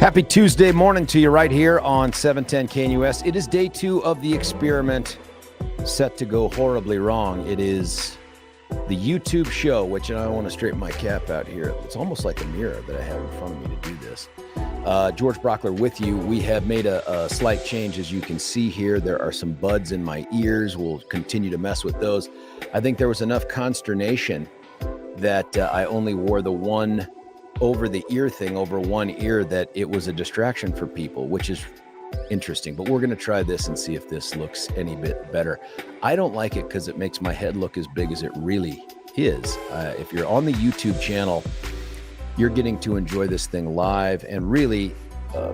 Happy Tuesday morning to you right here on 710 KNUS. It is day 2 of the experiment set to go horribly wrong. It is the YouTube show, which I want to straighten my cap out here. It's almost like a mirror that I have in front of me to do this. George Brauchler with you. We have made a slight change, as you can see here. There are some buds in my ears. We'll continue to mess with those. I think there was enough consternation that I only wore the one over the ear thing over one ear that it was a distraction for people, which is interesting. But we're going to try this and see if this looks any bit better. I don't like it because it makes my head look as big as it really is. If you're on the YouTube channel, you're getting to enjoy this thing live and really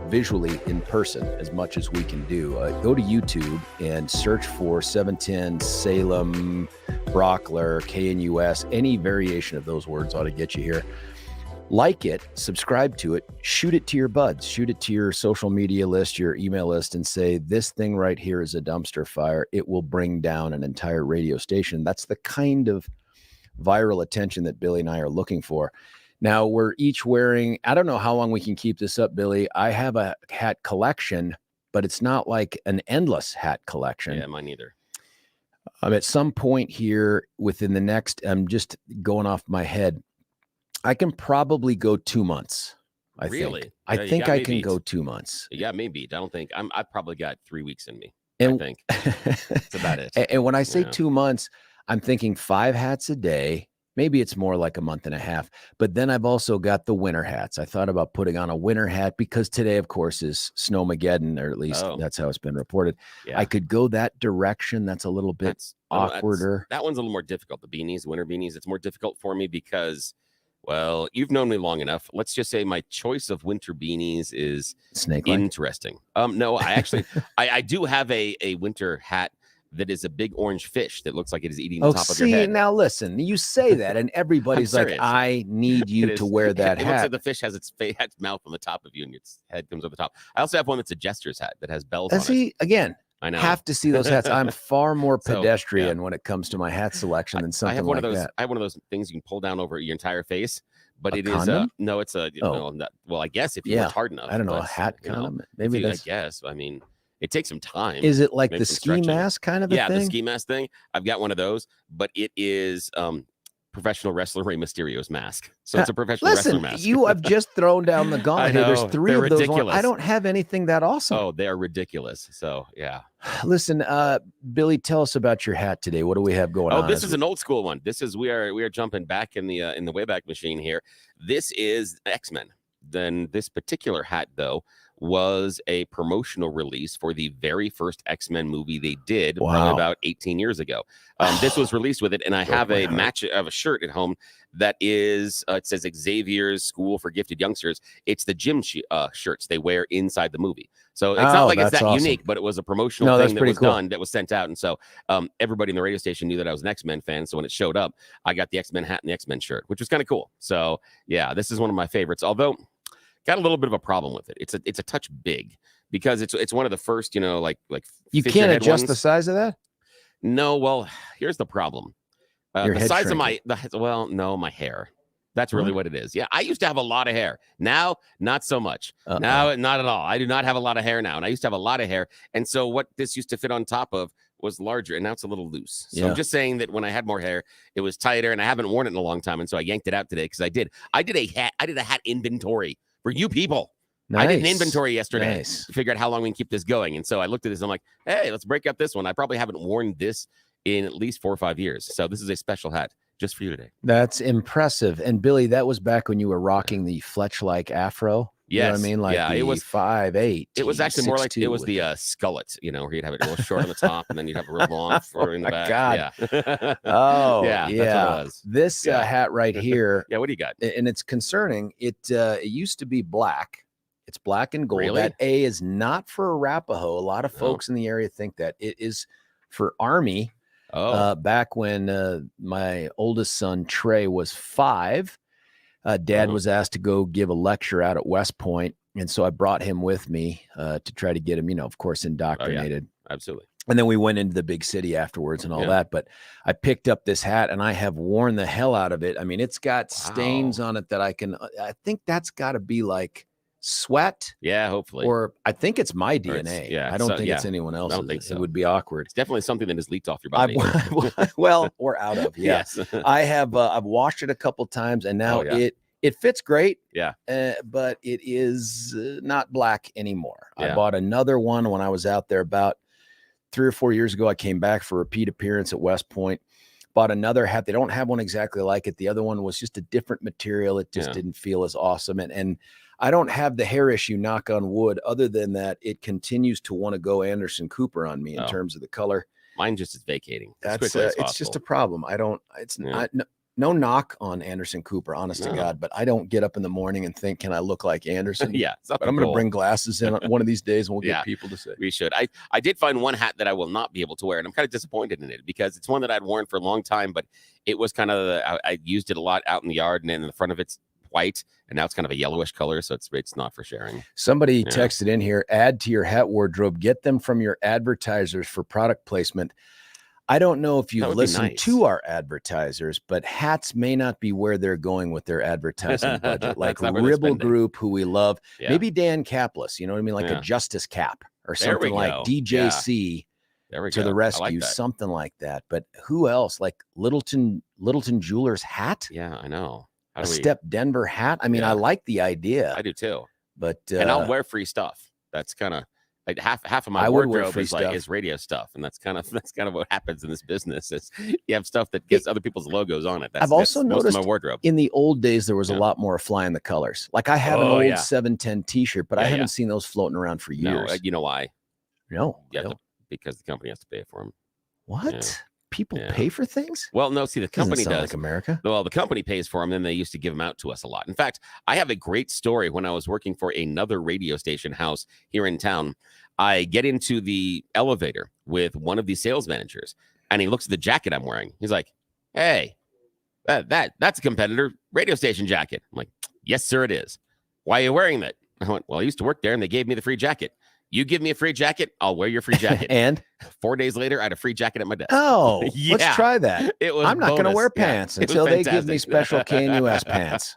visually in person as much as we can do. Go to YouTube and search for 710 Salem, Brauchler, KNUS. Any variation of those words ought to get you here. Like it, subscribe to it, shoot it to your buds, shoot it to your social media list, your email list, and say, this thing right here is a dumpster fire. It will bring down an entire radio station. That's the kind of viral attention that Billy and I are looking for. Now, we're each wearing, I don't know how long we can keep this up, Billy. I have a hat collection, but it's not like an endless hat collection. Yeah, mine either. At some point here within the next, I'm just going off my head, I can probably go 2 months. I think I can go 2 months. Yeah, maybe. I don't think I've probably got 3 weeks in me. And, I think that's about it. And when I say 2 months, I'm thinking 5 hats a day. Maybe it's more like a month and a half. But then I've also got the winter hats. I thought about putting on a winter hat because today, of course, is Snowmageddon, or at least that's how it's been reported. Yeah. I could go that direction. That's a little bit awkwarder. That one's a little more difficult. The beanies, winter beanies, it's more difficult for me because, well, you've known me long enough. Let's just say my choice of winter beanies is interesting. No, I actually, I do have a winter hat that is a big orange fish that looks like it is eating the top of your head. Now listen, you say that, and everybody's like, I need you to wear that hat. It looks like the fish has its mouth on the top of you, and its head comes over the top. I also have one that's a jester's hat that has bells on it. Again, I know. Have to see those hats. I'm far more pedestrian when it comes to my hat selection than something like that. I have one of those things you can pull down over your entire face, but it condom? Is no, it's a well, I guess if you work hard enough. I don't know, a hat condom. Maybe I guess. I mean, it takes some time. Is it like the ski mask kind of a thing? Yeah, the ski mask thing. I've got one of those, but it is professional wrestler Rey Mysterio's mask. So it's a professional wrestler mask. You have just thrown down the gauntlet here. There's 3 of those. I don't have anything that awesome. Oh, they are ridiculous. So yeah. Listen, Billy, tell us about your hat today. What do we have going on? Oh, this is an old school one. This is we are jumping back in the Wayback Machine here. This is X-Men. Then this particular hat, though, was a promotional release for the very first X-Men movie they did probably about 18 years ago. This was released with it, and I have a match of a shirt at home that is, it says Xavier's School for Gifted Youngsters. It's the gym shirts they wear inside the movie. So it's not like it's that unique, but it was a promotional thing that was done, that was sent out. And so everybody in the radio station knew that I was an X-Men fan. So when it showed up, I got the X-Men hat and the X-Men shirt, which was kind of cool. So yeah, this is one of my favorites, although got a little bit of a problem with it. It's a touch big because it's one of the first, like you can't adjust the size of that. No, well, here's the problem. The size of my hair. That's really what it is. Yeah, I used to have a lot of hair. Now, not so much. Now, not at all. I do not have a lot of hair now, and I used to have a lot of hair. And so what this used to fit on top of was larger, and now it's a little loose. So I'm just saying that when I had more hair, it was tighter, and I haven't worn it in a long time, and so I yanked it out today because I did a hat inventory for you people. Nice. I did an inventory yesterday to figure out how long we can keep this going. And so I looked at this and I'm like, hey, let's break up this one. I probably haven't worn this in at least 4 or 5 years. So this is a special hat just for you today. That's impressive. And Billy, that was back when you were rocking the Fletch-like afro. Yes. You know what I mean? Like it was 5'8". It was actually more like it was the skullet, where you'd have it real short on the top and then you'd have a real long fur in the back. God. Yeah. Yeah. That's what it was. This hat right here. Yeah, what do you got? And it's concerning. It used to be black. It's black and gold. Really? That A is not for Arapaho. A lot of folks in the area think that. It is for Army. Back when my oldest son, Trey, was 5, Dad was asked to go give a lecture out at West Point. And so I brought him with me to try to get him, of course, indoctrinated. Oh, yeah. Absolutely. And then we went into the big city afterwards and all that. But I picked up this hat and I have worn the hell out of it. I mean, it's got stains on it that I think that's got to be like sweat. Yeah, hopefully. Or I think it's my Or it's- DNA. yeah, I don't so- think yeah, it's anyone else's. I don't think so. It would be awkward. It's definitely something that has leaked off your body. Well, or out of. Yeah. Yes. I've washed it a couple times, and now Oh, yeah. it fits great. Yeah. But it is not black anymore. I Yeah. bought another one when I was out there about 3 or 4 years ago. I came back for a repeat appearance at West Point. Bought another hat. They don't have one exactly like it. The other one was just a different material. It just didn't feel as awesome. And I don't have the hair issue, knock on wood. Other than that, it continues to want to go Anderson Cooper on me in terms of the color. Mine just is vacating. That's it's just a problem. I don't. It's not. No knock on Anderson Cooper, honest to God, but I don't get up in the morning and think, can I look like Anderson? Yeah. But I'm going to bring glasses in one of these days, and we'll get people to say. We should. I did find one hat that I will not be able to wear, and I'm kind of disappointed in it because it's one that I'd worn for a long time, but it was kind of, I used it a lot out in the yard, and then the front of it's white, and now it's kind of a yellowish color, so it's not for sharing. Somebody texted in here, add to your hat wardrobe, get them from your advertisers for product placement. I don't know if you've listened to our advertisers, but hats may not be where they're going with their advertising budget. Like Ribble Group, who we love, maybe Dan Caplis, you know what I mean? Like a Justice Cap or something like DJC to the rescue, something like that. But who else? Like Littleton Jewelers hat? Yeah, I know. A Step Denver hat? I mean, I like the idea. I do too. But and I'll wear free stuff. That's kind of like half of my wardrobe is radio stuff, and that's kind of what happens in this business. Is you have stuff that gets other people's logos on it. I've also noticed most of my wardrobe. In the old days there was a lot more flying the colors. Like I have an old 710 T-shirt, but I haven't seen those floating around for years. No, you know why? No, because the company has to pay for them. What? Yeah. People pay for things? Well, no. See, the company does. Like America. Well, the company pays for them, and they used to give them out to us a lot. In fact, I have a great story. When I was working for another radio station house here in town, I get into the elevator with one of the sales managers, and he looks at the jacket I'm wearing. He's like, "Hey, that's a competitor radio station jacket." I'm like, "Yes, sir, it is. Why are you wearing that?" I went, "Well, I used to work there, and they gave me the free jacket. You give me a free jacket, I'll wear your free jacket." And 4 days later, I had a free jacket at my desk. Oh, let's try that. I'm not going to wear pants until they give me special KNUS pants.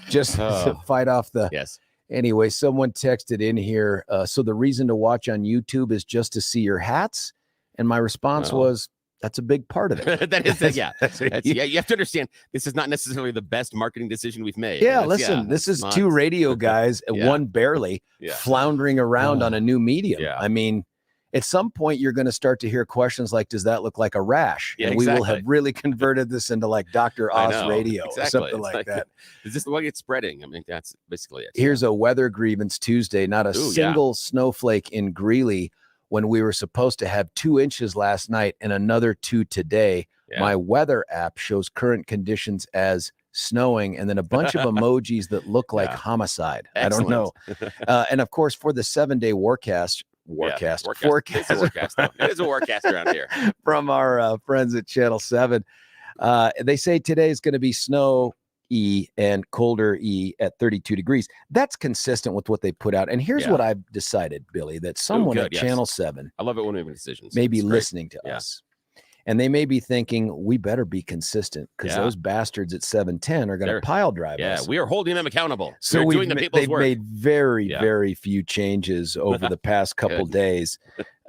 Just to fight off the. Yes. Anyway, someone texted in here. So the reason to watch on YouTube is just to see your hats. And my response was, that's a big part of it. That is, you have to understand, this is not necessarily the best marketing decision we've made. Yeah, listen, this is two radio guys, one barely, floundering around on a new medium. Yeah. I mean, at some point, you're going to start to hear questions like, does that look like a rash? Yeah, and we will have really converted this into like Dr. Oz radio or something like that. Is this the way it's spreading? I mean, that's basically it. Here's a weather grievance Tuesday. Not a single snowflake in Greeley when we were supposed to have 2 inches last night and another 2 today. My weather app shows current conditions as snowing and then a bunch of emojis that look like homicide. Excellent. I don't know. And of course, for the 7-day forecast. Forecast. It's a forecast. It is a forecast around here. From our friends at Channel 7. They say today is going to be snow and colder at 32 degrees. That's consistent with what they put out. And here's what I've decided, Billy, that someone at Channel 7, I love it when we make decisions, may be listening to us. And they may be thinking, we better be consistent because those bastards at 710 are going to pile drive us. Yeah, we are holding them accountable. So they've made very, very few changes over the past couple days.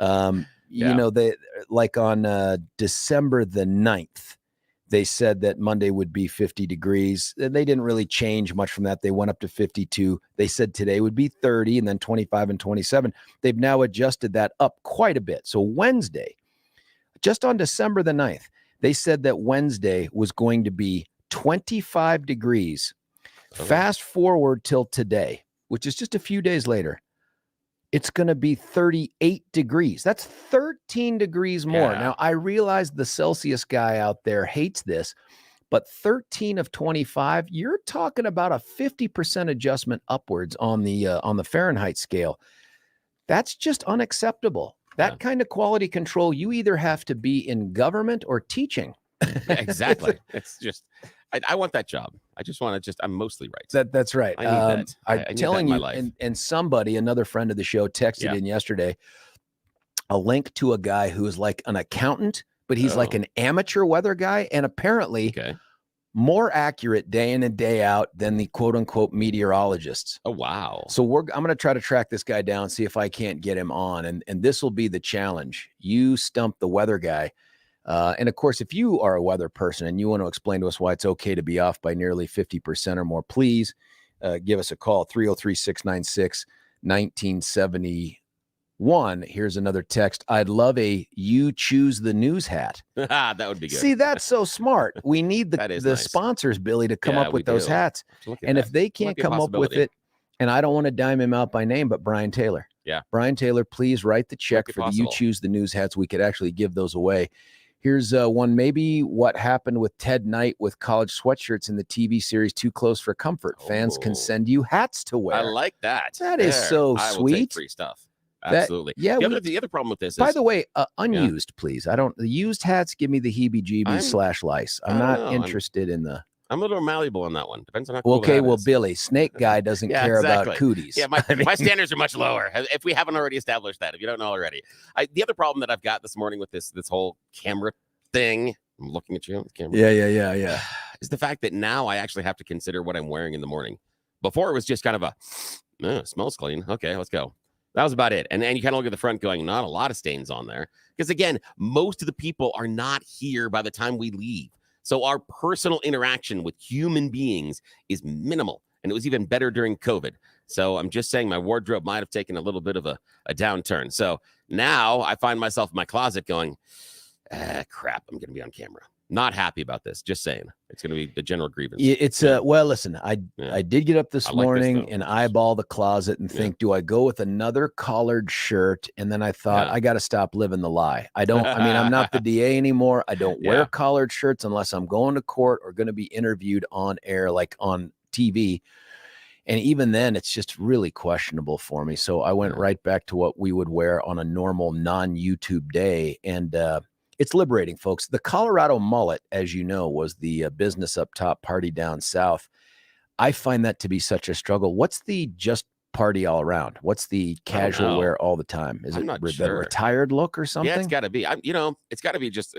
You know, they like on December the 9th, they said that Monday would be 50 degrees. They didn't really change much from that. They went up to 52. They said today would be 30 and then 25 and 27. They've now adjusted that up quite a bit. So Wednesday, just on December the 9th, they said that Wednesday was going to be 25 degrees. Fast forward till today, which is just a few days later, it's going to be 38 degrees. That's 13 degrees more. Now, I realize the Celsius guy out there hates this, but 13 of 25, you're talking about a 50% adjustment upwards on the Fahrenheit scale. That's just unacceptable. That kind of quality control, you either have to be in government or teaching. Exactly. It's just, I want that job. I just want to I'm mostly right. That's right. I need that. I'm telling you, and somebody, another friend of the show, texted in yesterday a link to a guy who is like an accountant, but he's like an amateur weather guy. And apparently more accurate day in and day out than the quote unquote meteorologists. Oh, wow. So I'm going to try to track this guy down, see if I can't get him on. And this will be the challenge. You stump the weather guy. And of course, if you are a weather person and you want to explain to us why it's okay to be off by nearly 50% or more, please give us a call, 303-696-1971. Here's another text. I'd love a "you choose the news" hat. That would be good. See, that's so smart. We need the nice. sponsors, Billy, to come up with those hats. And that. if they can't come up with it, and I don't want to dime him out by name, but Brian Taylor. Yeah. Brian Taylor, please write the check for the "you choose the news" hats. We could actually give those away. Here's one. Maybe what happened with Ted Knight with college sweatshirts in the TV series Too Close for Comfort. Fans can send you hats to wear. I like that. That is so I sweet. will take free stuff. Absolutely. The other problem with this is, by the way, unused, please. The used hats give me the heebie-jeebies / lice. I'm not interested in the. I'm a little malleable on that one. Depends on how cool okay, well, is. Billy, Snake Guy doesn't care about cooties. Yeah, my standards are much lower. If we haven't already established that, if you don't know already. The other problem that I've got this morning with this whole camera thing, I'm looking at you on the camera. Yeah. Is the fact that now I actually have to consider what I'm wearing in the morning. Before it was just kind of smells clean. Okay, let's go. That was about it. And you kind of look at the front going, not a lot of stains on there. Because again, most of the people are not here by the time we leave. So our personal interaction with human beings is minimal. And it was even better during COVID. So I'm just saying my wardrobe might have taken a little bit of a downturn. So now I find myself in my closet going, crap, I'm going to be on camera. Not happy about this. Just saying. It's going to be the general grievance. It's well, listen, I did get up this morning and eyeball the closet and think, do I go with another collared shirt? And then I thought, I got to stop living the lie. I'm not the DA anymore. I don't wear collared shirts unless I'm going to court or going to be interviewed on air, like on TV. And even then, it's just really questionable for me. So I went right back to what we would wear on a normal non-YouTube day. And it's liberating, folks. The Colorado mullet, as you know, was the business up top, party down south. I find that to be such a struggle. What's the just party all around? What's the casual wear all the time? Is it the retired look or something? Yeah, it's got to be. It's got to be just.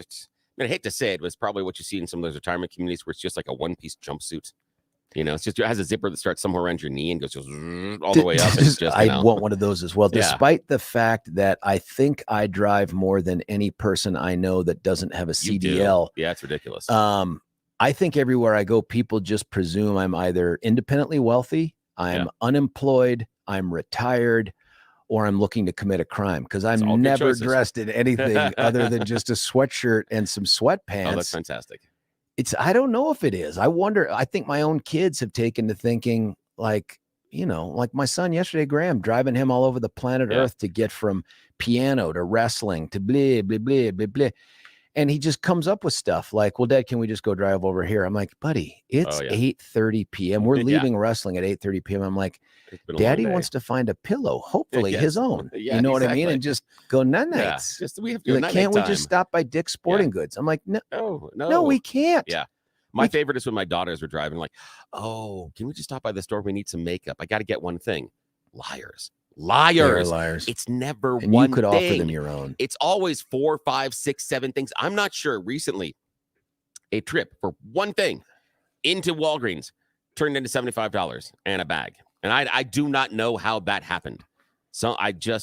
I hate to say it, but it's probably what you see in some of those retirement communities where it's just like a one-piece jumpsuit. It has a zipper that starts somewhere around your knee and goes all the way up. I want one of those as well, despite the fact that I think I drive more than any person I know that doesn't have a CDL. Yeah, it's ridiculous. I think everywhere I go, people just presume I'm either independently wealthy, I'm unemployed, I'm retired, or I'm looking to commit a crime, because I'm never dressed in anything other than just a sweatshirt and some sweatpants. Oh, that's fantastic. I don't know if it is. I wonder, I think my own kids have taken to thinking like my son yesterday, Graham, driving him all over the planet Earth to get from piano to wrestling to blah, blah, blah, blah, blah. And he just comes up with stuff like, well, Dad, can we just go drive over here? I'm like, buddy, it's 8:30 p.m. We're leaving wrestling at 8:30 p.m. I'm like, Daddy wants to find a pillow, hopefully his own. You know what I mean? And just go nights. We have to can't we just stop by Dick's Sporting Goods? I'm like, no, we can't. Yeah. My favorite is when my daughters were driving, like, oh, can we just stop by the store? We need some makeup. I got to get one thing. Liars. It's never and one you could thing. Offer them your own. It's always 4, 5, 6, 7 things. I'm not sure. Recently, a trip for one thing into Walgreens turned into $75 and a bag. And I do not know how that happened. So I tell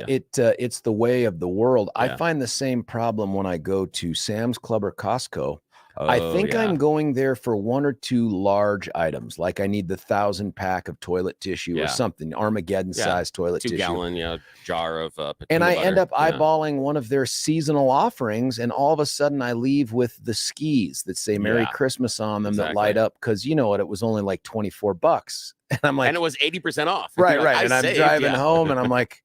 you. It's the way of the world. I find the same problem when I go to Sam's Club or Costco. I think I'm going there for 1 or 2 large items. Like I need the 1,000-pack of toilet tissue or something, Armageddon-sized toilet tissue. 2-gallon jar of potato and I butter. end up eyeballing one of their seasonal offerings, and all of a sudden I leave with the skis that say Merry Christmas on them that light up, because you know what, it was only like $24. And I'm like, and it was 80% off. Right. And I'm driving home and I'm like,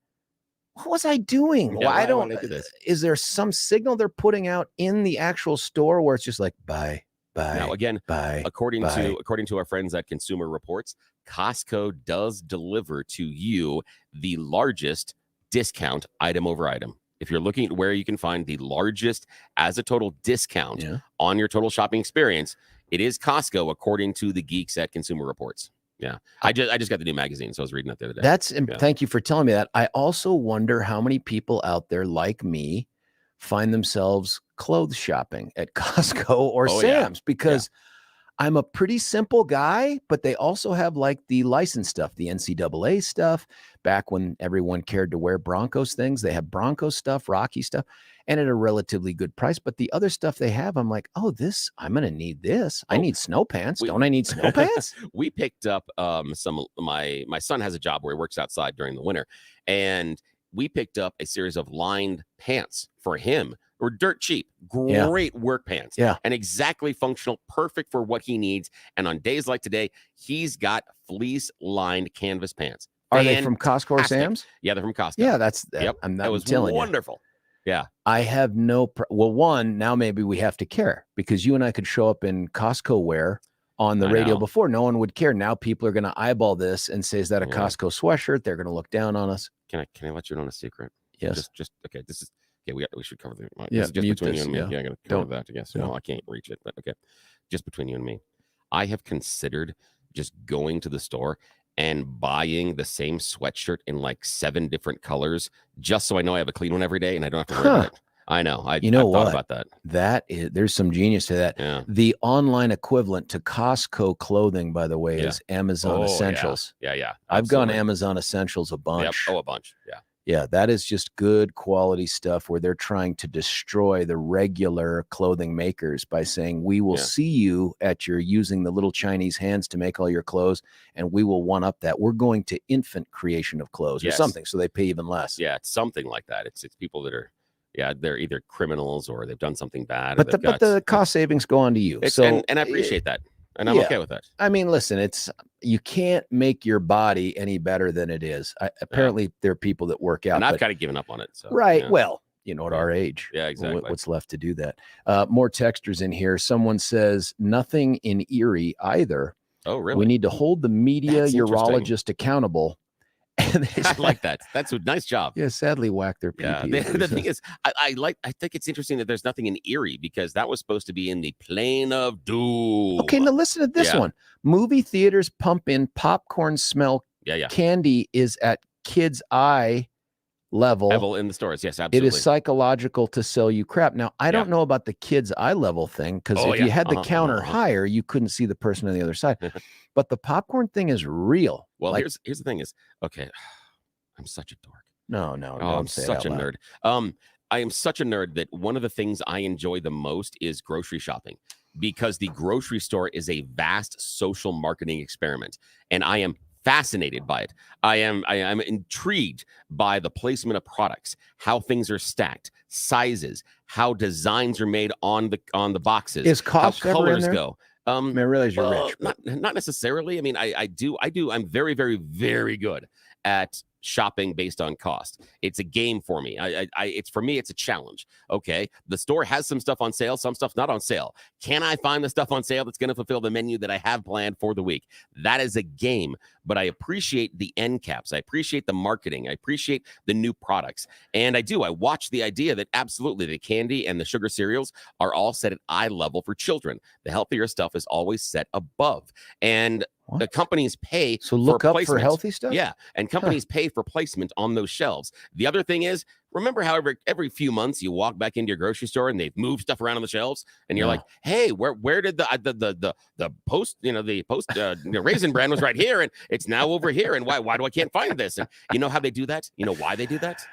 what was I doing? Why don't I do this? Is there some signal they're putting out in the actual store where it's just like buy? Now again, according to our friends at Consumer Reports, Costco does deliver to you the largest discount item over item. If you're looking at where you can find the largest as a total discount on your total shopping experience, it is Costco, according to the geeks at Consumer Reports. Yeah, I just got the new magazine, so I was reading that the other day. Thank you for telling me that. I also wonder how many people out there like me find themselves clothes shopping at Costco or Oh, yeah. Sam's because I'm a pretty simple guy, but they also have like the license stuff, the NCAA stuff. Back when everyone cared to wear Broncos things, they have Broncos stuff, Rocky stuff, and at a relatively good price. But the other stuff they have, I'm like, oh, this, I'm going to need this. I need snow pants. Don't I need snow pants? We picked up my son has a job where he works outside during the winter, and we picked up a series of lined pants for him. Or dirt cheap, great work pants, and exactly functional, perfect for what he needs. And on days like today, he's got fleece lined canvas pants. Are they from Costco or Sam's? Yeah, they're from Costco. Yeah, that's that was telling wonderful. Yeah, I have well, one, now maybe we have to care because you and I could show up in Costco wear on the radio before. No one would care. Now people are going to eyeball this and say, is that a Costco sweatshirt? They're going to look down on us. Can I let you know a secret? Yes. Just okay. This is. Okay, we should cover the. Just between you and me. Yeah, I got to cover that. I guess. No, I can't reach it. But okay, just between you and me, I have considered just going to the store and buying the same sweatshirt in like 7 different colors, just so I know I have a clean one every day and I don't have to worry about it. I know. I've thought about that. That is, there's some genius to that. Yeah. The online equivalent to Costco clothing, by the way, is Amazon Essentials. Yeah. I've gone Amazon Essentials a bunch. Yep. Oh, a bunch. Yeah. Yeah, that is just good quality stuff where they're trying to destroy the regular clothing makers by saying, we will see you at your using the little Chinese hands to make all your clothes, and we will one up that. We're going to infant creation of clothes or something, so they pay even less. Yeah, it's something like that. It's people that are, they're either criminals or they've done something bad. But the cost savings go on to you. So and I appreciate that. And I'm okay with that. I mean, listen, you can't make your body any better than it is. Apparently, there are people that work out. And I've kind of given up on it. So, right. Yeah. Well, at our age. Yeah, exactly. What's left to do that? More texters in here. Someone says, nothing in Erie either. Oh, really? We need to hold the media urologist accountable. And I like that. That's a nice job. Yeah, sadly whack their PP. Yeah, the thing is, I think it's interesting that there's nothing in Erie because that was supposed to be in the Plain of Doom. Okay, now listen to this one. Movie theaters pump in popcorn smell. Candy is at kids' eye level in the stores. Yes, absolutely. It is psychological to sell you crap. Now, I don't know about the kids' eye level thing because if you had the counter higher, you couldn't see the person on the other side. But the popcorn thing is real. Well, here's the thing is, okay, I'm such a dork. No, I'm such a nerd. I am such a nerd that one of the things I enjoy the most is grocery shopping because the grocery store is a vast social marketing experiment, and I am fascinated by it. I am intrigued by the placement of products, how things are stacked, sizes, how designs are made on the boxes, is cost how colors go. I realize you're rich. Not necessarily. I mean, I do. I'm very, very, very good at shopping based on cost. It's a game for me. It's for me, it's a challenge. Okay. The store has some stuff on sale, some stuff not on sale. Can I find the stuff on sale that's going to fulfill the menu that I have planned for the week? That is a game, but I appreciate the end caps. I appreciate the marketing. I appreciate the new products. And I watch the idea that absolutely the candy and the sugar cereals are all set at eye level for children. The healthier stuff is always set above. And the companies pay look up for healthy stuff. Yeah, and companies pay for placement on those shelves. The other thing is, remember how every few months you walk back into your grocery store and they've moved stuff around on the shelves, and you're like, "Hey, where did the post Raisin Bran was right here, and it's now over here, and why do I can't find this?" And you know how they do that? You know why they do that?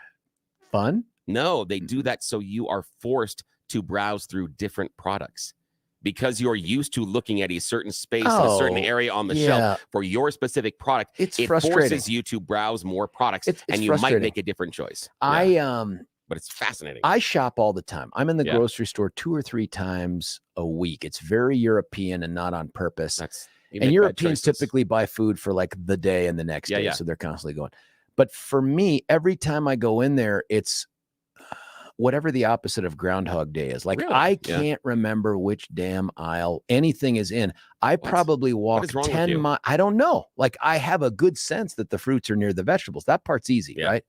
Fun? No, they do that so you are forced to browse through different products. Because you're used to looking at a certain space, a certain area on the shelf for your specific product, it forces you to browse more products, and you might make a different choice. But it's fascinating. I shop all the time. I'm in the grocery store 2 or 3 times a week. It's very European and not on purpose. And Europeans typically buy food for like the day and the next day, so they're constantly going. But for me, every time I go in there, it's whatever the opposite of Groundhog Day is. Like, really? I can't remember which damn aisle anything is in. I probably walk 10 miles. I don't know. Like, I have a good sense that the fruits are near the vegetables. That part's easy, right?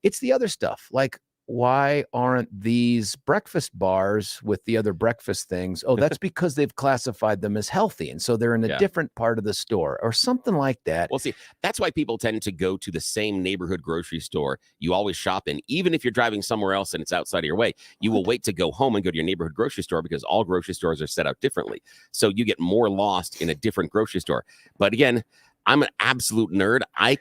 It's the other stuff. Like, why aren't these breakfast bars with the other breakfast things? Oh, that's because they've classified them as healthy. And so they're in a different part of the store or something like that. Well, see, that's why people tend to go to the same neighborhood grocery store you always shop in. Even if you're driving somewhere else and it's outside of your way, you will wait to go home and go to your neighborhood grocery store because all grocery stores are set out differently. So you get more lost in a different grocery store. But again, I'm an absolute nerd. I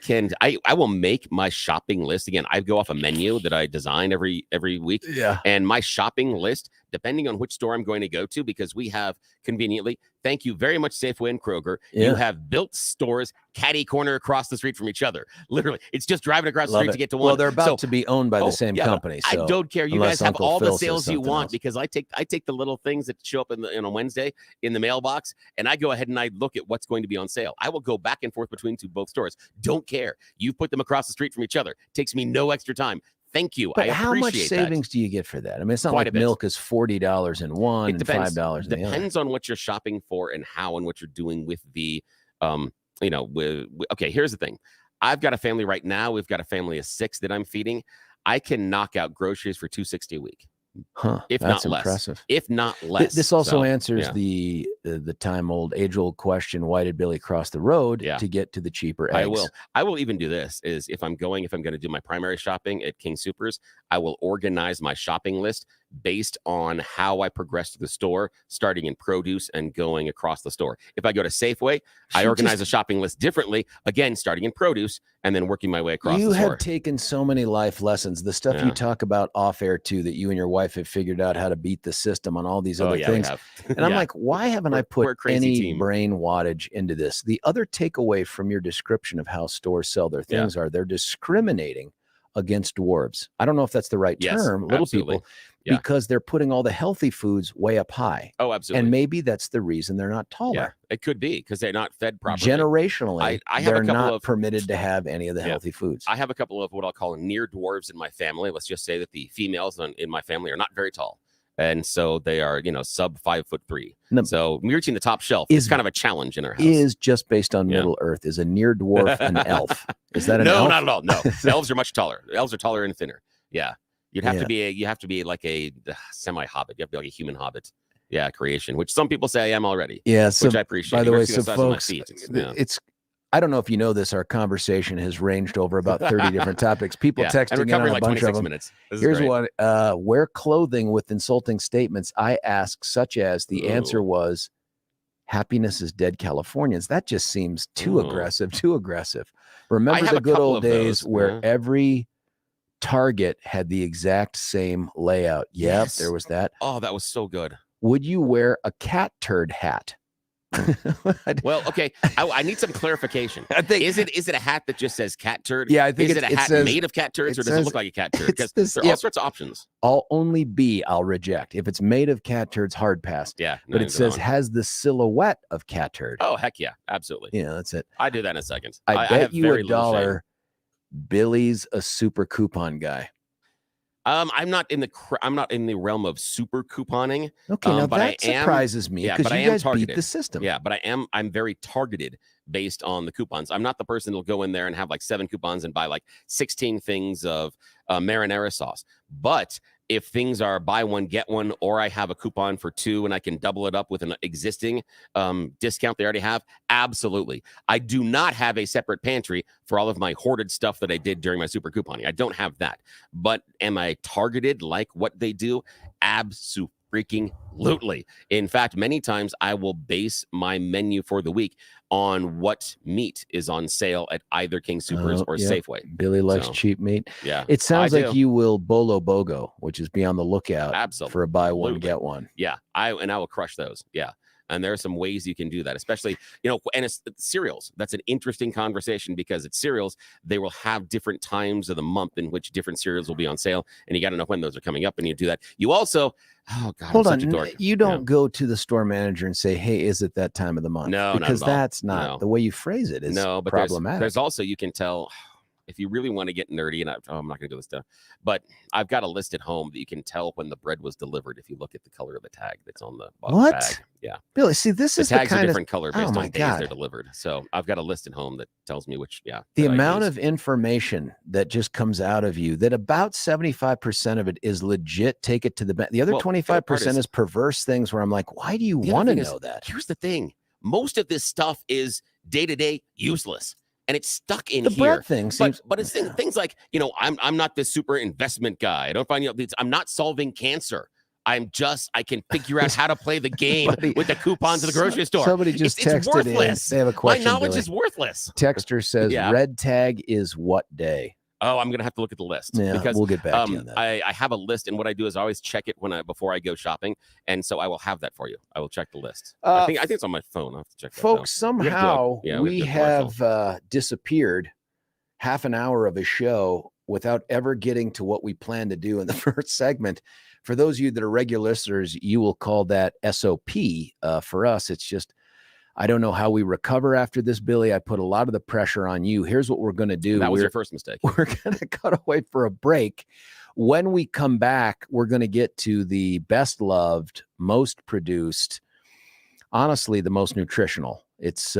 will make my shopping list. Again, I go off a menu that I design every week. Yeah. And my shopping list, depending on which store I'm going to go to, because we have conveniently, thank you very much, Safeway and Kroger. You have built stores catty corner across the street from each other. Literally, it's just driving across the street to get to one. Well, they're about to be owned by the same company. So I don't care. You guys have Uncle all Phil the sales you want else. because I take the little things that show up on a Wednesday in the mailbox, and I go ahead and I look at what's going to be on sale. I will go back and forth between both stores. Don't care. You put them across the street from each other. Takes me no extra time. Thank you. But I how much appreciate savings that. do you get for that? I mean, it's not Quite like milk is $40 in one and $5 in the other. Depends on what you're shopping for and how and what you're doing with the, okay, here's the thing. I've got a family right now. We've got a family of 6 that I'm feeding. I can knock out groceries for $260 a week. Huh, if that's not impressive. Less. If not less. This also answers the age-old question: why did Billy cross the road to get to the cheaper eggs? I will even do this: is if I'm going to do my primary shopping at King Soopers, I will organize my shopping list based on how I progress to the store, starting in produce and going across the store. If I go to Safeway, I organize a shopping list differently, again, starting in produce and then working my way across the store. You have taken so many life lessons. The stuff you talk about off air too, that you and your wife have figured out how to beat the system on all these other things. And I'm like, why haven't I put any brain wattage into this? The other takeaway from your description of how stores sell their things are they're discriminating against dwarves. I don't know if that's the right term, little people, because they're putting all the healthy foods way up high. Oh, absolutely. And maybe that's the reason they're not taller. Yeah, it could be because they're not fed properly. Generationally, they're not permitted to have any of the healthy foods. I have a couple of what I'll call near dwarves in my family. Let's just say that the females in my family are not very tall. And so they are, sub 5'3". So reaching the top shelf is kind of a challenge in our house. Is just based on Middle Earth. Is a near dwarf an elf? Is that an elf? No, not at all. No, elves are much taller. Elves are taller and thinner. Yeah, you'd have to be. You have to be like a semi-hobbit. You have to be like a human hobbit. Yeah, creation, which some people say I am already. Yeah, so which I appreciate. By the way, so folks, it's. I don't know if you know this. Our conversation has ranged over about 30 different topics. People texting in on a bunch of them. Minutes. Here's one: wear clothing with insulting statements. I ask, such as the answer was, "Happiness is dead, Californians." That just seems too aggressive. Too aggressive. Remember the good old days where every Target had the exact same layout. Yep, there was that. Oh, that was so good. Would you wear a cat turd hat? Well, okay. I need some clarification. I think is it a hat that just says cat turd? Yeah, I think is it a hat made of cat turds, or does it look like a cat turd? Because there are all sorts of options. I'll only B, I'll reject. If it's made of cat turds, hard pass. Yeah, but it says has the silhouette of cat turd. Oh, heck yeah, absolutely. Yeah, that's it. I do that in a second. I bet you $1. Billy's a super coupon guy. I'm not in the realm of super couponing. Okay, now that surprises me because you guys beat the system. Yeah, but I'm very targeted based on the coupons. I'm not the person that'll go in there and have like 7 coupons and buy like 16 things of marinara sauce. But if things are buy one, get one, or I have a coupon for 2 and I can double it up with an existing discount they already have, absolutely. I do not have a separate pantry for all of my hoarded stuff that I did during my super couponing. I don't have that. But am I targeted like what they do? Absolutely. In fact, many times I will base my menu for the week on what meat is on sale at either King Soopers or Safeway. Billy likes cheap meat. Yeah. It sounds like you will bolo bogo, which is be on the lookout for a buy one, get one. Yeah. I will crush those. Yeah. And there are some ways you can do that, especially, and it's cereals. That's an interesting conversation because it's cereals. They will have different times of the month in which different cereals will be on sale. And you got to know when those are coming up and you do that. You also, hold on. You don't go to the store manager and say, hey, is it that time of the month? No, because that's not the way you phrase it is but problematic. There's also, you can tell, if you really want to get nerdy, and I'm not going to do this stuff, but I've got a list at home that you can tell when the bread was delivered if you look at the color of the tag that's on the bottom of the bag. Yeah. Billy, see, this The is the tags are kind of different color based my on days God. they're delivered. So I've got a list at home that tells me which, the that I amount use. of information that just comes out of you, that about 75% of it is legit. Take it to the bank. The other Well, the other 25% part is perverse things where I'm like, why do you The other want to thing is, know that? Here's the thing. Most of this stuff is day-to-day useless. And it's stuck in The here. bread thing seems, But it's things like, I'm not this super investment guy. I don't find I'm not solving cancer. I can figure out how to play the game with the coupons at the grocery store. Somebody just it's texted worthless. in. They have a question. My knowledge Billy. is worthless. Texter says Yeah. red tag is what day? Oh, I'm gonna have to look at the list because we'll get back to you on that. I have a list, and what I do is I always check it before I go shopping, and so I will have that for you. I will check the list. I think it's on my phone. I'll have to check that. Folks, somehow we have disappeared half an hour of a show without ever getting to what we plan to do in the first segment. For those of you that are regular listeners, you will call that SOP. For us, it's just, I don't know how we recover after this, Billy. I put a lot of the pressure on you. Here's what we're going to do. That was your first mistake. We're going to cut away for a break. When we come back, we're going to get to the best loved, most produced, honestly, the most nutritional. It's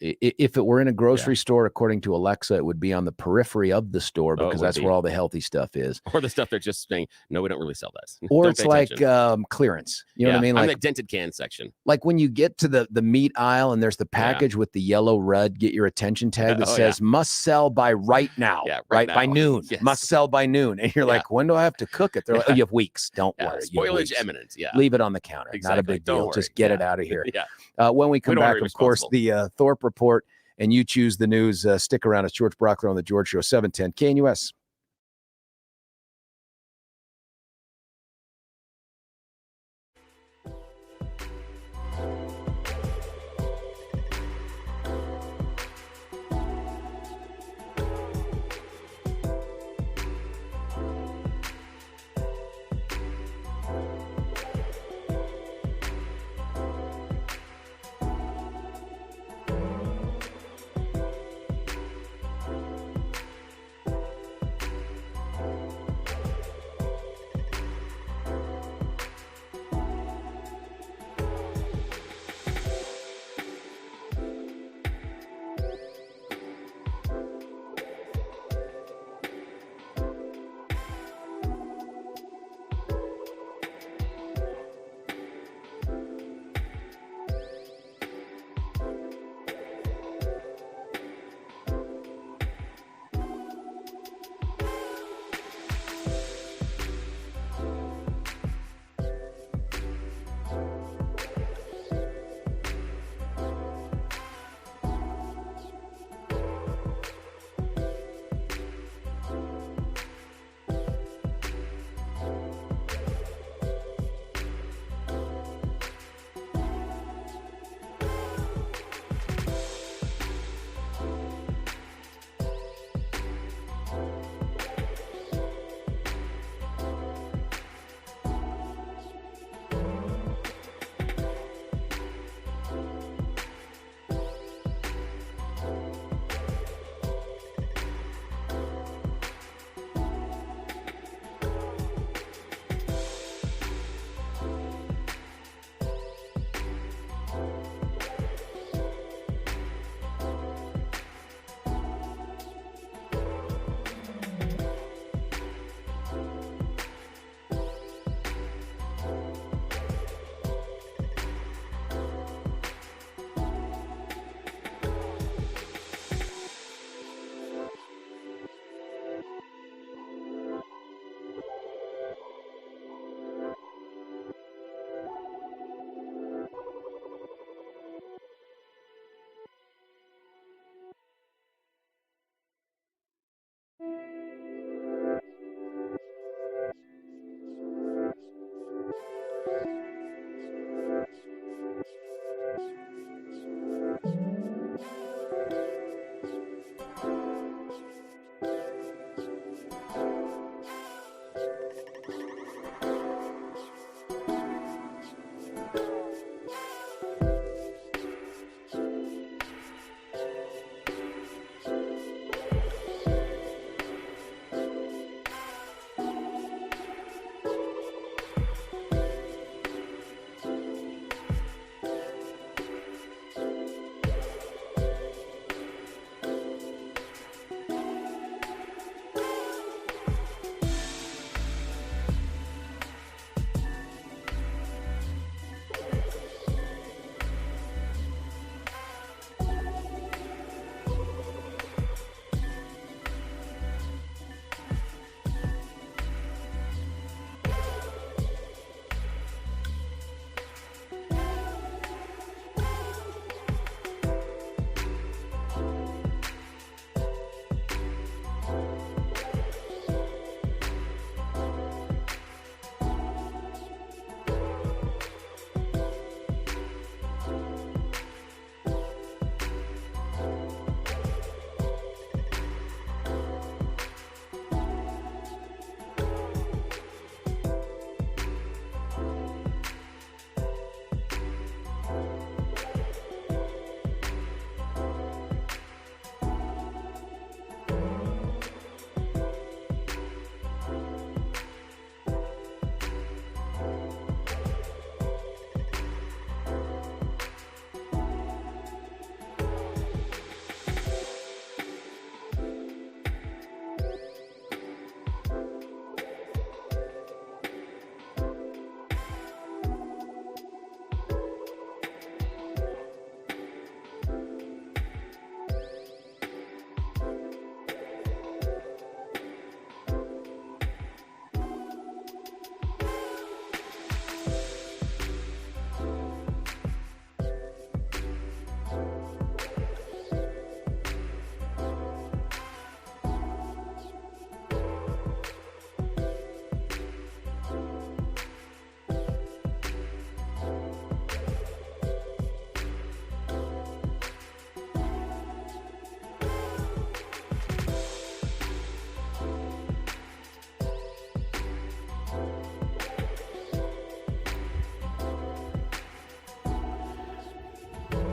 if it were in a grocery store, according to Alexa, it would be on the periphery of the store because that's where all the healthy stuff is. Or the stuff they're just saying, no, we don't really sell that. Or it's like clearance. You know what I mean? Like Like the dented can section. Like when you get to the meat aisle and there's the package with the yellow red get your attention tag that says must sell by right now. Yeah, right now. by noon. Yes. Must sell by noon. And you're like, when do I have to cook it? They're like, oh, you have weeks. Don't worry. Spoilage imminent. Yeah. Leave it on the counter. Exactly. Not a big Don't deal. worry. Just get it out of here. Yeah. When we come don't back, wanna be of course, responsible. the Thorpe report, and you choose the news. Stick around. It's George Brauchler on the George Show, 710 KNUS.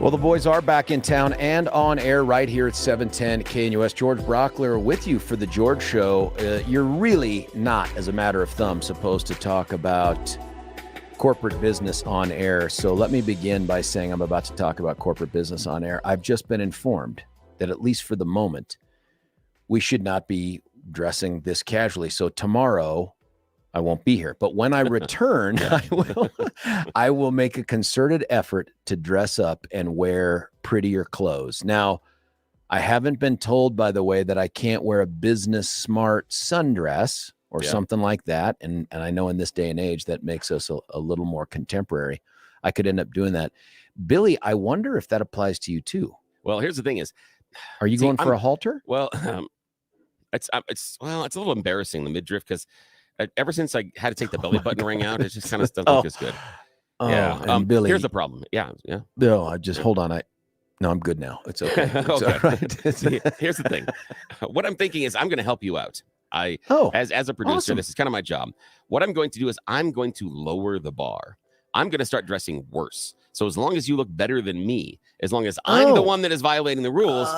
Well, the boys are back in town and on air right here at 710 KNUS. George Brauchler with you for the George Show. You're really not, as a matter of thumb, supposed to talk about corporate business on air. So let me begin by saying I'm about to talk about corporate business on air. I've just been informed that, at least for the moment, we should not be dressing this casually. So tomorrow I won't be here, but when I return, I will make a concerted effort to dress up and wear prettier clothes. Now, I haven't been told, by the way, that I can't wear a business smart sundress or something like that. And I know in this day and age that makes us a little more contemporary. I could end up doing that. Billy, I wonder if that applies to you too. Well, here's the thing is, are you going for a halter? Well, it's a little embarrassing, the midriff, because ever since I had to take the belly button ring out, it just kind of doesn't look as good. And Billy, here's the problem. Yeah. No, I just hold on. No, I'm good now. It's okay. It's okay. all right. Here's the thing. What I'm thinking is I'm going to help you out. As a producer, awesome. This is kind of my job. What I'm going to do is I'm going to lower the bar. I'm going to start dressing worse. So as long as you look better than me, as long as I'm the one that is violating the rules,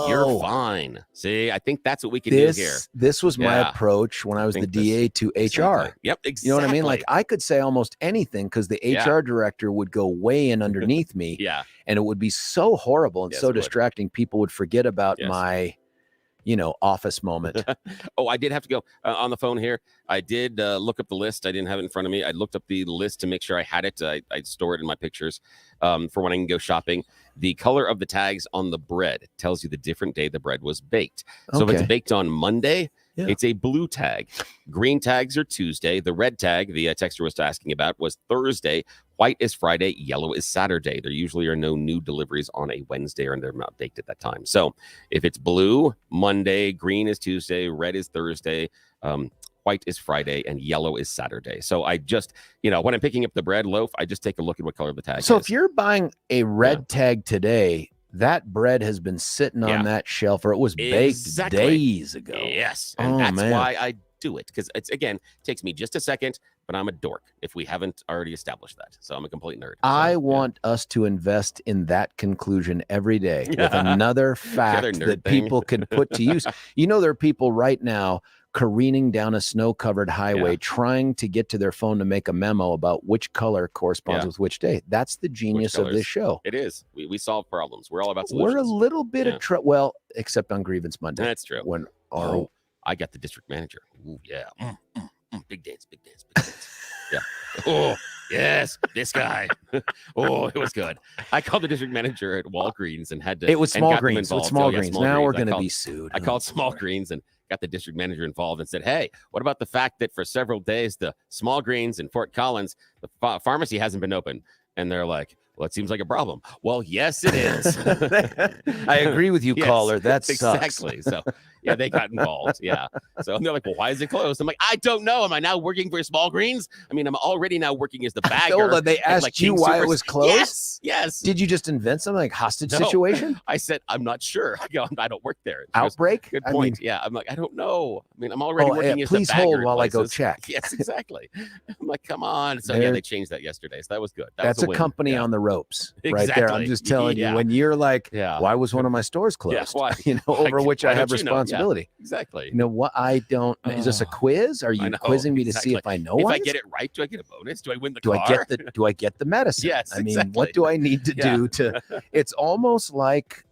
you're fine. See, I think that's what we can do here. This was my approach when I was the DA to HR. Exactly. Yep, exactly. You know what I mean? Like, I could say almost anything because the HR director would go way in underneath me. And it would be so horrible and so distracting. People would forget about my office moment. I did have to go on the phone here. I did look up the list. I didn't have it in front of me. I looked up the list to make sure I had it. I store it in my pictures for when I can go shopping. The color of the tags on the bread tells you the different day the bread was baked. So if it's baked on Monday, it's a blue tag. Green tags are Tuesday. The red tag, the texter was asking about, was Thursday. White is Friday. Yellow is Saturday. There usually are no new deliveries on a Wednesday, and they're not baked at that time. So if it's blue, Monday, green is Tuesday, red is Thursday, white is Friday, and yellow is Saturday. So I just, when I'm picking up the bread loaf, I just take a look at what color the tag is. So if you're buying a red tag today, that bread has been sitting on that shelf, or it was baked days ago. Yes. And that's why I do it. Because it takes me just a second, but I'm a dork if we haven't already established that. So I'm a complete nerd. I want us to invest in that conclusion every day with another fact that people can put to use. There are people right now careening down a snow-covered highway trying to get to their phone to make a memo about which color corresponds with which day. That's the genius of this show. It is. We solve problems. We're all about solutions. We're a little bit of well, except on Grievance Monday. That's true. When I got the district manager. Ooh, yeah. Big dance. Yeah. Oh, yes. This guy. Oh, it was good. I called the district manager at Walgreens and had to. It was Small Greens. With Small Greens. Now we're going to be sued. I called Small Greens and got the district manager involved and said, hey, what about the fact that for several days, the Small Greens in Fort Collins, the pharmacy hasn't been open? And they're like, well, it seems like a problem. Well, yes, it is. I agree with you, caller. That sucks. Exactly. So, they got involved. Yeah. So they're like, well, why is it closed? I'm like, I don't know. Am I now working for Small Greens? I mean, I'm already now working as the bagger. They asked you why it was closed? Yes. Did you just invent something like hostage situation? I said, I'm not sure. I don't work there. Outbreak? Good point. I'm like, I don't know. I mean, I'm already working as the bagger. Please hold while I go check. Yes, exactly. I'm like, come on. So they changed that yesterday. So that was good. That's a company on the ropes right there. I'm just telling you, when you're like, why was one of my stores closed? Why? Over which I have responsibility. Exactly. You know what? I don't. Is this a quiz? Are you quizzing me to see if I know? If I get it right, do I get a bonus? Do I win the car? Do I get the medicine? Yes. I mean, what do I need to do to? It's almost like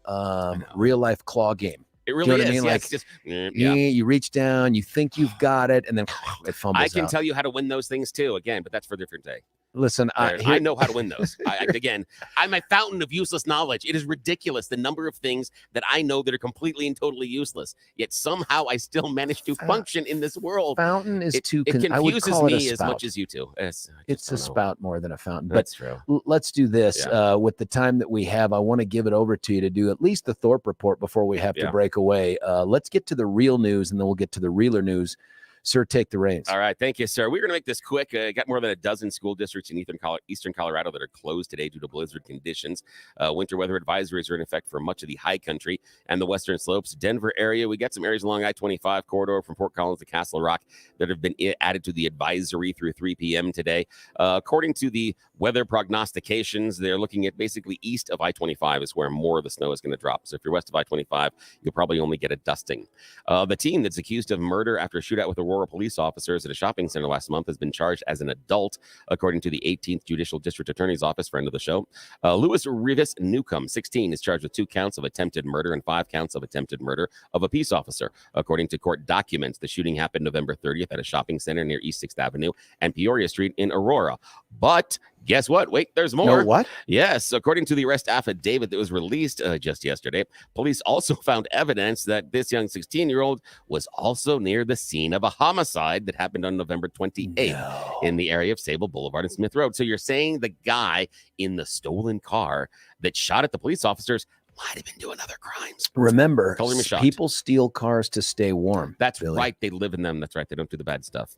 real life claw game. It really is. I mean? Yes, like, you reach down, you think you've got it, and then it fumbles I can tell you how to win those things too. Again, but that's for a different day. Listen, I know how to win those. I'm a fountain of useless knowledge. It is ridiculous the number of things that I know that are completely and totally useless. Yet somehow I still manage to function in this world. Fountain is too. It confuses me as much as you two. It's a spout more than a fountain. That's true. Let's do this with the time that we have. I want to give it over to you to do at least the Thorpe report before we have to break away. Let's get to the real news, and then we'll get to the realer news. Sir, take the reins. All right. Thank you, sir. We're going to make this quick. Got more than a dozen school districts in eastern Colorado that are closed today due to blizzard conditions. Winter weather advisories are in effect for much of the high country and the western slopes. Denver area, we got some areas along I-25 corridor from Fort Collins to Castle Rock that have been added to the advisory through 3 p.m. today. According to the weather prognostications, they're looking at basically east of I-25 is where more of the snow is going to drop. So if you're west of I-25, you'll probably only get a dusting. The team that's accused of murder after a shootout with Aurora police officers at a shopping center last month has been charged as an adult, according to the 18th Judicial District Attorney's Office, friend of the show. Louis Rivas Newcomb, 16, is charged with 2 counts of attempted murder and 5 counts of attempted murder of a peace officer. According to court documents, the shooting happened November 30th at a shopping center near East 6th Avenue and Peoria Street in Aurora. But guess what? Wait, there's more. No, what? Yes. According to the arrest affidavit that was released just yesterday, police also found evidence that this young 16-year-old was also near the scene of a homicide that happened on November 28th in the area of Sable Boulevard and Smith Road. So you're saying the guy in the stolen car that shot at the police officers might have been doing other crimes. Remember, People people steal cars to stay warm. That's right. They live in them. That's right. They don't do the bad stuff.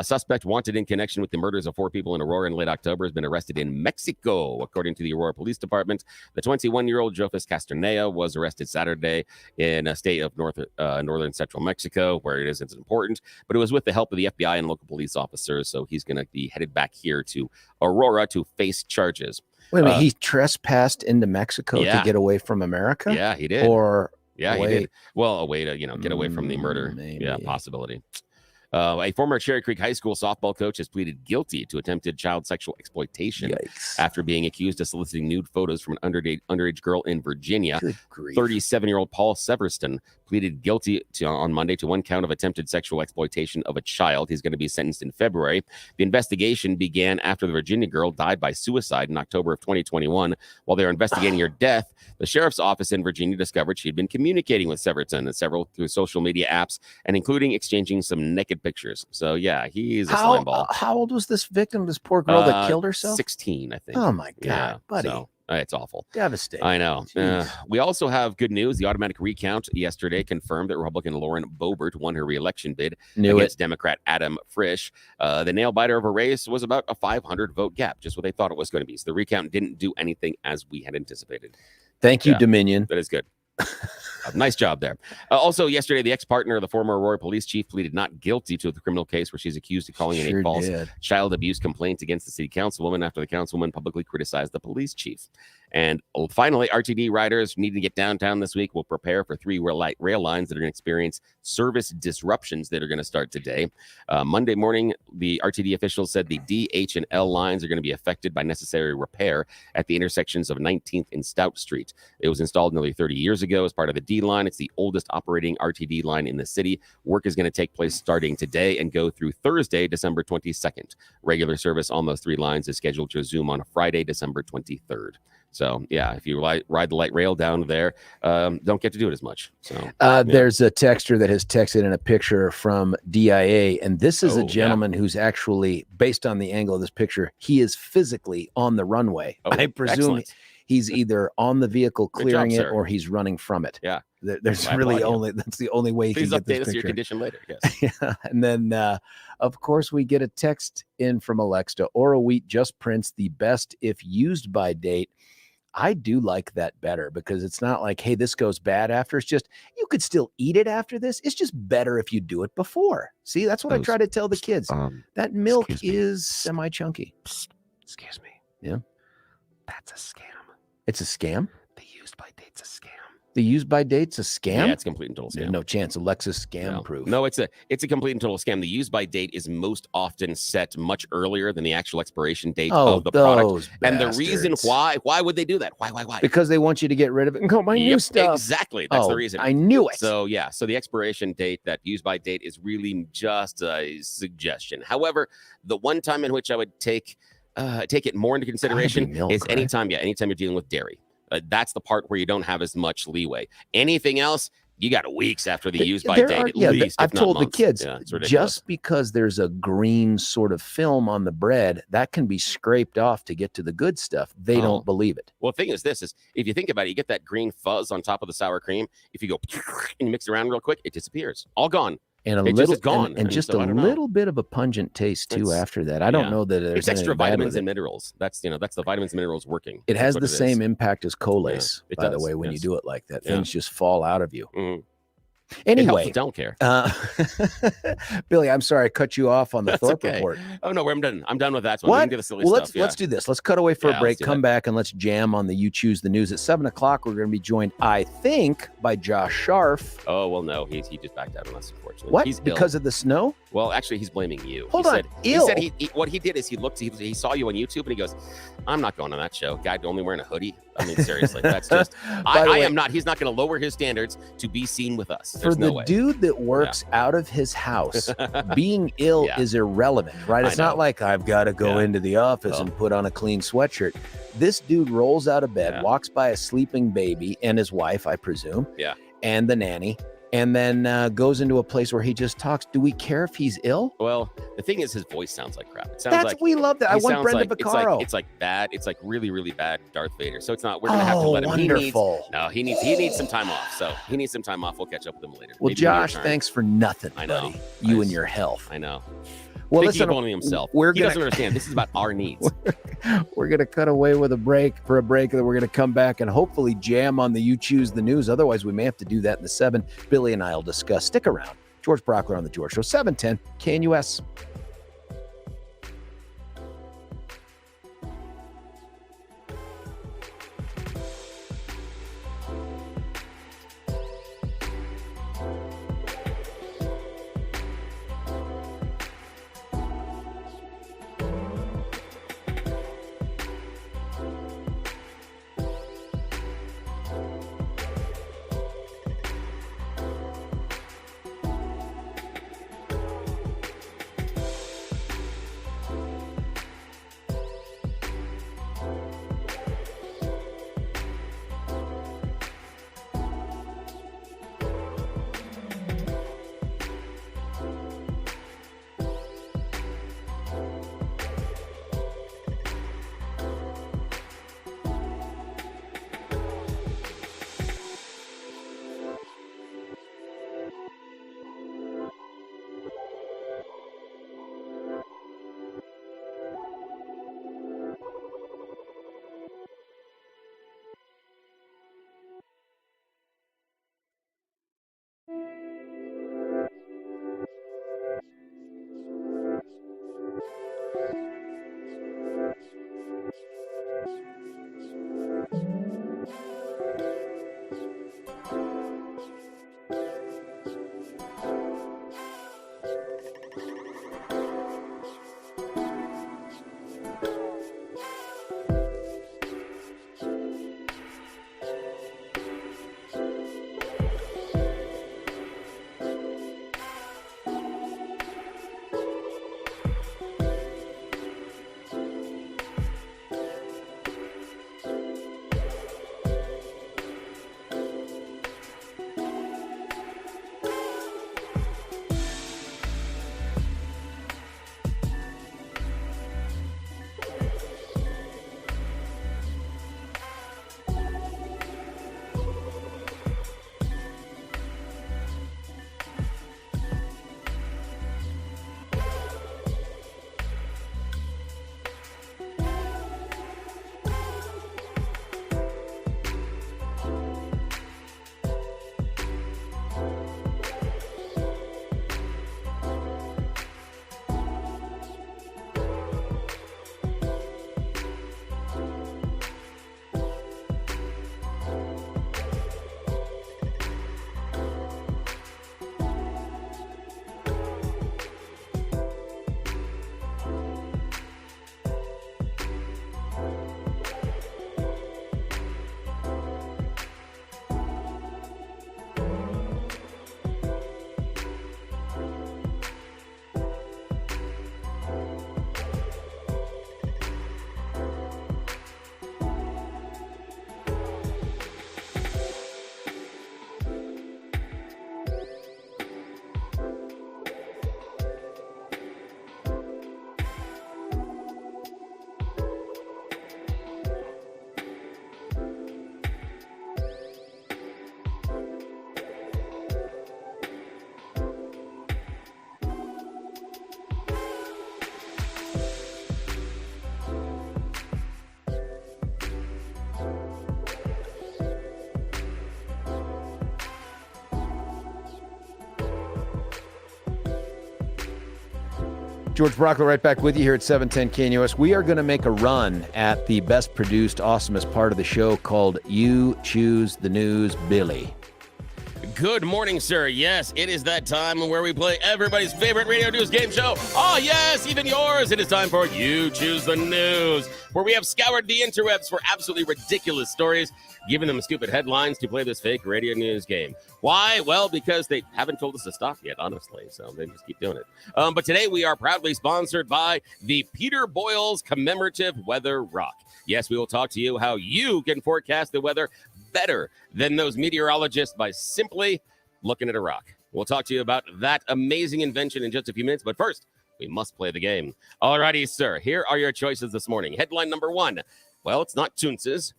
Suspect wanted in connection with the murders of 4 people in Aurora in late October has been arrested in Mexico, according to the Aurora Police Department. The 21-year-old Jofes Castaneda was arrested Saturday in a state of northern central Mexico, where it isn't important, but it was with the help of the FBI and local police officers. So he's going to be headed back here to Aurora to face charges. Wait a minute, he trespassed into Mexico to get away from America? Yeah, he did. He did. Well, a way to, get away from the murder. Maybe. Yeah, possibility. A former Cherry Creek High School softball coach has pleaded guilty to attempted child sexual exploitation after being accused of soliciting nude photos from an underage girl in Virginia. 37-year-old Paul Severston pleaded guilty on Monday to 1 count of attempted sexual exploitation of a child. He's going to be sentenced in February. The investigation began after the Virginia girl died by suicide in October of 2021. While they were investigating her death, the sheriff's office in Virginia discovered she had been communicating with Severston and several through social media apps, and including exchanging some naked pictures. So yeah, he's a slime ball. How old was this victim, this poor girl that killed herself? 16, I think. Oh my God, buddy. So, it's awful. Devastating. I know. We also have good news. The automatic recount yesterday confirmed that Republican Lauren Boebert won her re-election bid against Democrat Adam Frisch. The nail-biter of a race was about a 500-vote gap, just what they thought it was going to be. So the recount didn't do anything as we had anticipated. Thank you, Dominion. That is good. Nice job there. Also, yesterday, the ex-partner of the former Aurora police chief pleaded not guilty to the criminal case where she's accused of calling in a false child abuse complaint against the city councilwoman after the councilwoman publicly criticized the police chief. And finally, RTD riders needing to get downtown this week will prepare for 3 rail lines that are going to experience service disruptions that are going to start today. Monday morning, the RTD officials said the D, H, and L lines are going to be affected by necessary repair at the intersections of 19th and Stout Street. It was installed nearly 30 years ago as part of the D line. It's the oldest operating RTD line in the city. Work is going to take place starting today and go through Thursday, December 22nd. Regular service on those 3 lines is scheduled to resume on Friday, December 23rd. So, yeah, if you ride the light rail down there, don't get to do it as much. So, there's a texter that has texted in a picture from DIA, and this is a gentleman who's actually, based on the angle of this picture, he is physically on the runway. I presume he's either on the vehicle clearing it or he's running from it. Yeah. There's really that's the only way you can get this picture. Please update us your condition later. Yes. Yeah. And then, of course, we get a text in from Alexa. Oro wheat just prints the best if used by date. I do like that better because it's not like, hey, this goes bad after. It's just, you could still eat it after this. It's just better if you do it before. See, that's what I try to tell the kids. That milk is semi-chunky. Excuse me. Yeah. That's a scam. It's a scam? The used by date's a scam. The used by date's a scam? Yeah, it's a complete and total scam. No chance. Alexa's scam proof. No, it's a complete and total scam. The used by date is most often set much earlier than the actual expiration date of the product. And the reason why would they do that? Why? Because they want you to get rid of it and go buy new stuff. Exactly. That's the reason. I knew it. So yeah, so the expiration date, that used by date, is really just a suggestion. However, the one time in which I would take it more into consideration is anytime you're dealing with dairy. That's the part where you don't have as much leeway. Anything else, you got weeks after the use by date, at least. I've told the kids, it's just because there's a green sort of film on the bread, that can be scraped off to get to the good stuff. They don't believe it. Well, the thing is if you think about it, you get that green fuzz on top of the sour cream. If you go and you mix it around real quick, it disappears. All gone. And a It just little is gone, and and just so a I don't know. little bit of a pungent taste too It's- after that. I don't yeah. know that there's It's extra anything bad vitamins with and it. minerals. That's that's the vitamins and minerals working. It That's has what the it same is. impact as Colace, it by the does, way, when you yes. do it like that. Yeah. Things just fall out of you. Mhm. It helps Anyway, with don't care. Billy, I'm sorry I cut you off on the That's Thorpe okay. report. Oh no, I'm done. I'm done with that one. We What? can do the silly Well, stuff. let's do this. Let's cut away for Yeah, a break, let's do come that. back, and let's jam on the You Choose the News. At 7 o'clock, we're going to be joined, I think, by Josh Scharf. Oh well, no, he just backed out on us, unfortunately. What? He's Because ill. of the snow? Well, actually, he's blaming you. Hold he on, said, ill? He said what he did is he looked, he saw you on YouTube, and he goes, "I'm not going on that show. Guy only wearing a hoodie. I mean, seriously, that's just. By the I way, am not. He's not going to lower his standards to be seen with us. for There's the no way. dude that works out of his house, being ill Yeah. is irrelevant, right? It's I not know. like I've got to go Yeah. into the office Oh. and put on a clean sweatshirt. This dude rolls out of bed, Yeah. walks by a sleeping baby and his wife, I presume, Yeah. and the nanny, and then goes into a place where he just talks. Do we care if he's ill? Well, the thing is, his voice sounds like crap. It sounds like We love that. I he want sounds Brenda like, Vaccaro. It's like bad. It's like really, really bad Darth Vader. So it's not. We're gonna have to let him. Wonderful. He needs some time off. So he needs some time off. We'll catch up with him later. Well, Maybe when your Josh, turn. thanks for nothing, I know. buddy. You I and s- your health. I know. Well, Thinking listen, of only himself. we're He gonna doesn't understand. This is about our needs. we're gonna cut away with a break, and then we're gonna come back and hopefully jam on the You Choose the News. Otherwise, we may have to do that in the 7. Billy and I will discuss. Stick around. George Brauchler on the George Show, 710 KNUS. George Brauchler right back with you here at 710 KNUS. We are going to make a run at the best produced, awesomest part of the show called You Choose the News, Billy. Good morning, sir. Yes, it is that time where we play everybody's favorite radio news game show. Oh, yes, even yours. It is time for You Choose the News, where we have scoured the interwebs for absolutely ridiculous stories, giving them stupid headlines to play this fake radio news game. Why? Well, because they haven't told us to stop yet, honestly, so they just keep doing it. But today we are proudly sponsored by the Peter Boyle's Commemorative Weather Rock. Yes, we will talk to you how you can forecast the weather better than those meteorologists by simply looking at a rock. We'll talk to you about that amazing invention in just a few minutes, but first, we must play the game. Alrighty, sir, here are your choices this morning. Headline number 1, well, it's not Toonces.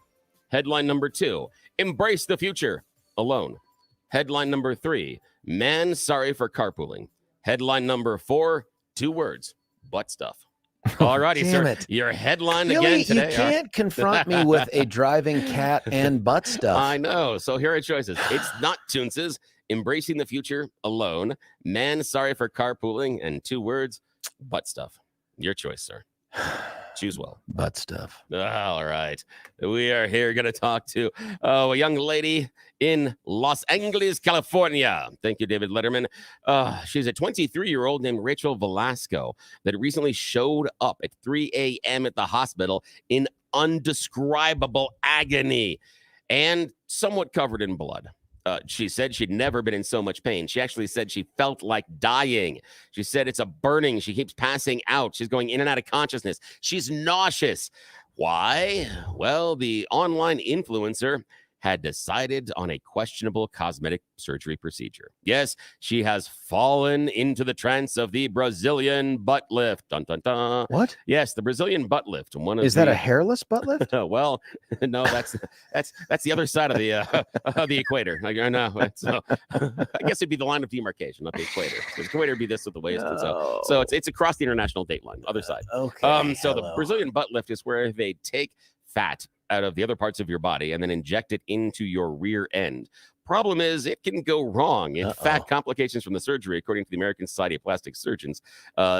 Headline number 2, embrace the future alone. Headline number 3, man sorry for carpooling. Headline number 4, 2 words, butt stuff. Alrighty, Damn sir. it. Your headline Billy, again today. you can't confront me with a driving cat and butt stuff. I know. So here are choices. It's not Toonces, embracing the future alone, man sorry for carpooling, and 2 words, butt stuff. Your choice, sir. Choose well. Butt stuff. All right. We are here going to talk to a young lady in Los Angeles, California. Thank you, David Letterman. She's a 23-year-old named Rachel Velasco that recently showed up at 3 a.m. at the hospital in undescribable agony and somewhat covered in blood. She said she'd never been in so much pain. She actually said she felt like dying. She said it's a burning. She keeps passing out. She's going in and out of consciousness. She's nauseous. Why? Well, the online influencer had decided on a questionable cosmetic surgery procedure. Yes, she has fallen into the trance of the Brazilian butt lift. Dun, dun, dun. What? Yes, the Brazilian butt lift. Is that a hairless butt lift? Well, no, that's the other side of the equator. I know. So I guess it'd be the line of demarcation, not the equator. The equator would be this with the waist, and so it's across the international date line, other side. Okay. So the Brazilian butt lift is where they take fat out of the other parts of your body and then inject it into your rear end. Problem is, it can go wrong. In fact, complications from the surgery, according to the American Society of Plastic Surgeons,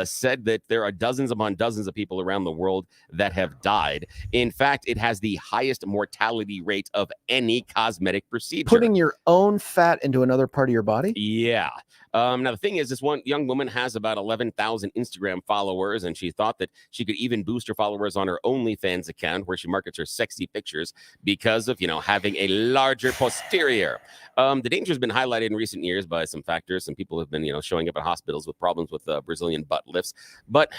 said that there are dozens upon dozens of people around the world that have died. In fact, it has the highest mortality rate of any cosmetic procedure. Putting your own fat into another part of your body? Yeah. Now, the thing is, this one young woman has about 11,000 Instagram followers, and she thought that she could even boost her followers on her OnlyFans account, where she markets her sexy pictures because of, having a larger posterior. The danger has been highlighted in recent years by some factors. Some people have been, showing up at hospitals with problems with Brazilian butt lifts. But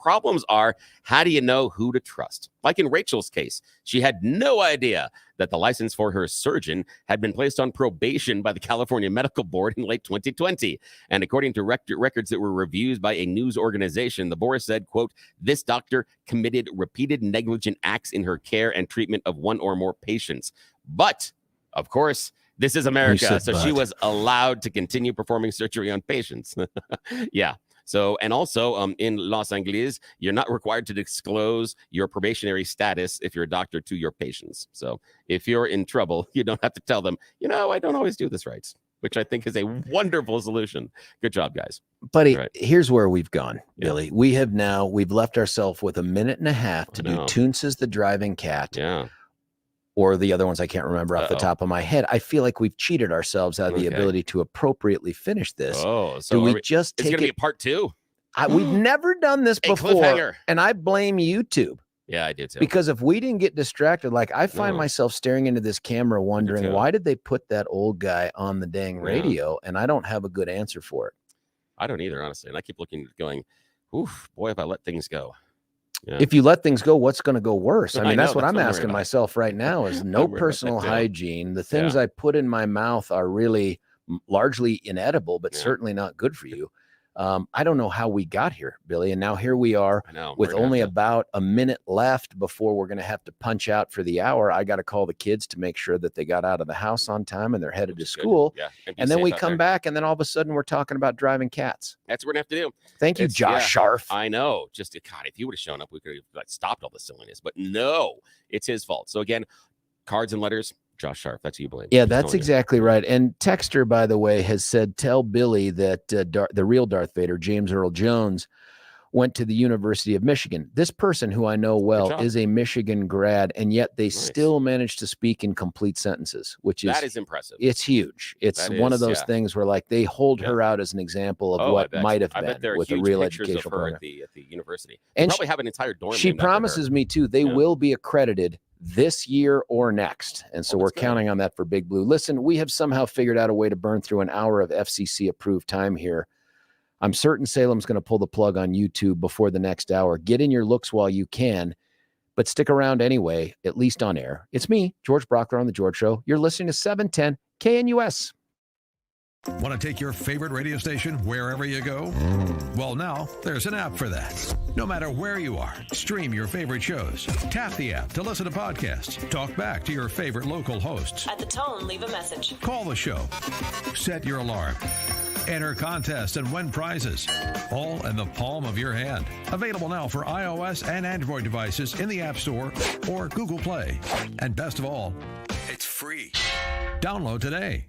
problems are, how do you know who to trust? Like in Rachel's case, she had no idea that the license for her surgeon had been placed on probation by the California Medical Board in late 2020. And according to records that were reviewed by a news organization, the board said, quote, this doctor committed repeated negligent acts in her care and treatment of one or more patients. But, of course, this is America, so she was allowed to continue performing surgery on patients. Yeah. So, and also in Los Angeles, you're not required to disclose your probationary status if you're a doctor to your patients. So if you're in trouble, you don't have to tell them, I don't always do this right, which I think is a wonderful solution. Good job, guys. Buddy, here's where we've gone, Billy. We've left ourselves with a minute and a half to do Toonces the Driving Cat. Yeah. Or the other ones I can't remember off the top of my head. I feel like we've cheated ourselves out of the ability to appropriately finish this. So do we just take it's going to be a part 2? We've never done this before, cliffhanger. And I blame YouTube. Yeah, I did too. Because if we didn't get distracted, like I find myself staring into this camera wondering, why did they put that old guy on the dang radio? And I don't have a good answer for it. I don't either, honestly. And I keep looking, going, oof, boy, if I let things go. Yeah. If you let things go, what's going to go worse? I mean, that's what I'm asking myself right now is no personal hygiene. The things I put in my mouth are really largely inedible, but certainly not good for you. I don't know how we got here, Billy. And now here we are with only about a minute left before we're going to have to punch out for the hour. I got to call the kids to make sure that they got out of the house on time and they're headed to school. Yeah. And then we come back and then all of a sudden we're talking about driving cats. That's what we're going to have to do. Thank you, Josh Sharf. I know. Just, God, if he would have shown up, we could have stopped all the silliness. But no, it's his fault. So again, cards and letters. Josh Sharf, that's who you blame. Yeah, that's exactly right. And Texter, by the way, has said, tell Billy that the real Darth Vader, James Earl Jones, went to the University of Michigan. This person, who I know well, is a Michigan grad, and yet they still manage to speak in complete sentences, which is impressive. It's huge. It's one of those things where, like, they hold her out as an example of what might have been with a real educational program at the university. And probably have an entire dorm. She promises me too they will be accredited this year or next. And so we're counting on that for Big Blue. Listen, we have somehow figured out a way to burn through an hour of FCC approved time here. I'm certain Salem's going to pull the plug on YouTube before the next hour. Get in your looks while you can, but stick around anyway, at least on air. It's me, George Brauchler, on The George Show. You're listening to 710 KNUS. Want to take your favorite radio station wherever you go? Well, now there's an app for that. No matter where you are, stream your favorite shows. Tap the app to listen to podcasts. Talk back to your favorite local hosts. At the tone, leave a message. Call the show. Set your alarm. Enter contests and win prizes. All in the palm of your hand. Available now for iOS and Android devices in the App Store or Google Play. And best of all, it's free. Download today.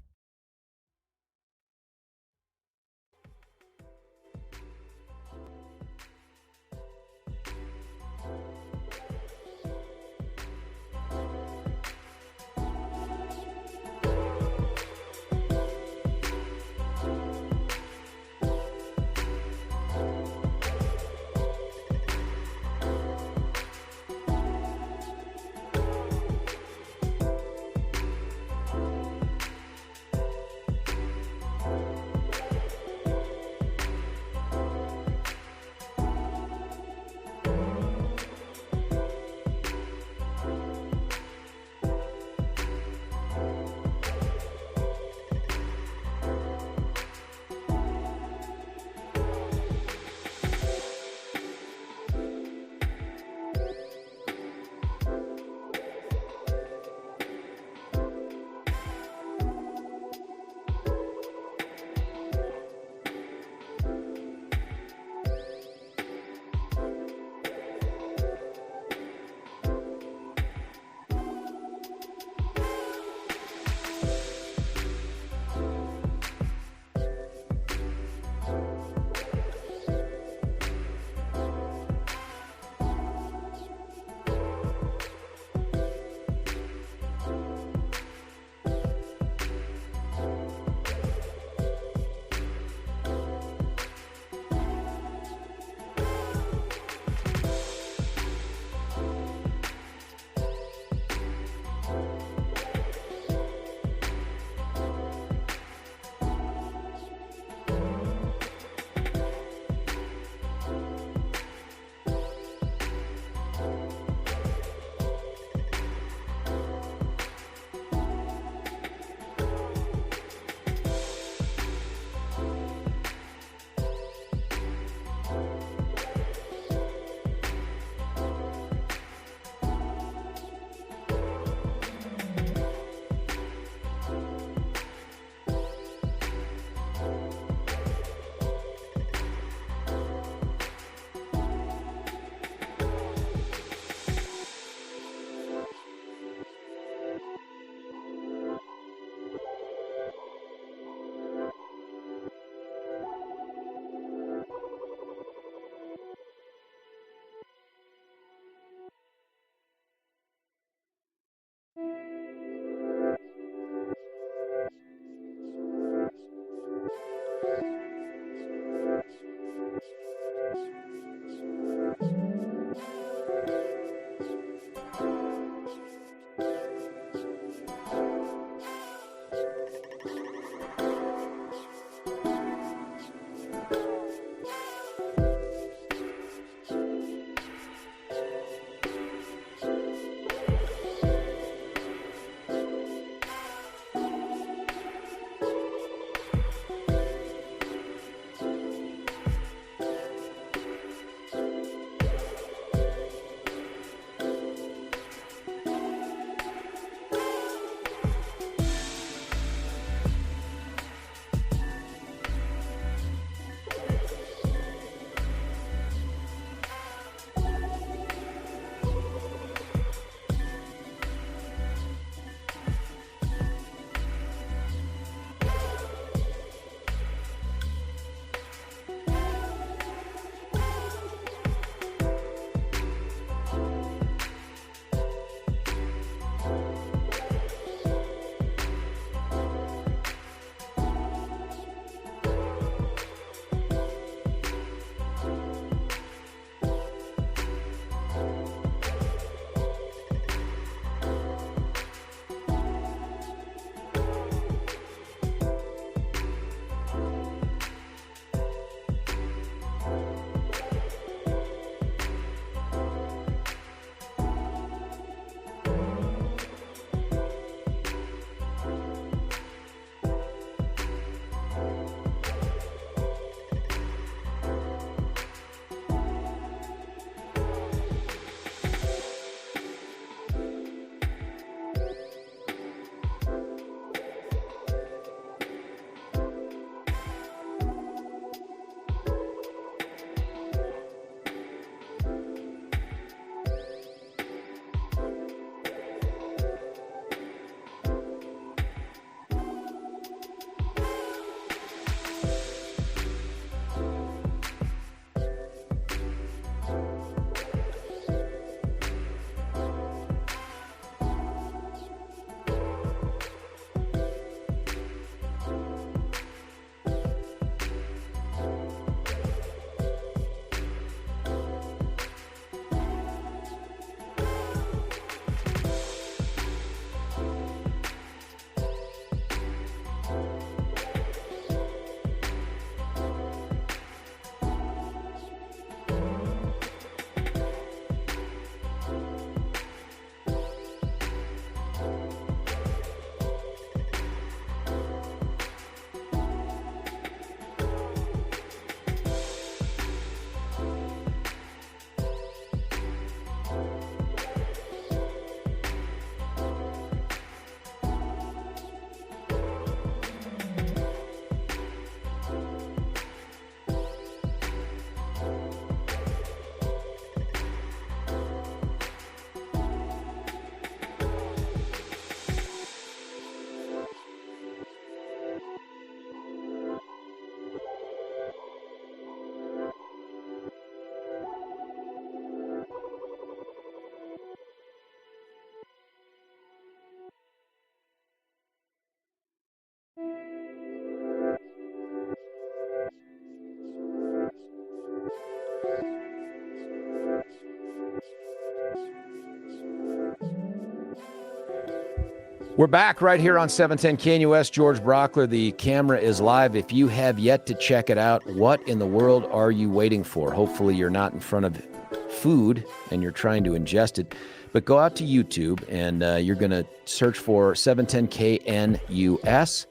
We're back right here on 710 KNUS. George Brauchler, the camera is live. If you have yet to check it out, what in the world are you waiting for? Hopefully you're not in front of food and you're trying to ingest it. But go out to YouTube and you're going to search for 710 KNUS,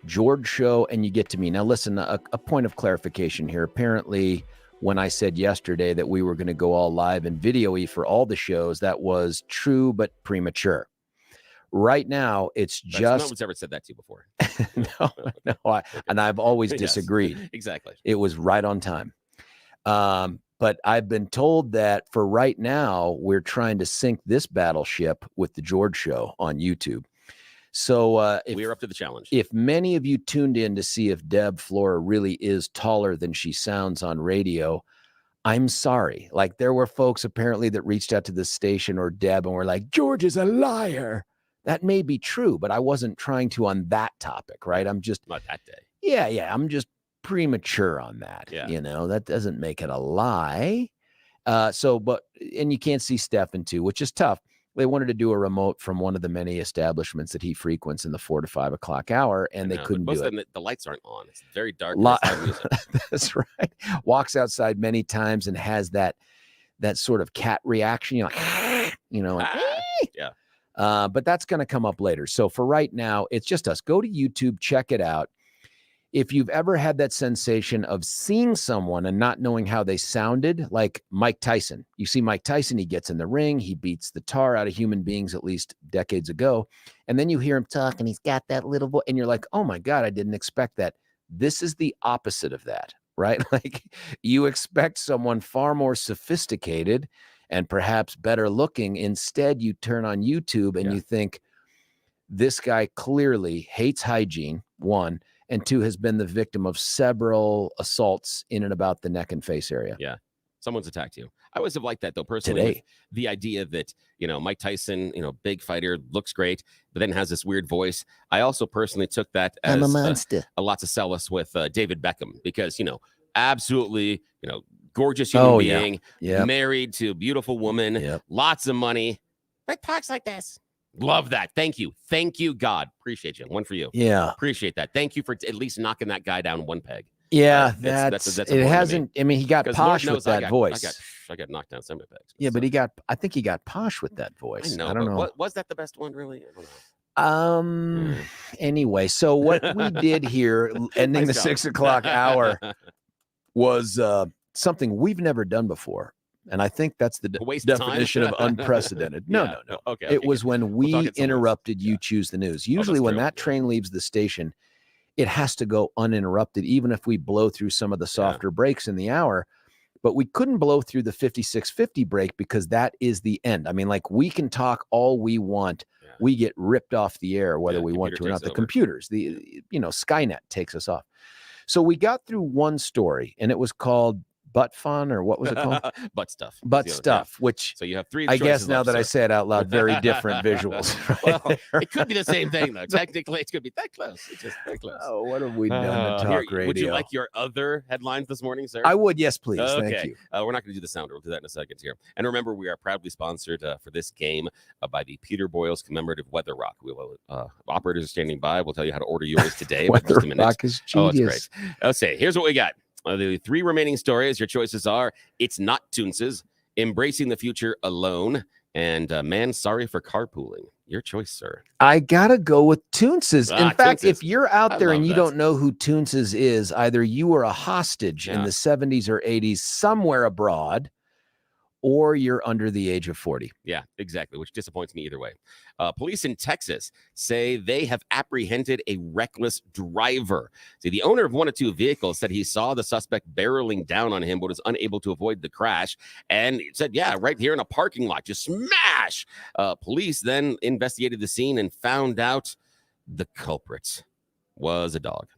George Show, and you get to me. Now listen, a point of clarification here. Apparently, when I said yesterday that we were going to go all live and video-y for all the shows, that was true but premature. Right now, it's just... No one's ever said that to you before. no, and I've always disagreed. Yes, exactly. It was right on time. But I've been told that for right now, we're trying to sync this battleship with the George Show on YouTube. So we're up to the challenge. If many of you tuned in to see if Deb Flora really is taller than she sounds on radio, I'm sorry. Like, there were folks apparently that reached out to the station or Deb and were like, George is a liar. That may be true, but I wasn't trying to on that topic, right? I'm just... Not that day. Yeah. I'm just premature on that. Yeah. You know, that doesn't make it a lie. And you can't see Stefan too, which is tough. They wanted to do a remote from one of the many establishments that he frequents in the 4 to 5 o'clock hour, and they couldn't do it. The lights aren't on. It's very dark. That's right. Walks outside many times and has that sort of cat reaction. Yeah. But that's going to come up later. So for right now, it's just us. Go to YouTube, check it out. If you've ever had that sensation of seeing someone and not knowing how they sounded, like Mike Tyson. You see Mike Tyson, he gets in the ring, he beats the tar out of human beings at least decades ago. And then you hear him talk and he's got that little voice and you're like, oh my God, I didn't expect that. This is the opposite of that, right? Like, you expect someone far more sophisticated and perhaps better looking. Instead, you turn on YouTube and you think, this guy clearly hates hygiene, one, and two, has been the victim of several assaults in and about the neck and face area. Yeah. Someone's attacked you. I always have liked that, though, personally. Today. The idea that, Mike Tyson, big fighter, looks great, but then has this weird voice. I also personally took that as I'm a monster. A lot to sell us with David Beckham because, absolutely, gorgeous human being, married to a beautiful woman, lots of money, but talks like this. Love that. Thank you. Thank you, God. Appreciate you. One for you. Yeah. Appreciate that. Thank you for at least knocking that guy down one peg. Yeah, that's it hasn't. I mean, he got posh with that voice. I got knocked down 70 pegs. Yeah, but I think he got posh with that voice. I don't know. Was that the best one, really? I don't know. Anyway, so what we did here, ending the 6 o'clock hour, was something we've never done before. And I think that's the definition of unprecedented. No. Okay. It was when we interrupted You Choose the News. Usually when that train leaves the station, it has to go uninterrupted, even if we blow through some of the softer breaks in the hour. But we couldn't blow through the 5650 break because that is the end. I mean, like, we can talk all we want. Yeah. We get ripped off the air, whether we want to or not. The computers, Skynet takes us off. So we got through one story, and it was called Butt Fun, or what was it called? Butt Stuff. Butt Stuff, which so you have three. I guess now that I say it out loud, very different visuals. Right well, it could be the same thing though. Technically, it could be that close. It's just that close. Oh, what have we done to talk radio? Would you like your other headlines this morning, sir? I would, yes, please. Okay. Thank you. We're not going to do the sounder. We'll do that in a second here. And remember, we are proudly sponsored for this game by the Peter Boyle's Commemorative Weather Rock. We will operators are standing by. We'll tell you how to order yours today. Weather Rock is genius. Oh, it's great. Let's say, here's what we got. The three remaining stories, your choices are It's Not Toonses, Embracing the Future Alone, and Man Sorry for Carpooling. Your choice, sir. I got to go with Toonses. In fact, Toonses. If you're out there and you don't know who Toonses is, either you were a hostage in the 70s or 80s somewhere abroad, or you're under the age of 40. Yeah, exactly, which disappoints me either way. Police in Texas say they have apprehended a reckless driver. See, the owner of one of two vehicles said he saw the suspect barreling down on him, but was unable to avoid the crash. And it said, right here in a parking lot, just smash. Police then investigated the scene and found out the culprit was a dog.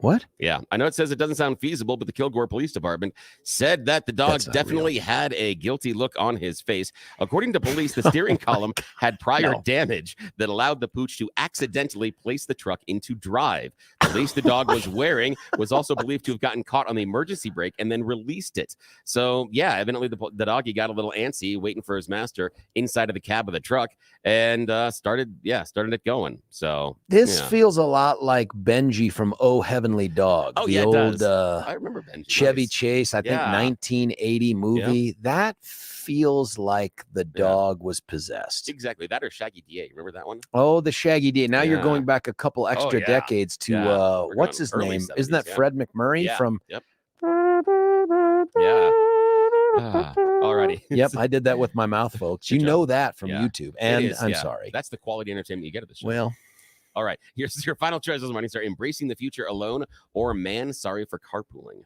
What? Yeah, I know it says it doesn't sound feasible, but the Kilgore Police Department said that the dog That's not definitely real. had a guilty look on his face. According to police, the steering column had prior No. damage that allowed the pooch to accidentally place the truck into drive. The lace the dog was wearing was also believed to have gotten caught on the emergency brake and then released it. So, yeah, evidently the doggy got a little antsy waiting for his master inside of the cab of the truck and started it going. So This yeah. feels a lot like Benji from Oh Heavenly Dog. Oh, the yeah, it old does. I remember Benji. Chevy Nice. Chase, I think Yeah. 1980 movie. That feels like the dog was possessed. Exactly. That or Shaggy DA. Remember that one? Oh, the Shaggy D. Now you're Yeah. going back a couple extra yeah. decades to Yeah. We're what's going his early name? 70s, Isn't that yeah. Fred McMurray Yeah. from? Yep. Yeah. Alrighty. Yep, I did that with my mouth, folks. Good You job. know that from Yeah. YouTube. It And is, I'm yeah. sorry. That's the quality entertainment you get at the show. Well, all right. Here's your final choice this morning. Start embracing the future alone or man sorry for carpooling.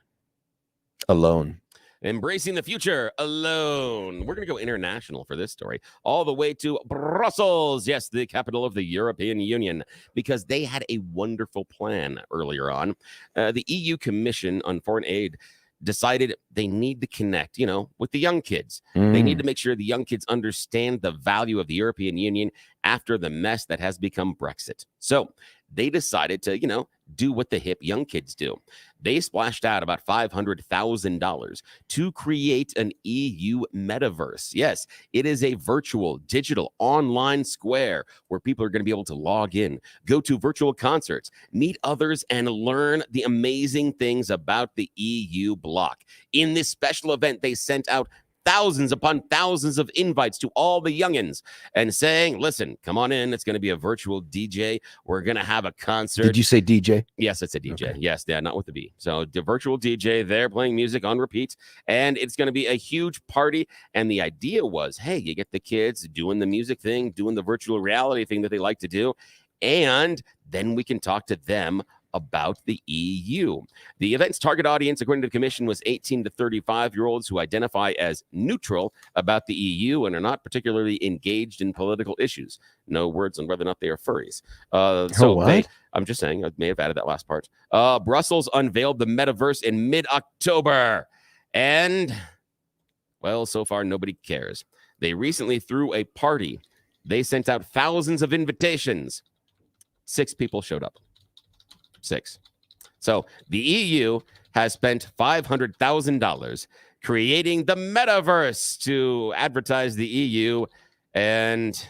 alone. Embracing the future alone. We're going to go international for this story, all the way to Brussels. Yes, the capital of the European Union, because they had a wonderful plan earlier on. The EU Commission on Foreign Aid decided they need to connect, with the young kids. They need to make sure the young kids understand the value of the European Union after the mess that has become Brexit. So they decided to, do what the hip young kids do. They splashed out about $500,000 to create an EU metaverse. Yes, it is a virtual, digital, online square where people are going to be able to log in, go to virtual concerts, meet others, and learn the amazing things about the EU bloc. In this special event, they sent out thousands upon thousands of invites to all the youngins and saying, listen, come on in. It's going to be a virtual DJ. We're going to have a concert. Did you say DJ? Yes, it's a DJ. Okay. Yes, yeah, not with the B. So the virtual DJ, they're playing music on repeat, and it's going to be a huge party. And the idea was, hey, you get the kids doing the music thing, doing the virtual reality thing that they like to do, and then we can talk to them about the EU. The event's target audience, according to the commission, was 18 to 35-year-olds who identify as neutral about the EU and are not particularly engaged in political issues. No words on whether or not they are furries. I'm just saying, I may have added that last part. Brussels unveiled the metaverse in mid-October. And, well, so far, nobody cares. They recently threw a party. They sent out thousands of invitations. 6 people showed up. 6. So the EU has spent $500,000 creating the metaverse to advertise the EU. And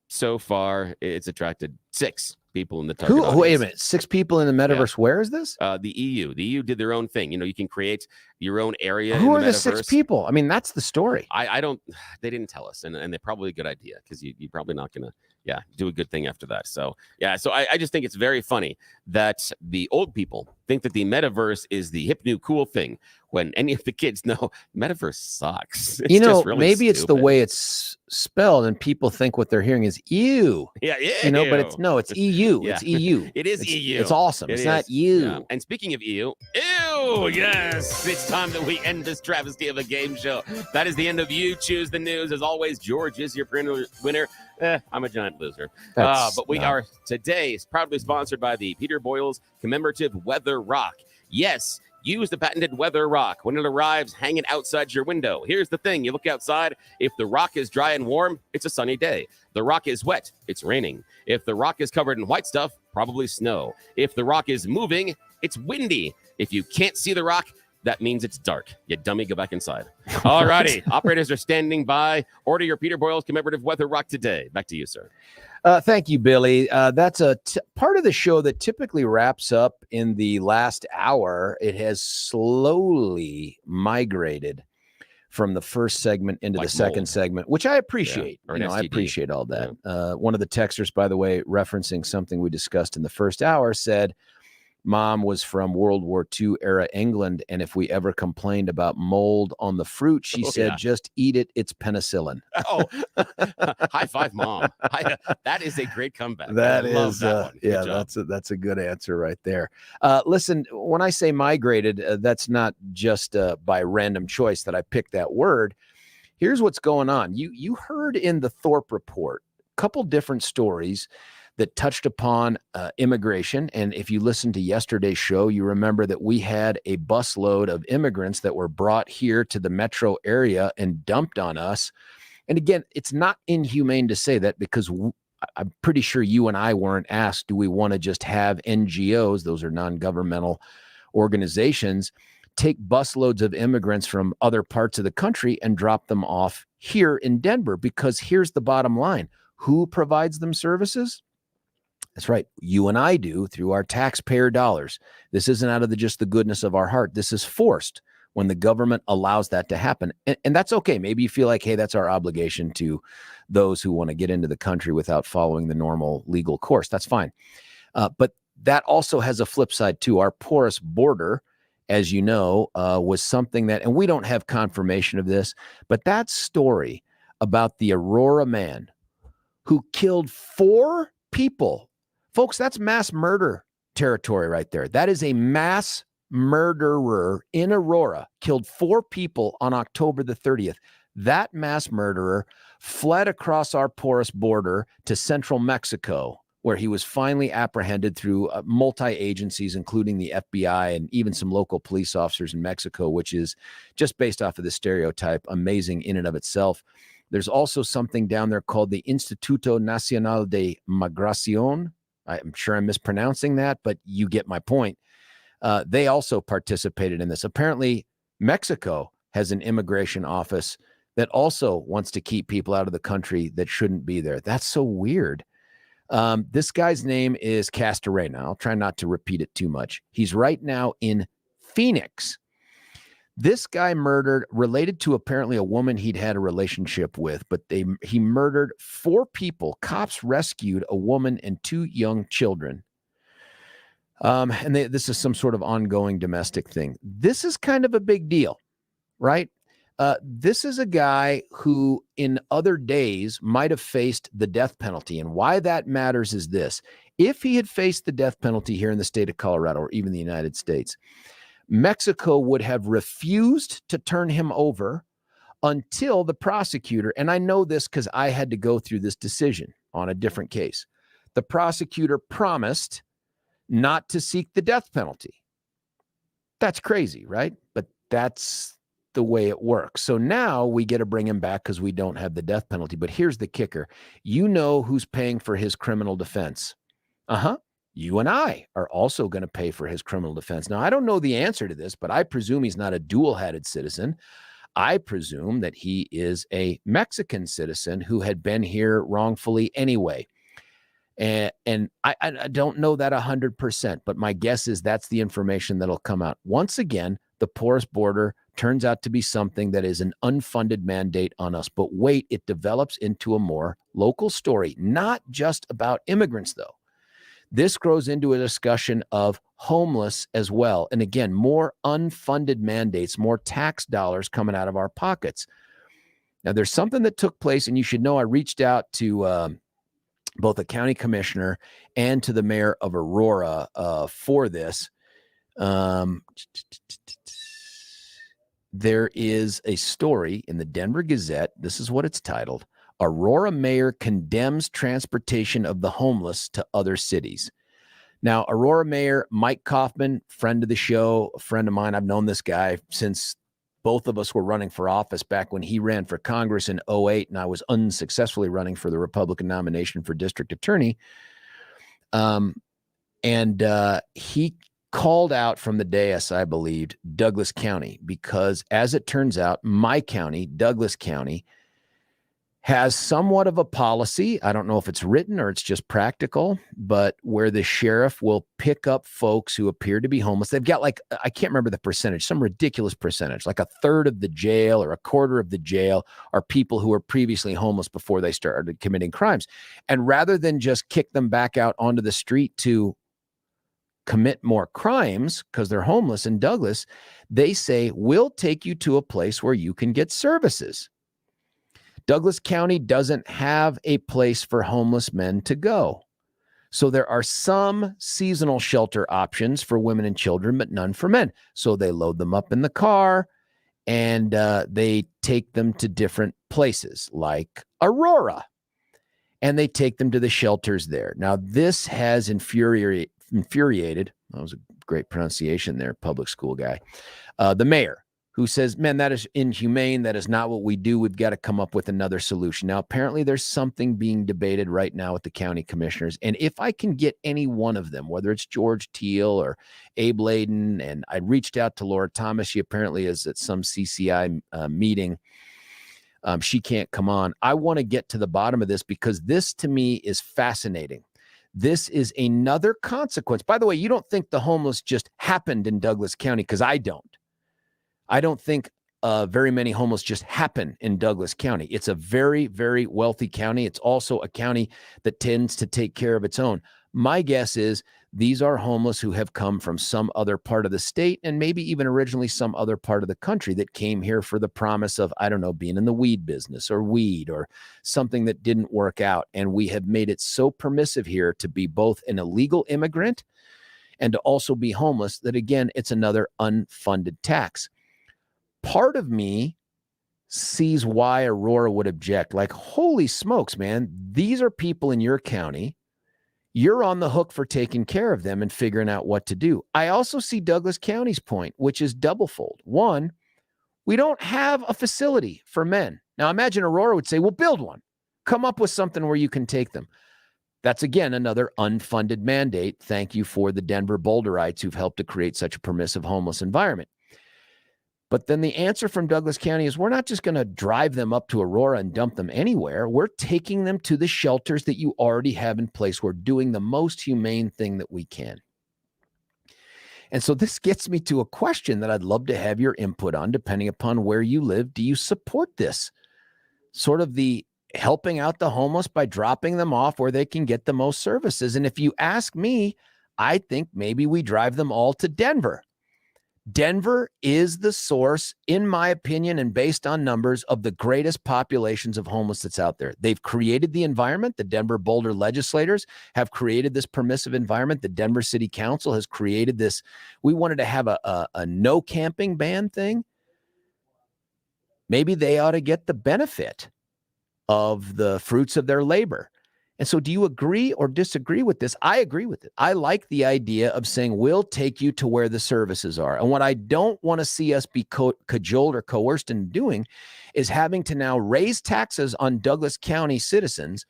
so far, it's attracted 6 people in the target audience. Wait a minute. 6 people in the metaverse. Yeah. Where is this? The EU. The EU did their own thing. You can create your own area. Who in are the 6 people? I mean, that's the story. I don't. They didn't tell us, and they're probably a good idea because you're probably not gonna. Yeah, do a good thing after that. So, yeah, I just think it's very funny that the old people think that the metaverse is the hip new cool thing when any of the kids know metaverse sucks. It's just really maybe it's the stupid. way it's spelled and people think what they're hearing is ew. Yeah. But it's EU. Yeah. It's EU. It is EU. It's awesome. It's not you. Yeah. And speaking of EU, yes, it's time that we end this travesty of a game show. That is the end of You Choose the News. As always, George is your winner. I'm a giant loser. But we are today proudly sponsored by the Peter Boyle's commemorative Weather Rock. Yes, use the patented Weather Rock when it arrives hanging outside your window. Here's the thing. You look outside. If the rock is dry and warm, it's a sunny day. The rock is wet, it's raining. If the rock is covered in white stuff, probably snow. If the rock is moving, it's windy. If you can't see the rock, that means it's dark. You dummy, go back inside. All righty. Operators are standing by. Order your Peter Boyle's commemorative Weather Rock today. Back to you, sir. Thank you, Billy. That's a part of the show that typically wraps up in the last hour. It has slowly migrated from the first segment into the second segment, which I appreciate. Yeah, I appreciate all that. Yeah. One of the texters, by the way, referencing something we discussed in the first hour, said, Mom was from World War II era England, and if we ever complained about mold on the fruit, she said, just eat it. It's penicillin. Oh, high five, Mom. That is a great comeback. That I is, love that one. Yeah, that's a good answer right there. Listen, when I say migrated, that's not just by random choice that I picked that word. Here's what's going on. You heard in the Thorpe report a couple different stories that touched upon immigration. And if you listened to yesterday's show, you remember that we had a busload of immigrants that were brought here to the metro area and dumped on us. And again, it's not inhumane to say that, because I'm pretty sure you and I weren't asked, do we want to just have NGOs, those are non-governmental organizations, take busloads of immigrants from other parts of the country and drop them off here in Denver? Because here's the bottom line. Who provides them services? That's right. You and I do, through our taxpayer dollars. This isn't out of just the goodness of our heart. This is forced when the government allows that to happen. And that's okay. Maybe you feel like, hey, that's our obligation to those who want to get into the country without following the normal legal course. That's fine. But that also has a flip side too. Our porous border, as you know, was something that, and we don't have confirmation of this, but that story about the Aurora man who killed 4 people, folks, that's mass murder territory right there. That is a mass murderer in Aurora, killed 4 people on October the 30th. That mass murderer fled across our porous border to central Mexico, where he was finally apprehended through multi-agencies, including the FBI and even some local police officers in Mexico, which is, just based off of the stereotype, amazing in and of itself. There's also something down there called the Instituto Nacional de Migración. I'm sure I'm mispronouncing that, but you get my point. They also participated in this. Apparently, Mexico has an immigration office that also wants to keep people out of the country that shouldn't be there. That's so weird. This guy's name is Castorena. I'll try not to repeat it too much. He's right now in Phoenix. This guy murdered, related to apparently a woman he'd had a relationship with, but he murdered 4 people. Cops rescued a woman and 2 young children. This is some sort of ongoing domestic thing. This is kind of a big deal, right? This is a guy who in other days might have faced the death penalty. And why that matters is this. If he had faced the death penalty here in the state of Colorado or even the United States, Mexico would have refused to turn him over until the prosecutor, and I know this because I had to go through this decision on a different case. The prosecutor promised not to seek the death penalty. That's crazy, right? But that's the way it works. So now we get to bring him back because we don't have the death penalty. But here's the kicker. You know who's paying for his criminal defense. You and I are also going to pay for his criminal defense. Now, I don't know the answer to this, but I presume he's not a dual-headed citizen. I presume that he is a Mexican citizen who had been here wrongfully anyway. And I don't know that 100%, but my guess is that's the information that'll come out. Once again, the porous border turns out to be something that is an unfunded mandate on us. But wait, it develops into a more local story, not just about immigrants, though. This grows into a discussion of homeless as well. And again, more unfunded mandates, more tax dollars coming out of our pockets. Now, there's something that took place, and you should know I reached out to both a county commissioner and to the mayor of Aurora for this. There is a story in the Denver Gazette. This is what it's titled. Aurora mayor condemns transportation of the homeless to other cities. Now, Aurora mayor Mike Kaufman, friend of the show, a friend of mine. I've known this guy since both of us were running for office back when he ran for Congress in 2008, and I was unsuccessfully running for the Republican nomination for district attorney. He called out from the dais, I believed, Douglas County, because as it turns out, my county, Douglas County, has somewhat of a policy. I don't know if it's written or it's just practical, but where the sheriff will pick up folks who appear to be homeless. They've got like, I can't remember the percentage, some ridiculous percentage, like 1/3 of the jail or 1/4 of the jail are people who were previously homeless before they started committing crimes. And rather than just kick them back out onto the street to commit more crimes because they're homeless in Douglas, they say, we'll take you to a place where you can get services. Douglas County doesn't have a place for homeless men to go. So there are some seasonal shelter options for women and children, but none for men. So they load them up in the car and they take them to different places like Aurora. and they take them to the shelters there. Now, this has infuriated, that was a great pronunciation there, public school guy, the mayor, who says, man, that is inhumane. That is not what we do. We've got to come up with another solution. Now, apparently there's something being debated right now with the county commissioners. And if I can get any one of them, whether it's George Teal or Abe Layden, and I reached out to Laura Thomas, she apparently is at some CCI meeting. She can't come on. I want to get to the bottom of this because this to me is fascinating. This is another consequence. By the way, you don't think the homeless just happened in Douglas County, because I don't. I don't think very many homeless just happen in Douglas County. It's a very, very wealthy county. It's also a county that tends to take care of its own. My guess is these are homeless who have come from some other part of the state and maybe even originally some other part of the country that came here for the promise of, I don't know, being in the weed business or weed or something that didn't work out. And we have made it so permissive here to be both an illegal immigrant and to also be homeless that, again, it's another unfunded tax. Part of me sees why Aurora would object. Like, holy smokes, man, these are people in your county. You're on the hook for taking care of them and figuring out what to do. I also see Douglas County's point, which is doublefold. One, we don't have a facility for men. Now, imagine Aurora would say, well, build one. Come up with something where you can take them. That's, again, another unfunded mandate. Thank you for the Denver Boulderites who've helped to create such a permissive homeless environment. But then the answer from Douglas County is we're not just going to drive them up to Aurora and dump them anywhere. We're taking them to the shelters that you already have in place. We're doing the most humane thing that we can. And so this gets me to a question that I'd love to have your input on, depending upon where you live. Do you support this? Sort of the helping out the homeless by dropping them off where they can get the most services. And if you ask me, I think maybe we drive them all to Denver. Denver is the source, in my opinion, and based on numbers, of the greatest populations of homeless that's out there. They've created the environment. The Denver Boulder legislators have created this permissive environment. The Denver City Council has created this. We wanted to have a no camping ban thing. Maybe they ought to get the benefit of the fruits of their labor. And so do you agree or disagree with this? I agree with it. I like the idea of saying, we'll take you to where the services are. And what I don't want to see us be cajoled or coerced in doing is having to now raise taxes on Douglas County citizens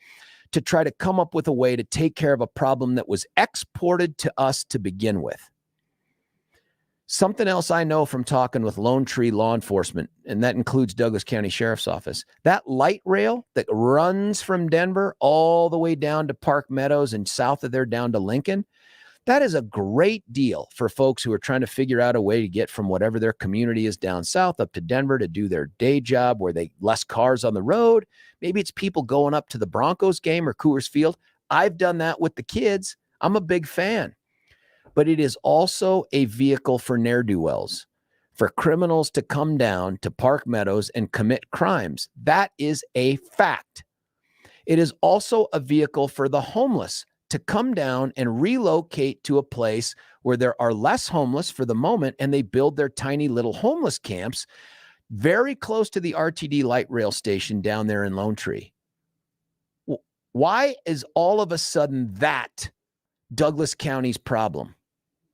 to try to come up with a way to take care of a problem that was exported to us to begin with. Something else I know from talking with Lone Tree law enforcement, and that includes Douglas County Sheriff's Office, that light rail that runs from Denver all the way down to Park Meadows and south of there down to Lincoln, that is a great deal for folks who are trying to figure out a way to get from whatever their community is down south up to Denver to do their day job where they less cars on the road. Maybe it's people going up to the Broncos game or Coors Field. I've done that with the kids. I'm a big fan. But it is also a vehicle for ne'er-do-wells, for criminals to come down to Park Meadows and commit crimes. That is a fact. It is also a vehicle for the homeless to come down and relocate to a place where there are less homeless for the moment, and they build their tiny little homeless camps very close to the RTD light rail station down there in Lone Tree. Why is all of a sudden that Douglas County's problem?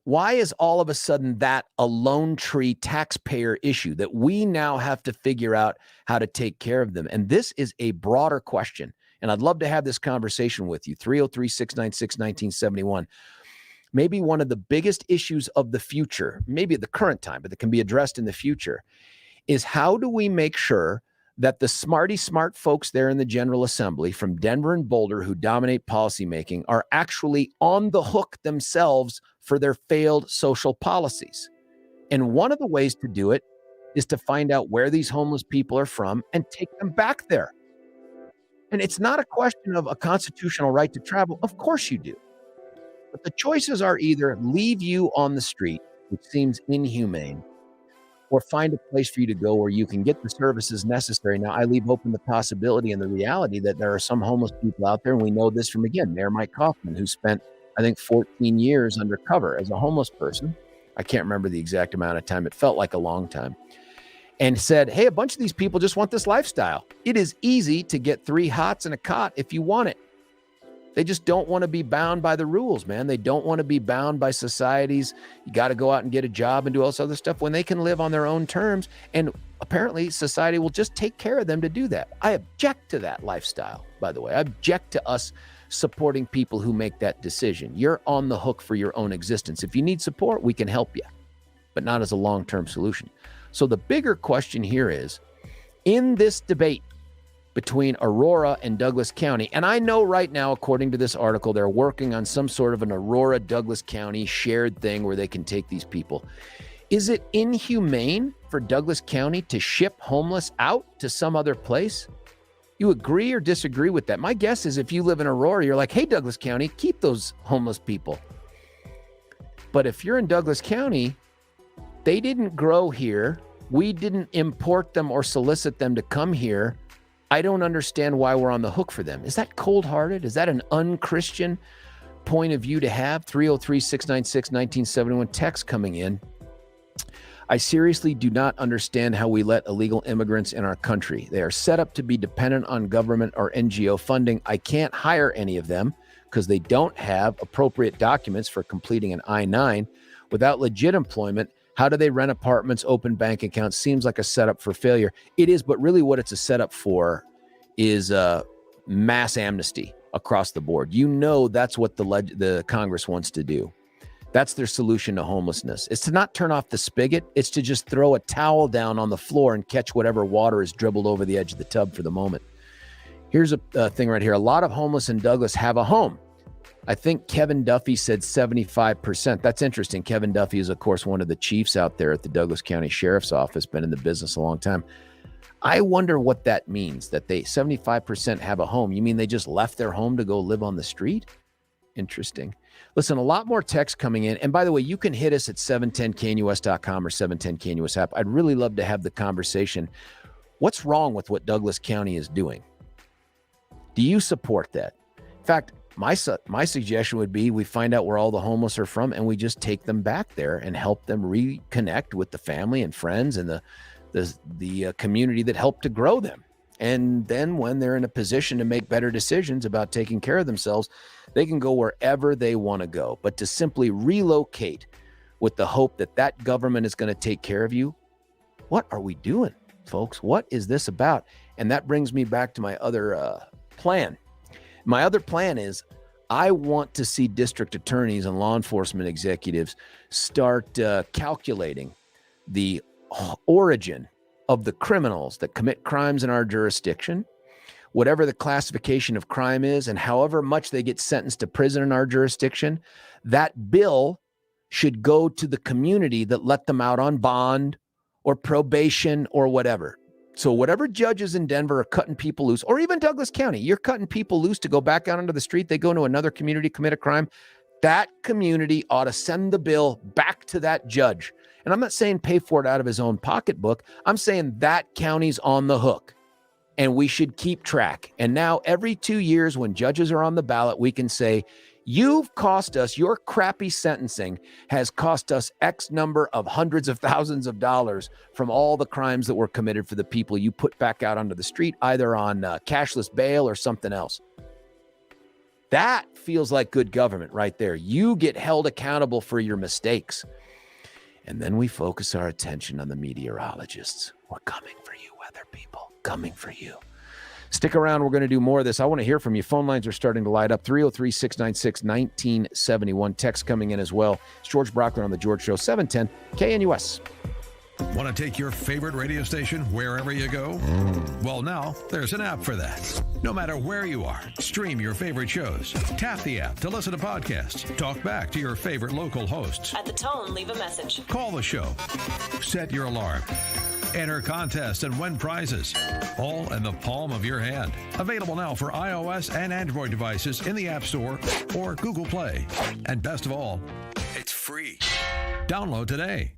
Why is all of a sudden that a Lone Tree taxpayer issue that we now have to figure out how to take care of them? And this is a broader question. And I'd love to have this conversation with you. 303-696-1971. Maybe one of the biggest issues of the future, maybe at the current time, but that can be addressed in the future, is how do we make sure that the smart folks there in the General Assembly from Denver and Boulder who dominate policymaking are actually on the hook themselves for their failed social policies? And one of the ways to do it is to find out where these homeless people are from and take them back there. And it's not a question of a constitutional right to travel. Of course you do. But the choices are either leave you on the street, which seems inhumane, or find a place for you to go where you can get the services necessary. Now, I leave open the possibility and the reality that there are some homeless people out there, and we know this from, again, Mayor Mike Kaufman, who spent, I think, 14 years undercover as a homeless person. I can't remember the exact amount of time. It felt like a long time. and said, hey, a bunch of these people just want this lifestyle. It is easy to get 3 hots and a cot if you want it. They just don't want to be bound by the rules, man. They don't want to be bound by societies. You got to go out and get a job and do all this other stuff when they can live on their own terms. And apparently society will just take care of them to do that. I object to that lifestyle, by the way. I object to us supporting people who make that decision. You're on the hook for your own existence. If you need support, we can help you, but not as a long-term solution. So the bigger question here is, in this debate between Aurora and Douglas County, and I know right now, according to this article, they're working on some sort of an Aurora-Douglas County shared thing where they can take these people. Is it inhumane for Douglas County to ship homeless out to some other place? You agree or disagree with that? My guess is if you live in Aurora, you're like, hey, Douglas County, keep those homeless people. But if you're in Douglas County, they didn't grow here. We didn't import them or solicit them to come here. I don't understand why we're on the hook for them. Is that cold-hearted? Is that an unchristian point of view to have? 303-696-1971 text coming in. I seriously do not understand how we let illegal immigrants in our country. They are set up to be dependent on government or NGO funding. I can't hire any of them because they don't have appropriate documents for completing an I-9. Without legit employment, how do they rent apartments, open bank accounts? Seems like a setup for failure. It is, but really what it's a setup for is mass amnesty across the board. You know that's what the Congress wants to do. That's their solution to homelessness. It's to not turn off the spigot. It's to just throw a towel down on the floor and catch whatever water is dribbled over the edge of the tub for the moment. Here's a thing right here. A lot of homeless in Douglas have a home. I think Kevin Duffy said 75%. That's interesting. Kevin Duffy is, of course, one of the chiefs out there at the Douglas County Sheriff's Office, been in the business a long time. I wonder what that means, that they 75% have a home. You mean they just left their home to go live on the street? Interesting. Listen, a lot more text coming in. And by the way, you can hit us at 710knus.com or 710knus app. I'd really love to have the conversation. What's wrong with what Douglas County is doing? Do you support that? In fact, my suggestion would be we find out where all the homeless are from and we just take them back there and help them reconnect with the family and friends and the community that helped to grow them. And then when they're in a position to make better decisions about taking care of themselves, they can go wherever they want to go. But to simply relocate with the hope that that government is going to take care of you, what are we doing, folks? What is this about? And that brings me back to my other plan. My other plan is I want to see district attorneys and law enforcement executives start calculating the origin of the criminals that commit crimes in our jurisdiction, whatever the classification of crime is, and however much they get sentenced to prison in our jurisdiction. That bill should go to the community that let them out on bond or probation or whatever. So whatever judges in Denver are cutting people loose, or even Douglas County, you're cutting people loose to go back out onto the street. They go into another community, commit a crime. That community ought to send the bill back to that judge. And I'm not saying pay for it out of his own pocketbook. I'm saying that county's on the hook and we should keep track. And now every 2 years when judges are on the ballot, we can say, you've cost us, your crappy sentencing has cost us X number of hundreds of thousands of dollars from all the crimes that were committed for the people you put back out onto the street, either on cashless bail or something else. That feels like good government right there. You get held accountable for your mistakes. And then we focus our attention on the meteorologists. We're coming for you, weather people, coming for you. Stick around. We're going to do more of this. I want to hear from you. Phone lines are starting to light up. 303-696-1971. Text coming in as well. It's George Brauchler on The George Show, 710 KNUS. Want to take your favorite radio station wherever you go? Well, now there's an app for that. No matter where you are, stream your favorite shows. Tap the app to listen to podcasts. Talk back to your favorite local hosts. At the tone, leave a message. Call the show. Set your alarm. Enter contests and win prizes. All in the palm of your hand. Available now for iOS and Android devices in the App Store or Google Play. And best of all, it's free. Download today.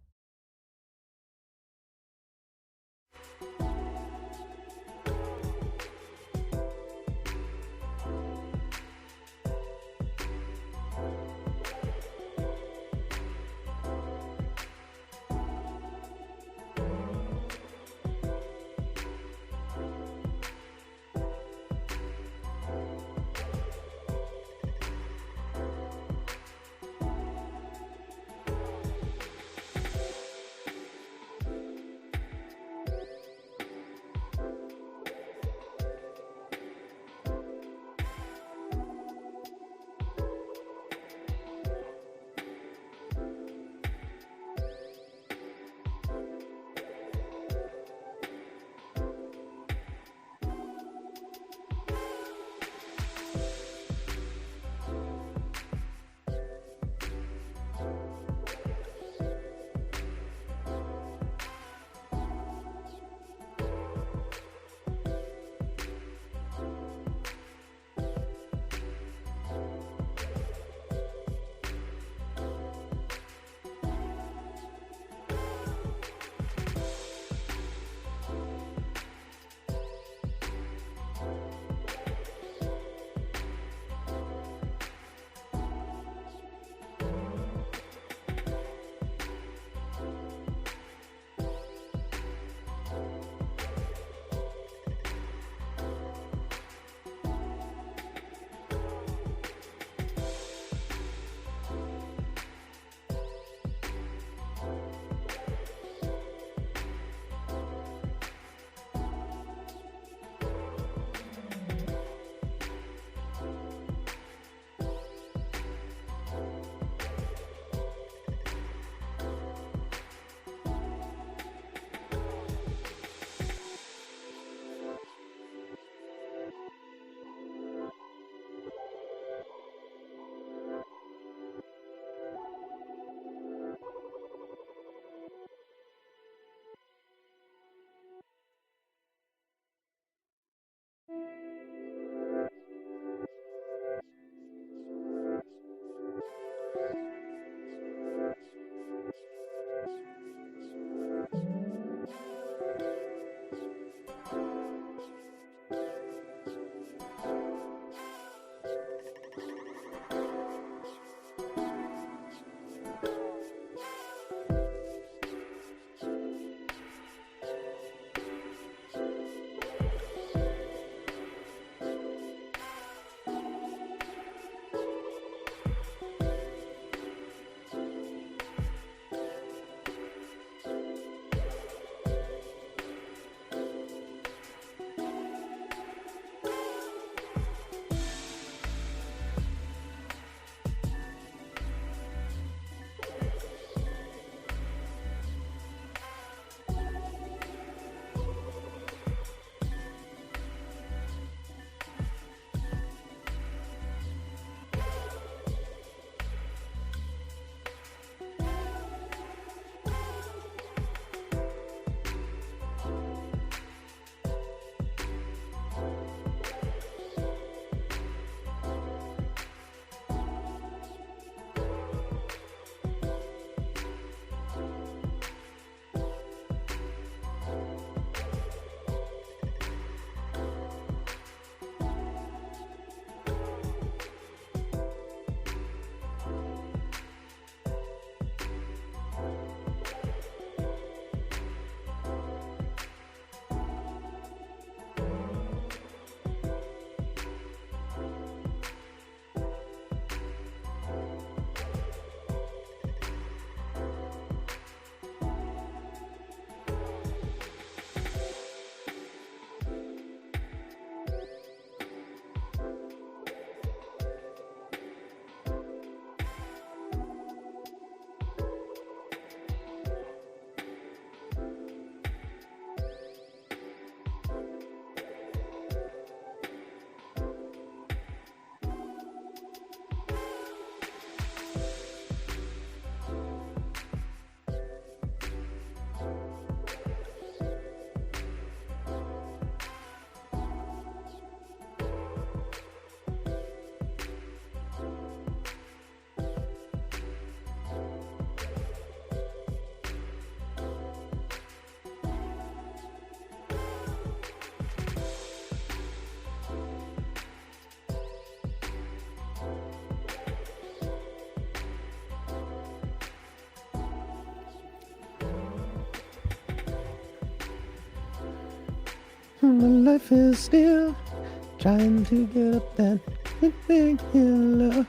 My life is still trying to get up that big hill.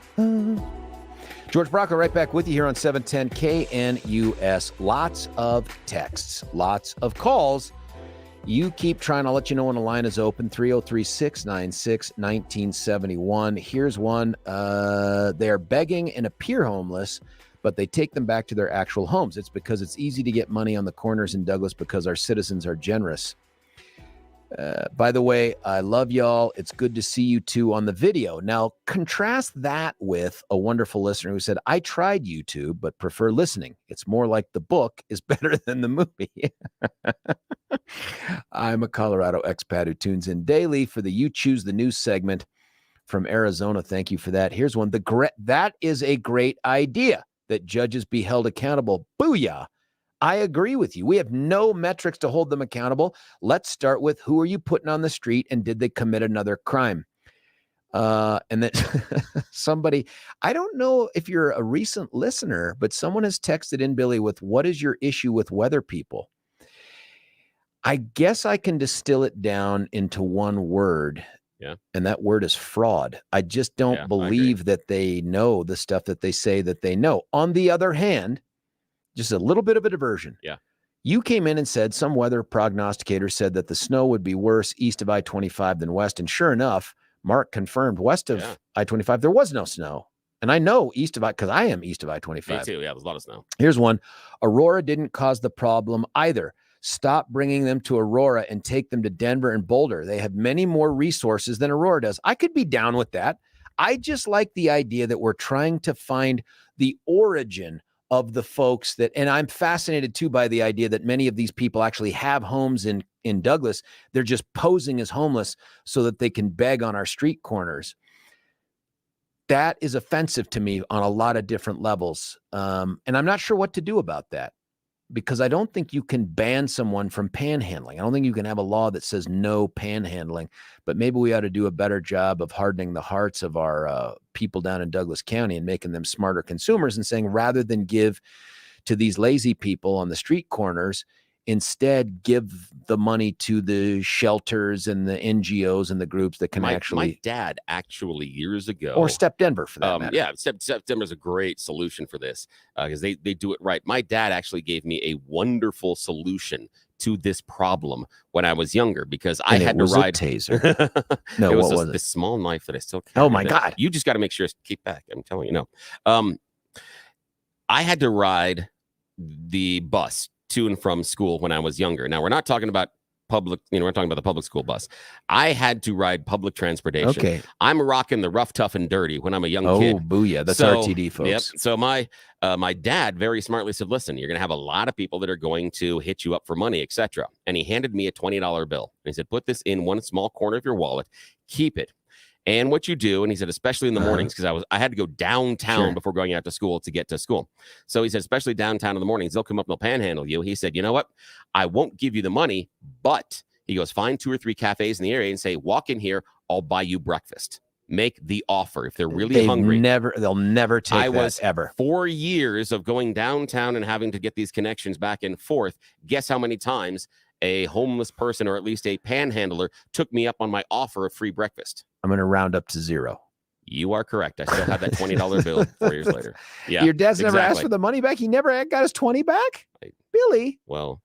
George Brauchler right back with you here on 710 KNUS. Lots of texts, lots of calls. You keep trying. I'll let you know when the line is open. 303-696-1971. Here's one. They're begging and appear homeless, but they take them back to their actual homes. It's because it's easy to get money on the corners in Douglas because our citizens are generous. By the way, I love y'all. It's good to see you two on the video. Now, contrast that with a wonderful listener who said, I tried YouTube, but prefer listening. It's more like the book is better than the movie. I'm a Colorado expat who tunes in daily for the You Choose the News segment from Arizona. Thank you for that. Here's one. That is a great idea, that judges be held accountable. Booyah. I agree with you. We have no metrics to hold them accountable. Let's start with, who are you putting on the street and did they commit another crime? And then somebody, I don't know if you're a recent listener, but someone has texted in, Billy, with, what is your issue with weather people? I guess I can distill it down into one word. Yeah. And that word is fraud. I just don't believe that they know the stuff that they say that they know. On the other hand, just a little bit of a diversion. Yeah. You came in and said some weather prognosticator said that the snow would be worse east of I-25 than west. And sure enough, Mark confirmed west of I-25, there was no snow. And I know east of because I am east of I-25. Me too. Yeah, there's a lot of snow. Here's one. Aurora didn't cause the problem either. Stop bringing them to Aurora and take them to Denver and Boulder. They have many more resources than Aurora does. I could be down with that. I just like the idea that we're trying to find the origin of the folks that, and I'm fascinated too by the idea that many of these people actually have homes in Douglas. They're just posing as homeless so that they can beg on our street corners. That is offensive to me on a lot of different levels. And I'm not sure what to do about that, because I don't think you can ban someone from panhandling. I don't think you can have a law that says no panhandling, but maybe we ought to do a better job of hardening the hearts of our people down in Douglas County and making them smarter consumers and saying, rather than give to these lazy people on the street corners, instead give the money to the shelters and the NGOs and the groups that can My dad actually years ago, or Step Denver for that matter. Yeah, Step Denver is a great solution for this because they do it right. My dad actually gave me a wonderful solution to this problem when I was younger, because I had to ride a taser. No, it was what was this small knife that I still carry. Oh my God. You just got to make sure to keep back. I'm telling you, no. I had to ride the bus to and from school when I was younger. Now, we're not talking about public, we're talking about the public school bus. I had to ride public transportation. Okay. I'm rocking the rough, tough, and dirty when I'm a young kid. Oh, booyah. That's RTD, folks. Yep. So my dad very smartly said, listen, you're going to have a lot of people that are going to hit you up for money, etc. And he handed me a $20 bill. And he said, put this in one small corner of your wallet. Keep it. And what you do, and he said, especially in the mornings, because I had to go downtown before going out to school to get to school. So he said, especially downtown in the mornings, they'll come up and they'll panhandle you. He said, you know what? I won't give you the money, but he goes, find 2 or 3 cafes in the area and say, walk in here, I'll buy you breakfast. Make the offer if they're really hungry. They'll never take that ever. 4 years of going downtown and having to get these connections back and forth. Guess how many times a homeless person, or at least a panhandler, took me up on my offer of free breakfast? I'm going to round up to 0. You are correct. I still have that $20 bill 4 years later. Yeah, your dad's never asked for the money back. He never got his 20 back. Billy. Well,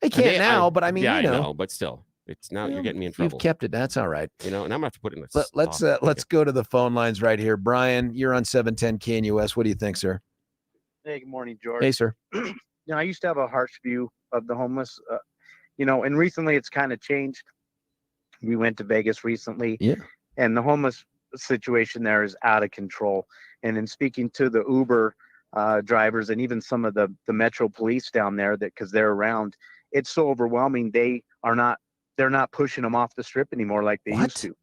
they can't now, but I mean, I know, but still, it's now you're getting me in trouble. You've kept it. That's all right. And I'm gonna have to put it in. Let's go to the phone lines right here. Brian, you're on 710 KNUS. What do you think, sir? Hey, good morning, George. Hey, sir. I used to have a harsh view of the homeless, and recently it's kind of changed. We went to Vegas recently. Yeah. And the homeless situation there is out of control. And in speaking to the Uber drivers and even some of the Metro police down there, because they're around, it's so overwhelming. They're not pushing them off the strip anymore like they used to.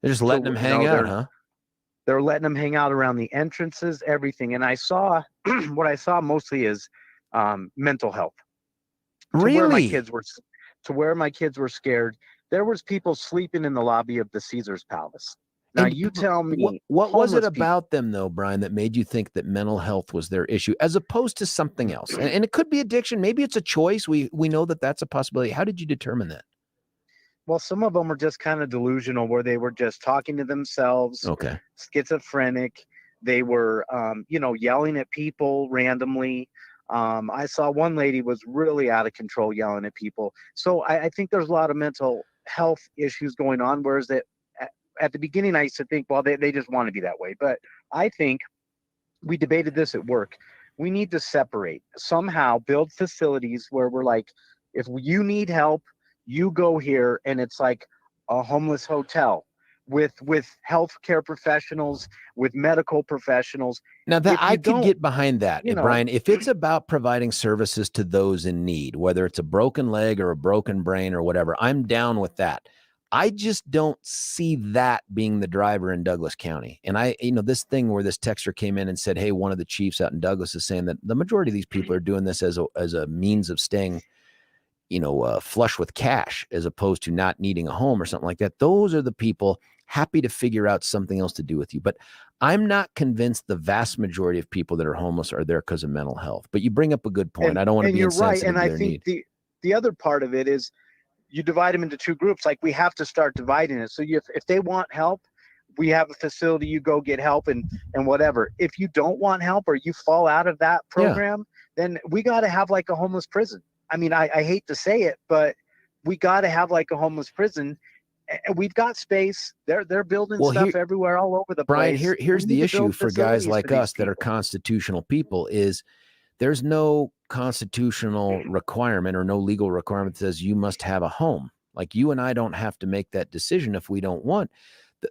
They're just letting them hang out, huh? They're letting them hang out around the entrances, everything. And I saw what I saw mostly is mental health. Really? To where my kids were scared. There was people sleeping in the lobby of the Caesars Palace. Now, you tell me. What was it about them, though, Brian, that made you think that mental health was their issue as opposed to something else? And it could be addiction. Maybe it's a choice. We know that that's a possibility. How did you determine that? Well, some of them are just kind of delusional, where they were just talking to themselves, Okay. schizophrenic. They were, yelling at people randomly. I saw one lady was really out of control yelling at people. So I think there's a lot of mental health issues going on. Whereas at the beginning, I used to think, well, they just want to be that way. But I think we debated this at work. We need to separate somehow, build facilities where we're like, if you need help, you go here, and it's like a homeless hotel with healthcare professionals, with medical professionals. Now that If I you could don't, get behind that, you know, Brian, if it's about providing services to those in need, whether it's a broken leg or a broken brain or whatever, I'm down with that. I just don't see that being the driver in Douglas County. And this thing where this texter came in and said, hey, one of the chiefs out in Douglas is saying that the majority of these people are doing this as a means of staying, flush with cash, as opposed to not needing a home or something like that. Those are the people happy to figure out something else to do with you. But I'm not convinced the vast majority of people that are homeless are there because of mental health. But you bring up a good point. I don't want to be you're right. insensitive And to I their think need. the other part of it is you divide them into two groups. Like, we have to start dividing it. So if they want help, we have a facility, you go get help and whatever. If you don't want help, or you fall out of that program, then we got to have like a homeless prison. I mean, I hate to say it, but we got to have like a homeless prison. And we've got space. They're building stuff everywhere, all over the Brian, place. here's the issue for guys like us that are people. constitutional people is there's no constitutional requirement or no legal requirement that says you must have a home. Like, you and I don't have to make that decision if we don't want.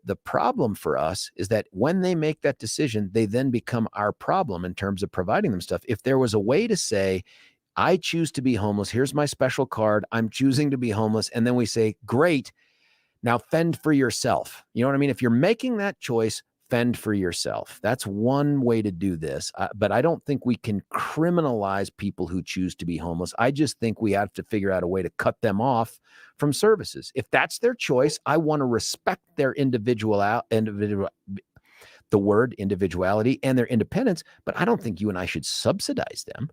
The problem for us is that when they make that decision, they then become our problem in terms of providing them stuff. If there was a way to say, I choose to be homeless, here's my special card, I'm choosing to be homeless, and then we say, great, now fend for yourself. You know what I mean? If you're making that choice, fend for yourself. That's one way to do this. But I don't think we can criminalize people who choose to be homeless. I just think we have to figure out a way to cut them off from services. If that's their choice, I want to respect their individuality and their independence, but I don't think you and I should subsidize them.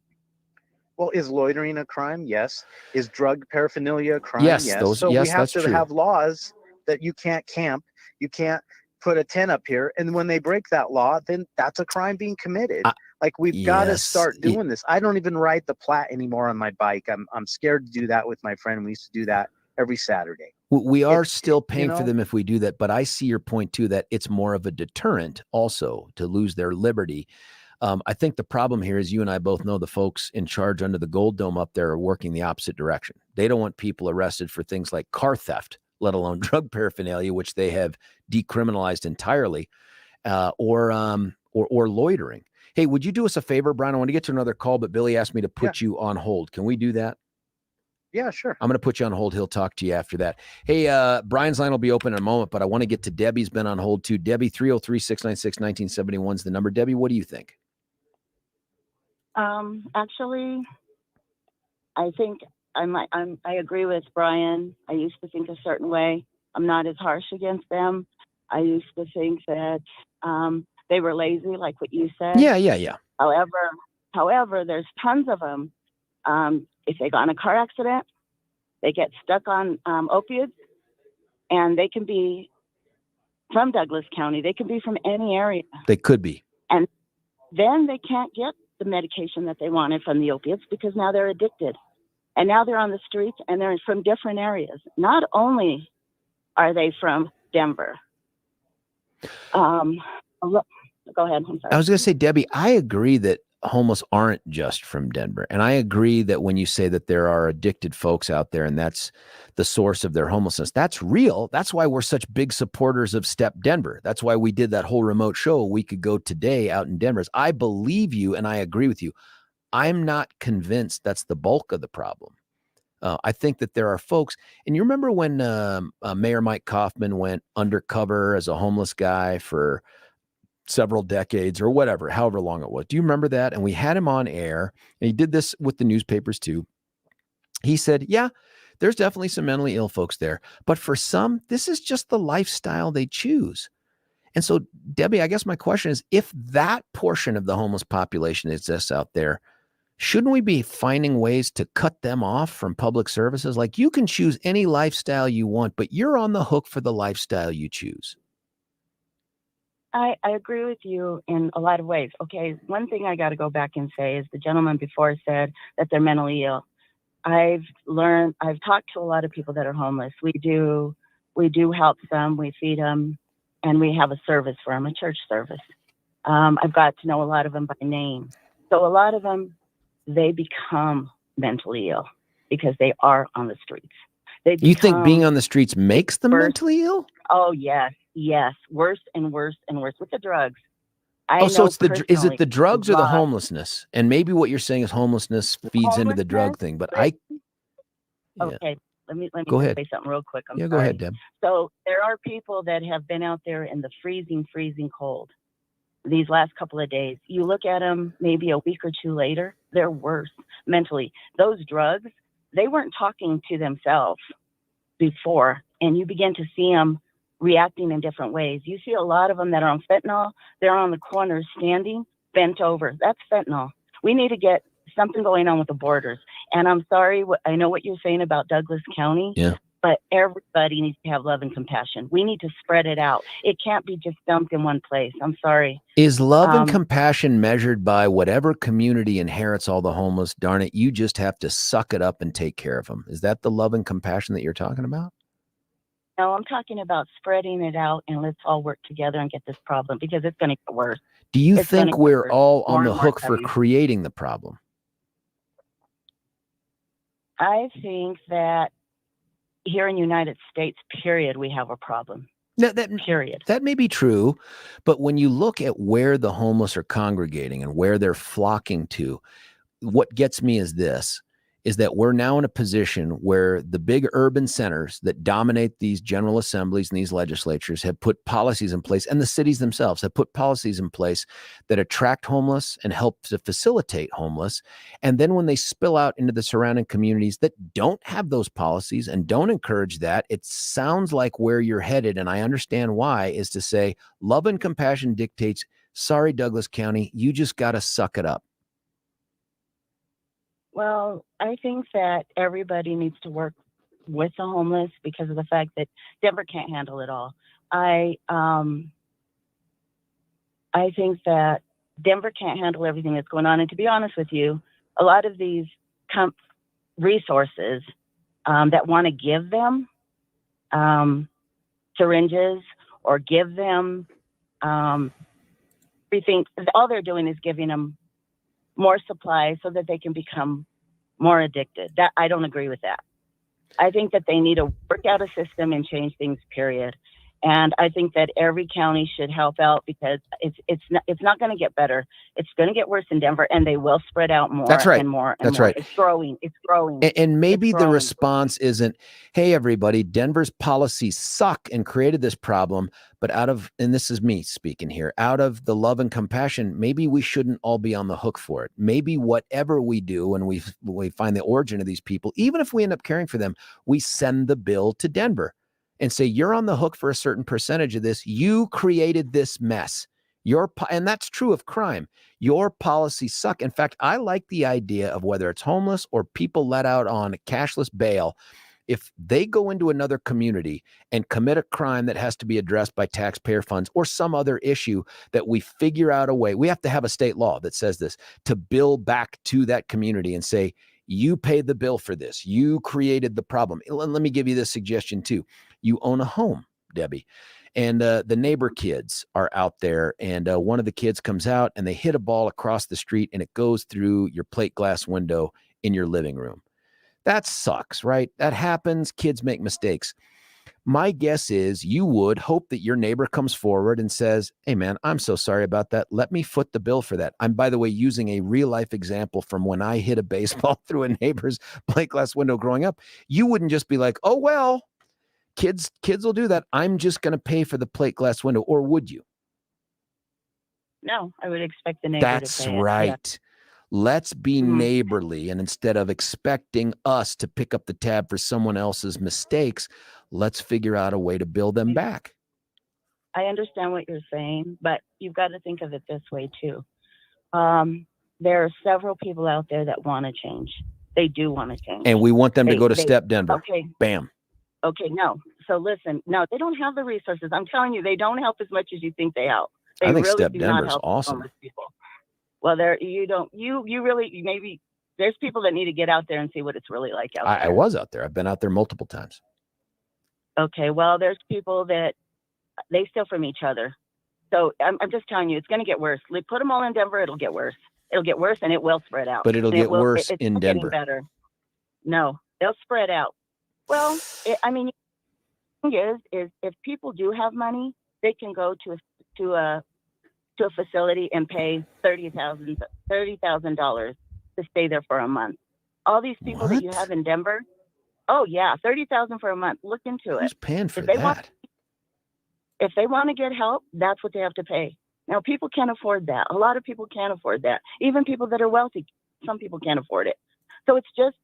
Well, is loitering a crime? Yes. Is drug paraphernalia a crime? Yes, Yes. So we have to have laws that you can't camp, you can't put a tent up here, and when they break that law, then that's a crime being committed. Like, we've got to start doing this. I don't even ride the Platte anymore on my bike. I'm scared to do that with my friend. We used to do that every Saturday. We are still paying for them if we do that, but I see your point too, that it's more of a deterrent also to lose their liberty. I think the problem here is you and I both know the folks in charge under the Gold Dome up there are working the opposite direction. They don't want people arrested for things like car theft, let alone drug paraphernalia, which they have decriminalized entirely, or loitering. Hey, would you do us a favor, Brian? I want to get to another call, but Billy asked me to put you on hold. Can we do that? Yeah, sure. I'm going to put you on hold. He'll talk to you after that. Hey, Brian's line will be open in a moment, but I want to get to Debbie's been on hold too. Debbie, 303-696-1971 is the number. Debbie, what do you think? Actually, I think I agree with Brian. I used to think a certain way. I'm not as harsh against them. I used to think that they were lazy, like what you said. Yeah. However, there's tons of them. If they got in a car accident, they get stuck on opiates, and they can be from Douglas County. They can be from any area. They could be. And then they can't get the medication that they wanted from the opiates because now they're addicted. And now they're on the streets, and they're from different areas. Not only are they from Denver. Go ahead. I'm sorry. I was going to say, Debbie, I agree that homeless aren't just from Denver. And I agree that when you say that there are addicted folks out there and that's the source of their homelessness, that's real. That's why we're such big supporters of Step Denver. That's why we did that whole remote show a week ago today out in Denver. I believe you and I agree with you. I'm not convinced that's the bulk of the problem. I think that there are folks, and you remember when Mayor Mike Kaufman went undercover as a homeless guy for several decades or whatever, however long it was. Do you remember that? And we had him on air, and he did this with the newspapers too. He said, yeah, there's definitely some mentally ill folks there, but for some, this is just the lifestyle they choose. And so, Debbie, I guess my question is, if that portion of the homeless population exists out there, shouldn't we be finding ways to cut them off from public services? Like, you can choose any lifestyle you want, but you're on the hook for the lifestyle you choose. I agree with you in a lot of ways. Okay, one thing I got to go back and say is the gentleman before said that they're mentally ill. I've talked to a lot of people that are homeless. We do help them, we feed them, and we have a service for them, a church service. I've got to know a lot of them by name. So a lot of them, they become mentally ill because they are on the streets. You think being on the streets makes them mentally ill? Oh, yes. Worse and worse and worse with the drugs. So is it the drugs or the homelessness? And maybe what you're saying is homelessness feeds into the drug thing, but okay, let me go ahead. say something real quick. I'm sorry. Go ahead, Deb. So there are people that have been out there in the freezing cold these last couple of days. You look at them maybe a week or two later, they're worse mentally. Those drugs, they weren't talking to themselves before, and you begin to see them reacting in different ways. You see a lot of them that are on fentanyl. They're on the corner standing, bent over. That's fentanyl. We need to get something going on with the borders. And I'm sorry, I know what you're saying about Douglas County. Yeah. But everybody needs to have love and compassion. We need to spread it out. It can't be just dumped in one place. I'm sorry. Is love and compassion measured by whatever community inherits all the homeless? Darn it, you just have to suck it up and take care of them. Is that the love and compassion that you're talking about? No, I'm talking about spreading it out, and let's all work together and get this problem, because it's going to get worse. Do you think we're all on the hook for creating the problem? I think that here in the United States, period, we have a problem. No, period. That may be true, but when you look at where the homeless are congregating and where they're flocking to, what gets me is that we're now in a position where the big urban centers that dominate these general assemblies and these legislatures have put policies in place, and the cities themselves have put policies in place that attract homeless and help to facilitate homeless. And then when they spill out into the surrounding communities that don't have those policies and don't encourage that, it sounds like where you're headed, and I understand why, is to say love and compassion dictates, sorry, Douglas County, you just got to suck it up. Well, I think that everybody needs to work with the homeless because of the fact that Denver can't handle it all. I think that Denver can't handle everything that's going on. And to be honest with you, a lot of these resources that want to give them syringes or give them everything, all they're doing is giving them more supply so that they can become more addicted. That I don't agree with that. I think that they need to work out a system and change things, period. And I think that every county should help out because it's not going to get better. It's going to get worse in Denver, and they will spread out more and more and more. It's growing. And maybe the response isn't, hey, everybody, Denver's policies suck and created this problem. But and this is me speaking here, out of the love and compassion, maybe we shouldn't all be on the hook for it. Maybe whatever we do and we find the origin of these people, even if we end up caring for them, we send the bill to Denver and say, you're on the hook for a certain percentage of this. You created this mess. And that's true of crime. Your policies suck. In fact, I like the idea of whether it's homeless or people let out on cashless bail. If they go into another community and commit a crime that has to be addressed by taxpayer funds or some other issue, that we figure out a way, we have to have a state law that says this, to bill back to that community and say, you paid the bill for this. You created the problem. Let me give you this suggestion too. You own a home, Debbie, and the neighbor kids are out there, and one of the kids comes out and they hit a ball across the street and it goes through your plate glass window in your living room. That sucks, right? That happens. Kids make mistakes. My guess is you would hope that your neighbor comes forward and says, hey, man, I'm so sorry about that. Let me foot the bill for that. I'm, by the way, using a real life example from when I hit a baseball through a neighbor's plate glass window growing up. You wouldn't just be like, oh, well, kids will do that. I'm just going to pay for the plate glass window. Or would you? No, I would expect the neighbor to pay. That's right. Yeah. Let's be neighborly, and instead of expecting us to pick up the tab for someone else's mistakes, let's figure out a way to bill them back. I understand what you're saying, but you've got to think of it this way too. there are several people out there that want to change. They do want to change. And we want them to go to Step Denver. Okay. Bam. Okay, no. So listen, no, they don't have the resources. I'm telling you, they don't help as much as you think they help. They I think really Step do Denver not is help awesome. homeless people. Well, you really, maybe there's people that need to get out there and see what it's really like out there. I was out there. I've been out there multiple times. Okay, well, there's people that they steal from each other. So I'm just telling you, it's going to get worse. Put them all in Denver, it'll get worse. It'll get worse, and it will spread out. But it'll And get worse it's in not Denver. getting better. No, they'll spread out. Well, I mean, the thing is if people do have money, they can go to a facility and pay $30,000 to stay there for a month. All these people that you What? have in Denver, oh yeah, $30,000 for a month. Look into Who's it. paying for If they that? If they want to get help, that's what they have to pay. Now, people can't afford that. A lot of people can't afford that. Even people that are wealthy, some people can't afford it. So it's just,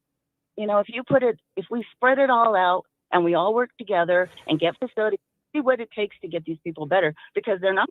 if we spread it all out and we all work together and get facilities, see what it takes to get these people better, because they're not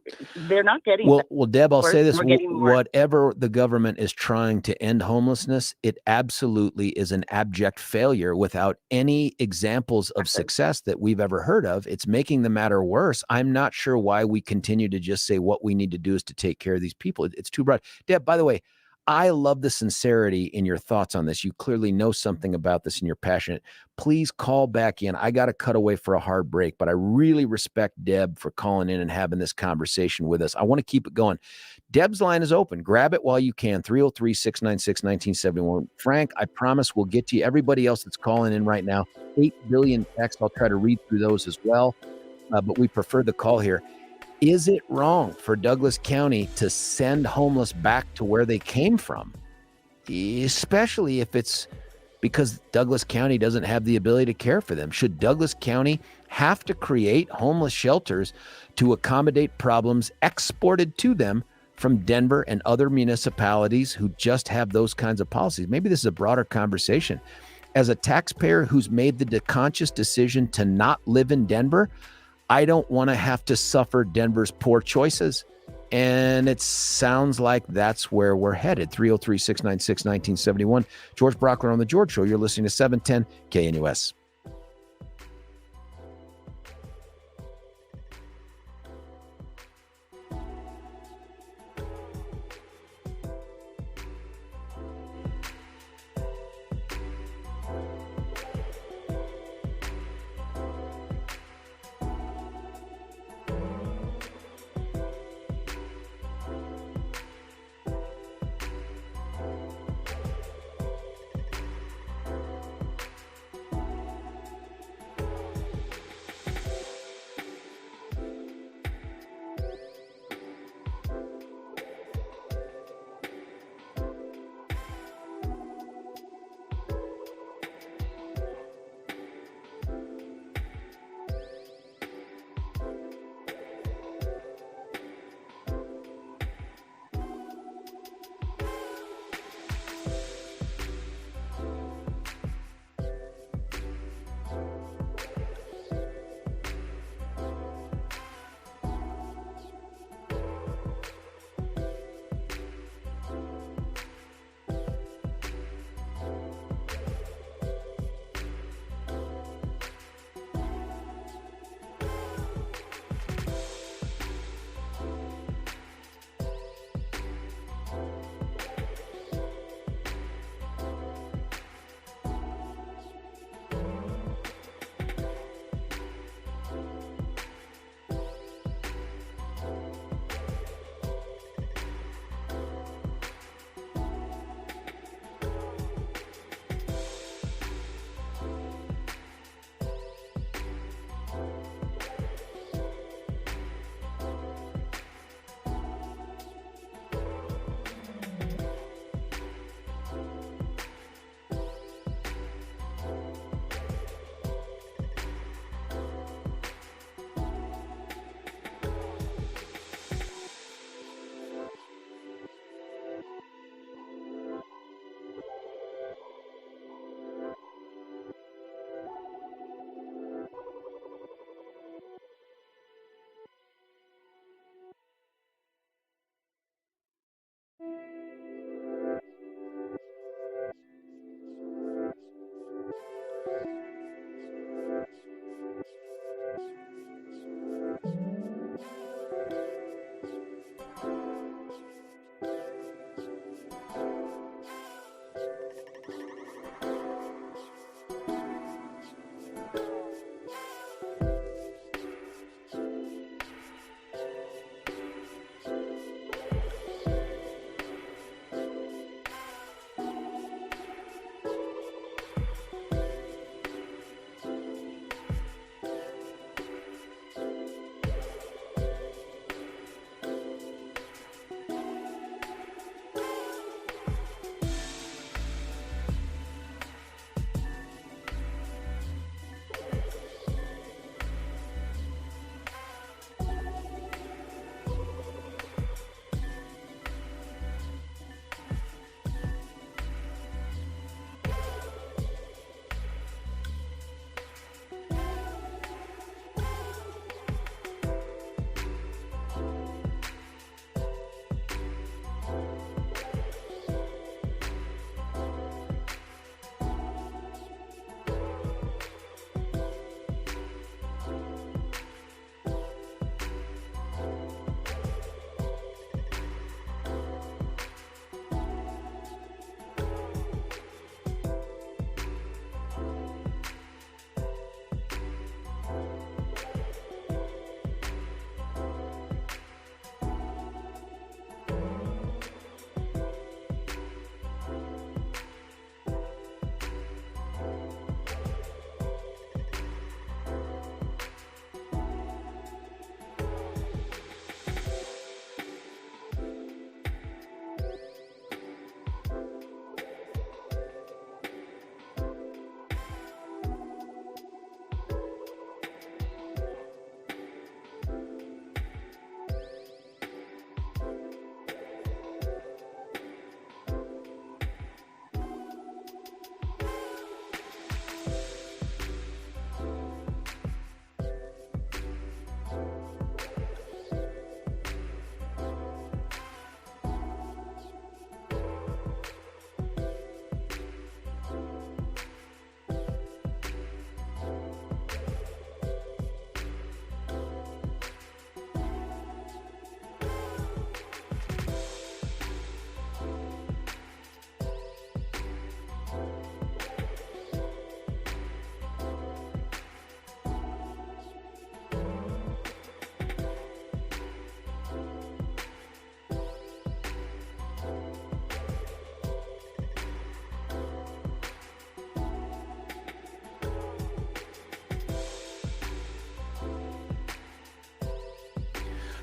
getting better. Well, Deb, I'll say this: We're getting more. whatever the government is trying to end homelessness, it absolutely is an abject failure without any examples of success that we've ever heard of. It's making the matter worse. I'm not sure why we continue to just say what we need to do is to take care of these people. It's too broad. Deb, by the way, I love the sincerity in your thoughts on this. You clearly know something about this and you're passionate. Please call back in. I got to cut away for a hard break, but I really respect Deb for calling in and having this conversation with us. I want to keep it going. Deb's line is open. Grab it while you can. 303-696-1971. Frank, I promise we'll get to you. Everybody else that's calling in right now, 8 billion texts. I'll try to read through those as well, but we prefer the call here. Is it wrong for Douglas County to send homeless back to where they came from, especially if it's because Douglas County doesn't have the ability to care for them? Should Douglas County have to create homeless shelters to accommodate problems exported to them from Denver and other municipalities who just have those kinds of policies? Maybe this is a broader conversation. As a taxpayer who's made the conscious decision to not live in Denver, I don't want to have to suffer Denver's poor choices. And it sounds like that's where we're headed. 303-696-1971. George Brauchler on The George Show. You're listening to 710 KNUS.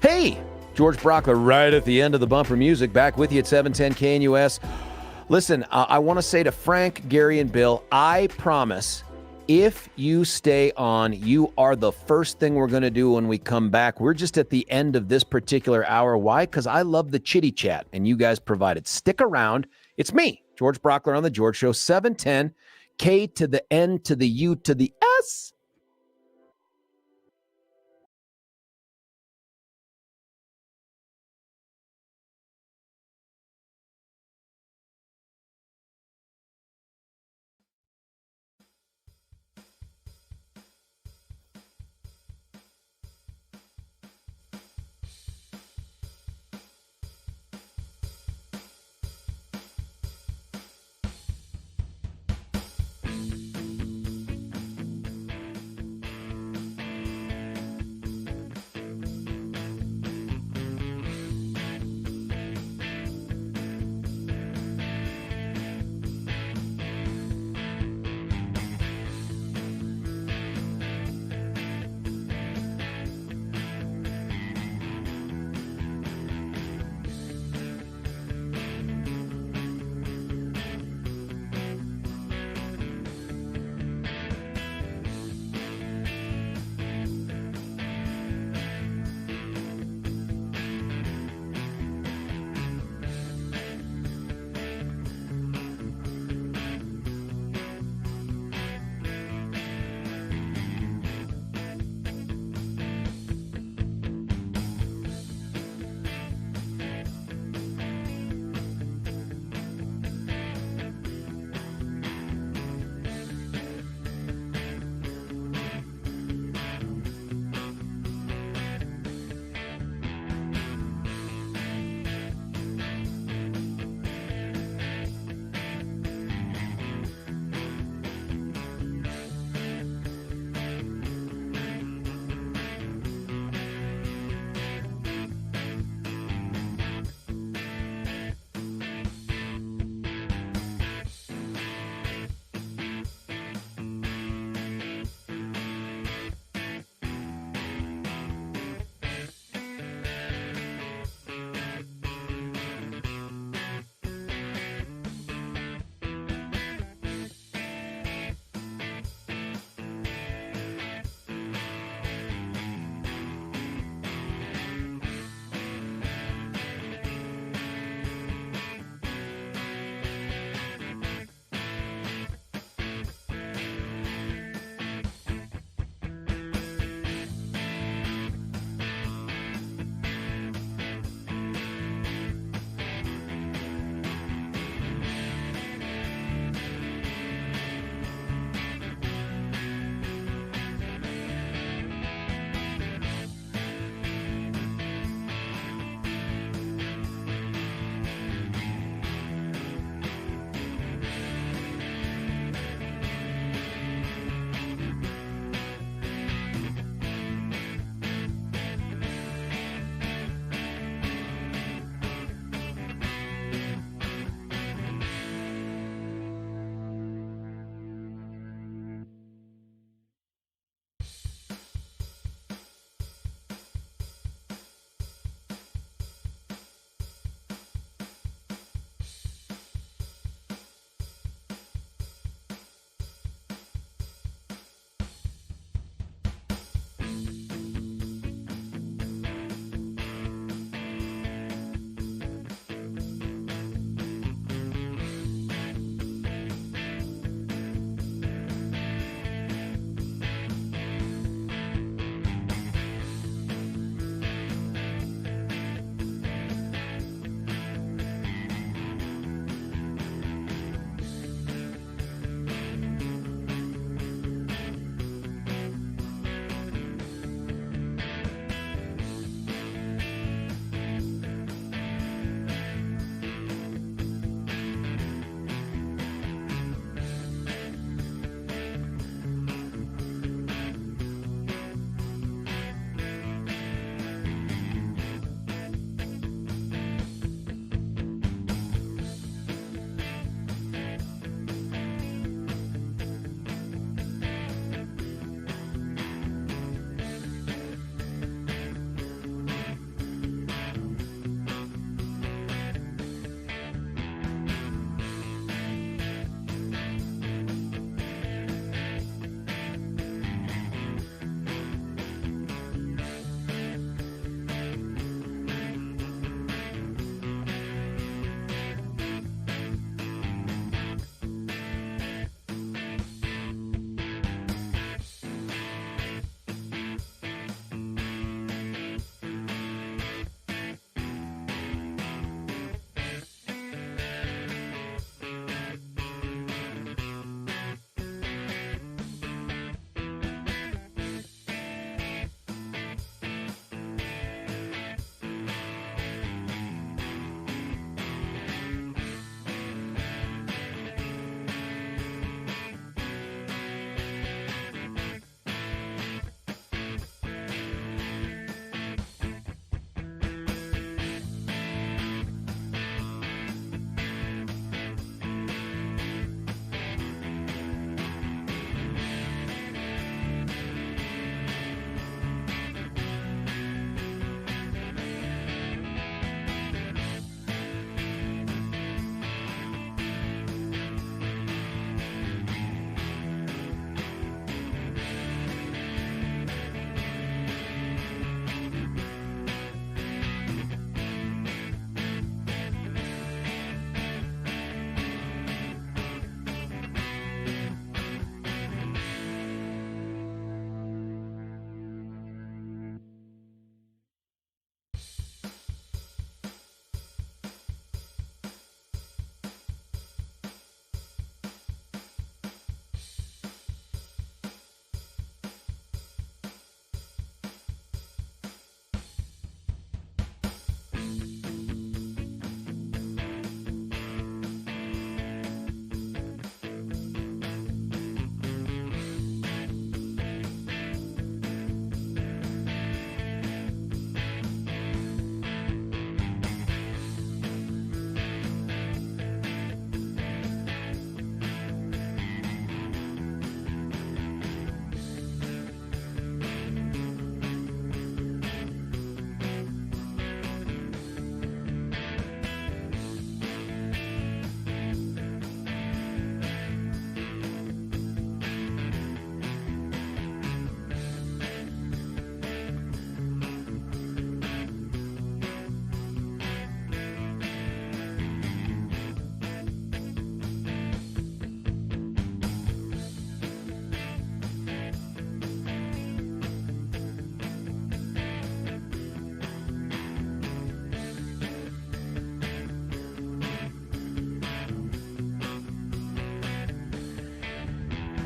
Hey, George Brauchler right at the end of the bumper music, back with you at 710 KNUS. Listen, I want to say to Frank, Gary, and Bill, I promise if you stay on, you are the first thing we're going to do when we come back. We're just at the end of this particular hour. Why? Because I love the chitty chat, and you guys provide it. Stick around. It's me, George Brauchler on The George Show, 710, K to the N to the U to the S.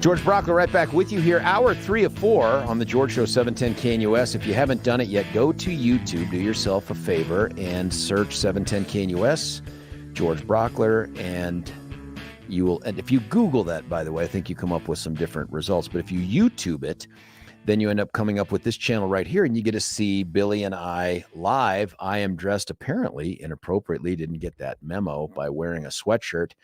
George Brauchler right back with you here. Hour 3 of 4 on the George Show, 710 KNUS. If you haven't done it yet, go to YouTube, do yourself a favor, and search 710 KNUS, George Brauchler, and you will, and if you Google that, by the way, I think you come up with some different results, but if you YouTube it, then you end up coming up with this channel right here, and you get to see Billy and I live. I am dressed apparently inappropriately, didn't get that memo, by wearing a sweatshirt.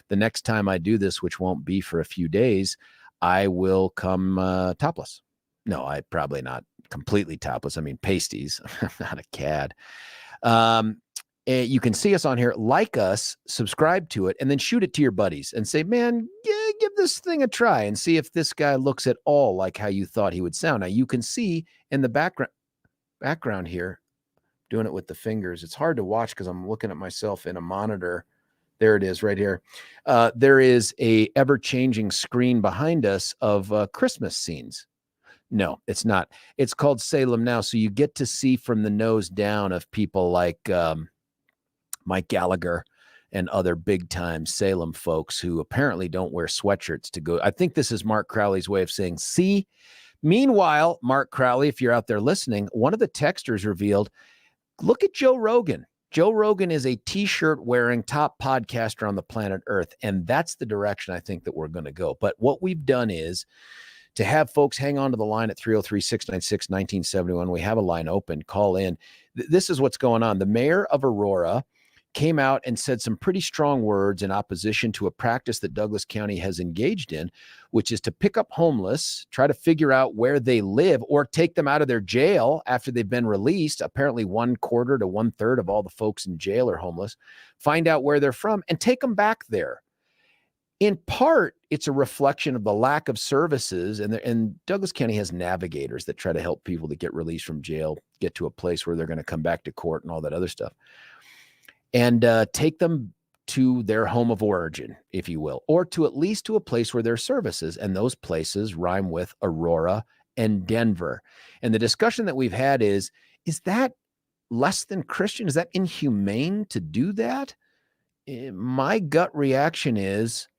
The next time I do this, which won't be for a few days, I will come topless. No, I probably not completely topless. I mean, pasties. I'm not a cad. You can see us on here, like us, subscribe to it, and then shoot it to your buddies and say, man, give this thing a try and see if this guy looks at all like how you thought he would sound. Now, you can see in the background here, doing it with the fingers. It's hard to watch because I'm looking at myself in a monitor. There it is right here. There is a ever-changing screen behind us of Christmas scenes. No, it's not. It's called Salem Now. So you get to see from the nose down of people like Mike Gallagher and other big-time Salem folks who apparently don't wear sweatshirts to go. I think this is Mark Crowley's way of saying, see? Meanwhile, Mark Crowley, if you're out there listening, one of the texters revealed, look at Joe Rogan. Joe Rogan is a T-shirt wearing top podcaster on the planet Earth, and that's the direction I think that we're going to go. But what we've done is to have folks hang on to the line at 303-696-1971. We have a line open. Call in. This is what's going on. The mayor of Aurora came out and said some pretty strong words in opposition to a practice that Douglas County has engaged in, which is to pick up homeless, try to figure out where they live, or take them out of their jail after they've been released. Apparently 1/4 to 1/3 of all the folks in jail are homeless. Find out where they're from and take them back there. In part, it's a reflection of the lack of services, and Douglas County has navigators that try to help people that get released from jail get to a place where they're going to come back to court and all that other stuff. And take them to their home of origin, if you will, or to at least to a place where there are services. And those places rhyme with Aurora and Denver. And the discussion that we've had is that less than Christian? Is that inhumane to do that? My gut reaction is,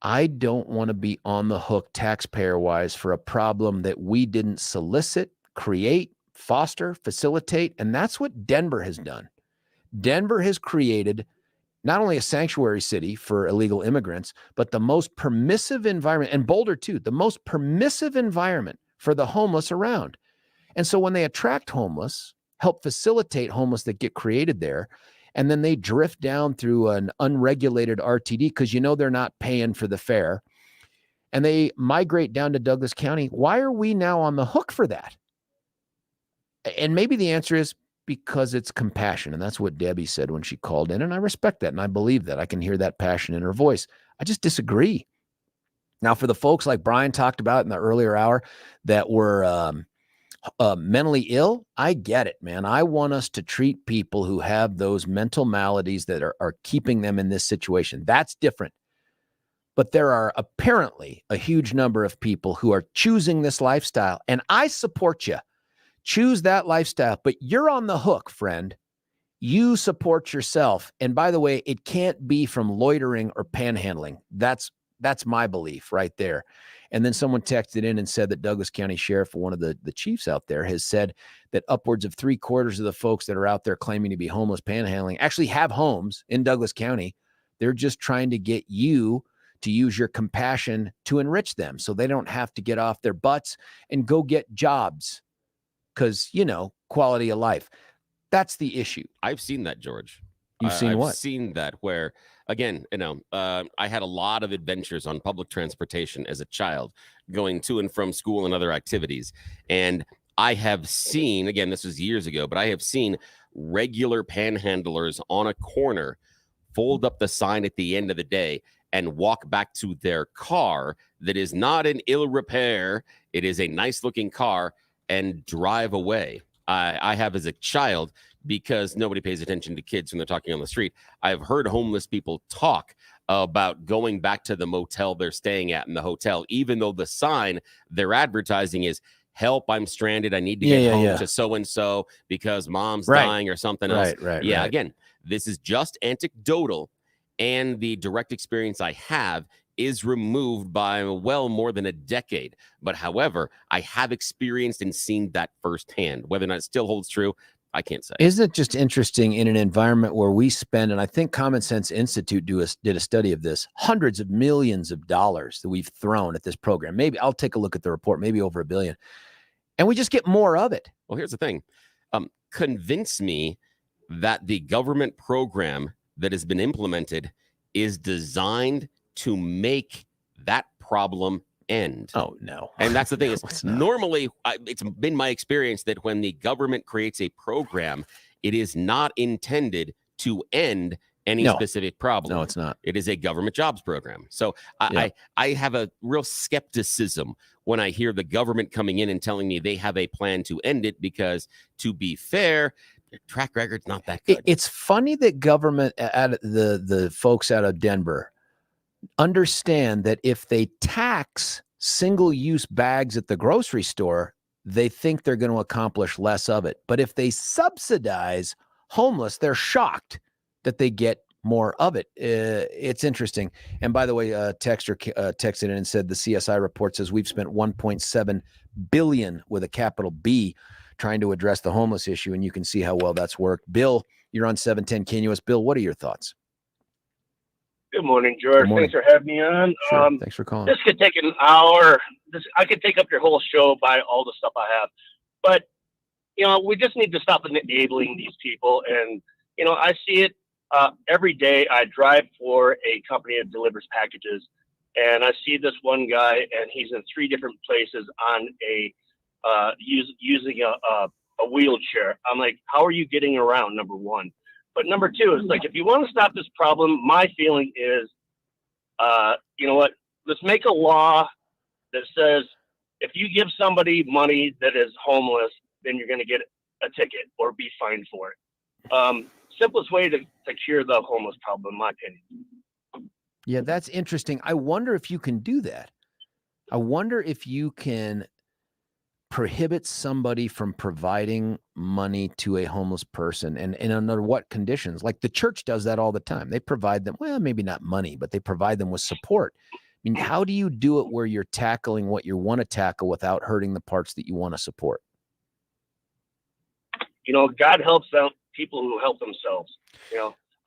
I don't want to be on the hook taxpayer-wise for a problem that we didn't solicit, create, foster, facilitate. And that's what Denver has done. Denver has created not only a sanctuary city for illegal immigrants, but the most permissive environment, and Boulder too, the most permissive environment for the homeless around. And so when they attract homeless, help facilitate homeless that get created there, and then they drift down through an unregulated RTD because they're not paying for the fare, and they migrate down to Douglas County, why are we now on the hook for that? And maybe the answer is because it's compassion. And that's what Debbie said when she called in. And I respect that. And I believe that. I can hear that passion in her voice. I just disagree. Now, for the folks like Brian talked about in the earlier hour that were mentally ill, I get it, man. I want us to treat people who have those mental maladies that are keeping them in this situation. That's different. But there are apparently a huge number of people who are choosing this lifestyle. And I support you. Choose that lifestyle, but you're on the hook, friend. You support yourself. And by the way, it can't be from loitering or panhandling. That's my belief right there. And then someone texted in and said that Douglas County Sheriff, one of the chiefs out there, has said that upwards of 3/4 of the folks that are out there claiming to be homeless panhandling actually have homes in Douglas County. They're just trying to get you to use your compassion to enrich them so they don't have to get off their butts and go get jobs. Because, quality of life. That's the issue. I've seen that, George. You've seen what? I've seen that where, again, I had a lot of adventures on public transportation as a child, going to and from school and other activities. And I have seen, again, this was years ago, but I have seen regular panhandlers on a corner fold up the sign at the end of the day and walk back to their car that is not in ill repair. It is a nice looking car, and drive away. I have as a child, because nobody pays attention to kids when they're talking on the street, I've heard homeless people talk about going back to the motel they're staying at in the hotel, even though the sign they're advertising is, help, I'm stranded, I need to get home to so-and-so because mom's dying or something else. Right. Again, this is just anecdotal, and the direct experience I have is removed by well more than a decade. But however, I have experienced and seen that firsthand. Whether or not it still holds true, I can't say. Isn't it just interesting in an environment where we spend, and I think Common Sense Institute did a study of this, hundreds of millions of dollars that we've thrown at this program. Maybe I'll take a look at the report, maybe over $1 billion. And we just get more of it. Well, here's the thing. Convince me that the government program that has been implemented is designed to make that problem end. Oh, no. And that's the thing. No, Is it's not. normally, it's been my experience that when the government creates a program, it is not intended to end any No. specific problem. No, it's not. It is a government jobs program. So I have a real skepticism when I hear the government coming in and telling me they have a plan to end it, because to be fair, their track record's not that good. It's funny that government, the folks out of Denver, understand that if they tax single-use bags at the grocery store, they think they're going to accomplish less of it. But if they subsidize homeless, they're shocked that they get more of it. It's interesting. And by the way, Texter texted in and said the CSI report says we've spent $1.7 billion with a capital B trying to address the homeless issue, and you can see how well that's worked. Bill, you're on 710 KNUS. Bill, what are your thoughts? Good morning, George. Good morning. Thanks for having me on. Sure. Thanks for calling. This could take an hour. I could take up your whole show by all the stuff I have. But, we just need to stop enabling these people. And, I see it every day. I drive for a company that delivers packages, and I see this one guy, and he's in 3 different places on using a wheelchair. I'm like, how are you getting around, number one? But number 2 is like, if you want to stop this problem, my feeling is, you know what? Let's make a law that says if you give somebody money that is homeless, then you're going to get a ticket or be fined for it. Simplest way to cure the homeless problem, in my opinion. Yeah, that's interesting. I wonder if you can do that. I wonder if you can prohibit somebody from providing money to a homeless person, and under what conditions. Like the church does that all the time. They provide them, well, maybe not money, but they provide them with support. I mean, how do you do it where you're tackling what you want to tackle without hurting the parts that you want to support? God helps out people who help themselves.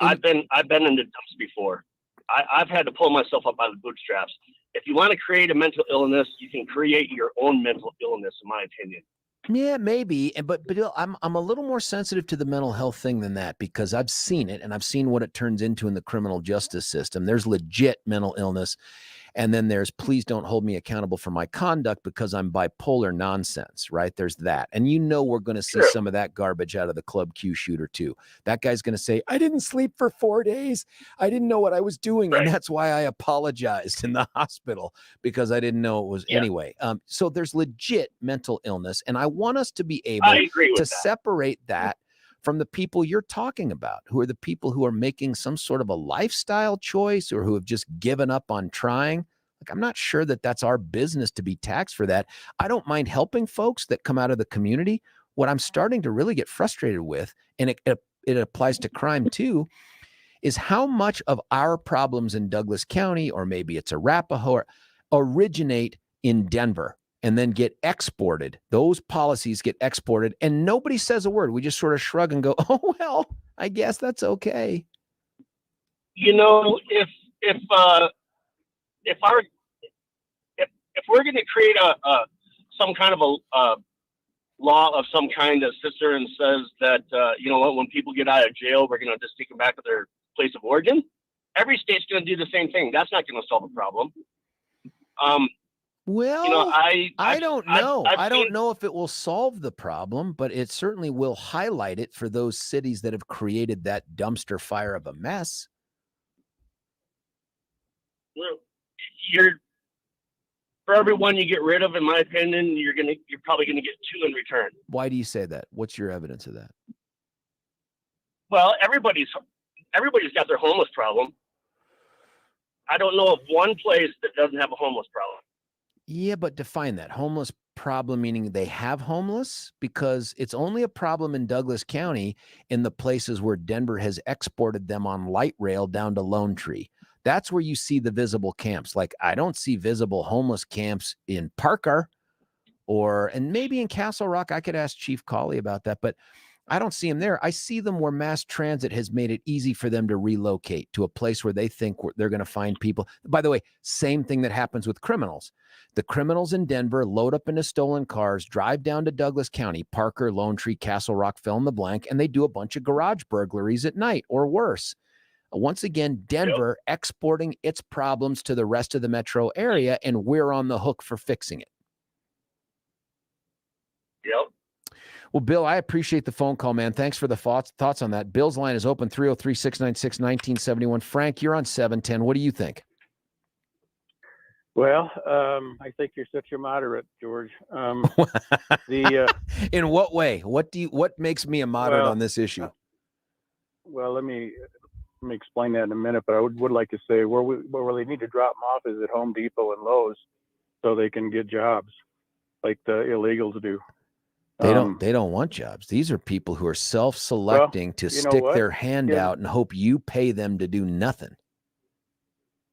I've been in the dumps before. I've had to pull myself up by the bootstraps. If you want to create a mental illness, you can create your own mental illness, in my opinion. Yeah, maybe. But I'm a little more sensitive to the mental health thing than that, because I've seen it, and I've seen what it turns into in the criminal justice system. There's legit mental illness. And then there's, please don't hold me accountable for my conduct because I'm bipolar nonsense, right? There's that. And we're going to see some of that garbage out of the Club Q shooter too. That guy's going to say, I didn't sleep for 4 days. I didn't know what I was doing. Right. And that's why I apologized in the hospital, because I didn't know it was anyway. So there's legit mental illness. And I want us to be able to separate that from the people you're talking about, who are the people who are making some sort of a lifestyle choice or who have just given up on trying. Like, I'm not sure that that's our business to be taxed for that. I don't mind helping folks that come out of the community. What I'm starting to really get frustrated with, and it applies to crime too, is how much of our problems in Douglas County, or maybe it's Arapahoe, originate in Denver and then get exported. Those policies get exported and nobody says a word. We just sort of shrug and go, oh, well, I guess that's okay. If we're going to create some kind of a law of some kind that sits there and says that, when people get out of jail, we're going to just take them back to their place of origin. Every state's going to do the same thing. That's not going to solve the problem. Well, I don't know. I don't know if it will solve the problem, but it certainly will highlight it for those cities that have created that dumpster fire of a mess. Well, for every one you get rid of, in my opinion, you're probably gonna get 2 in return. Why do you say that? What's your evidence of that? Well, everybody's got their homeless problem. I don't know of one place that doesn't have a homeless problem. Yeah, but define that. Homeless problem meaning they have homeless? Because it's only a problem in Douglas County in the places where Denver has exported them on light rail down to Lone Tree. That's where you see the visible camps. Like, I don't see visible homeless camps in Parker and maybe in Castle Rock. I could ask Chief Cawley about that, but I don't see them there. I see them where mass transit has made it easy for them to relocate to a place where they think they're going to find people. By the way, same thing that happens with criminals. The criminals in Denver load up into stolen cars, drive down to Douglas County, Parker, Lone Tree, Castle Rock, fill in the blank, and they do a bunch of garage burglaries at night or worse. Once again, Denver exporting its problems to the rest of the metro area, and we're on the hook for fixing it. Yep. Well, Bill, I appreciate the phone call, man. Thanks for the thoughts on that. Bill's line is open, 303-696-1971. Frank, you're on 710. What do you think? Well, I think you're such a moderate, George. In what way? What makes me a moderate on this issue? Well, let me explain that in a minute, but I would like to say where they need to drop them off is at Home Depot and Lowe's, so they can get jobs like the illegals do. They don't want jobs. These are people who are self-selecting to stick their hand out and hope you pay them to do nothing.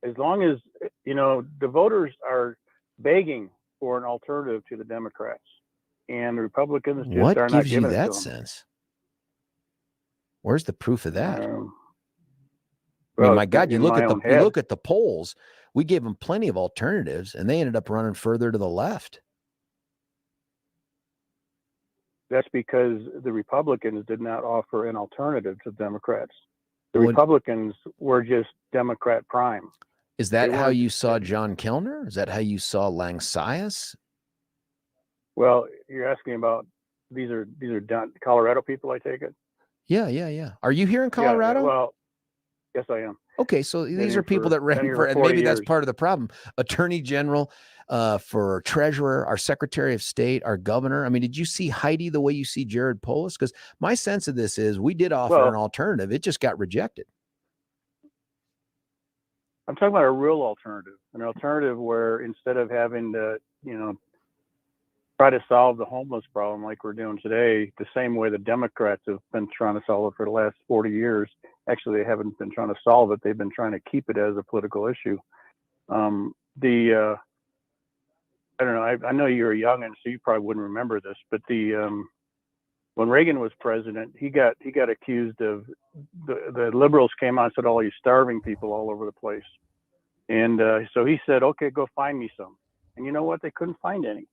As long as, the voters are begging for an alternative to the Democrats, and the Republicans just what are not gives you giving it that to them. sense? Where's the proof of that? I Well, mean, my God, you look at the polls. We gave them plenty of alternatives, and they ended up running further to the left. That's because the Republicans did not offer an alternative to the Democrats. The Republicans were just Democrat prime. Is that how you saw John Kellner? Is that how you saw Lang Sias? Well, you're asking about these are Colorado people, I take it? Yeah. Are you here in Colorado? Yeah, well, yes, I am. Okay, so these are people that ran for, and maybe that's part of the problem. Attorney General, for treasurer, our Secretary of State, our governor. I mean, did you see Heidi the way you see Jared Polis? Because my sense of this is we did offer an alternative. It just got rejected. I'm talking about a real alternative, an alternative where instead of having to, try to solve the homeless problem like we're doing today, the same way the Democrats have been trying to solve it for the last 40 years. Actually, they haven't been trying to solve it. They've been trying to keep it as a political issue. I don't know. I know you're young, and so you probably wouldn't remember this, but when Reagan was president, he got accused of the liberals came out and said, "Oh, you're starving people all over the place," and so he said, "Okay, go find me some." And you know what? They couldn't find any.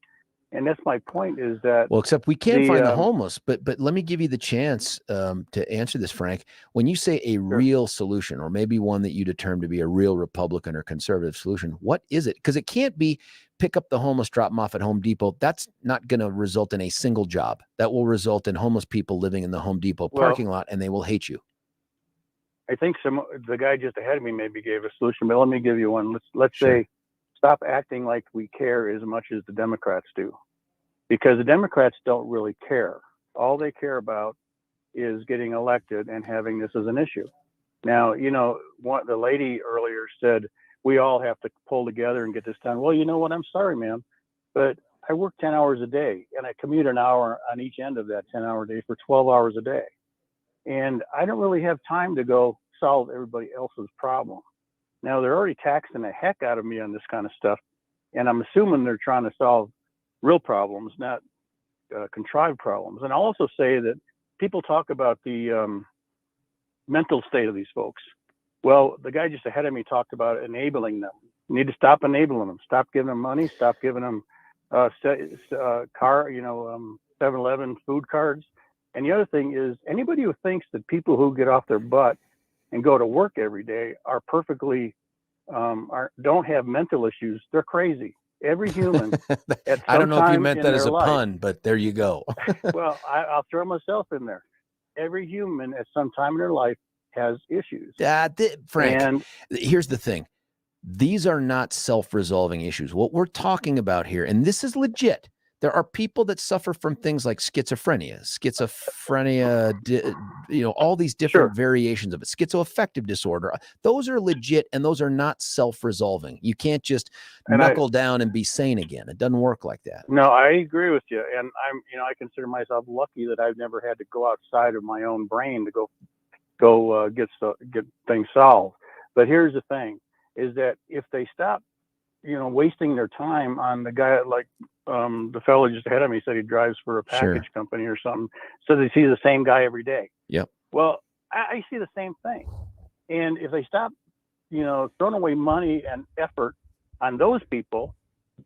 And that's my point is that. Well, except we can't find the homeless, but let me give you the chance to answer this, Frank. When you say a real solution, or maybe one that you determine to be a real Republican or conservative solution, what is it? Because it can't be pick up the homeless, drop them off at Home Depot. That's not going to result in a single job. That will result in homeless people living in the Home Depot parking lot, and they will hate you. I think the guy just ahead of me maybe gave a solution, but let me give you one. Let's say stop acting like we care as much as the Democrats do, because the Democrats don't really care. All they care about is getting elected and having this as an issue. Now, the lady earlier said, we all have to pull together and get this done. Well, you know what? I'm sorry, ma'am, but I work 10 hours a day and I commute an hour on each end of that 10-hour day for 12 hours a day. And I don't really have time to go solve everybody else's problem. Now, they're already taxing the heck out of me on this kind of stuff. And I'm assuming they're trying to solve real problems, not contrived problems. And I'll also say that people talk about the mental state of these folks. Well, the guy just ahead of me talked about enabling them. You need to stop enabling them. Stop giving them money. Stop giving them 7-Eleven food cards. And the other thing is, anybody who thinks that people who get off their butt and go to work every day are perfectly don't have mental issues, they're crazy. Every human. I don't know if you meant that as a pun, but there you go. Well, I'll throw myself in there. Every human at some time in their life has issues. Frank, and here's the thing. These are not self-resolving issues. What we're talking about here, and this is legit, there are people that suffer from things like schizophrenia, all these different variations of it, schizoaffective disorder. Those are legit, and those are not self-resolving. You can't just knuckle down and be sane again. It doesn't work like that. No, I agree with you. And I consider myself lucky that I've never had to go outside of my own brain to go get things solved. But here's the thing. is that if they stop, wasting their time on the guy like the fellow just ahead of me said he drives for a package company or something, so they see the same guy every day. Yep. Well, I see the same thing, and if they stop, throwing away money and effort on those people,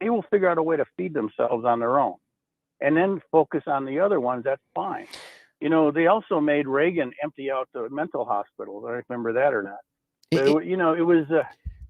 they will figure out a way to feed themselves on their own, and then focus on the other ones. That's fine. They also made Reagan empty out the mental hospitals. I don't remember that or not. But it was.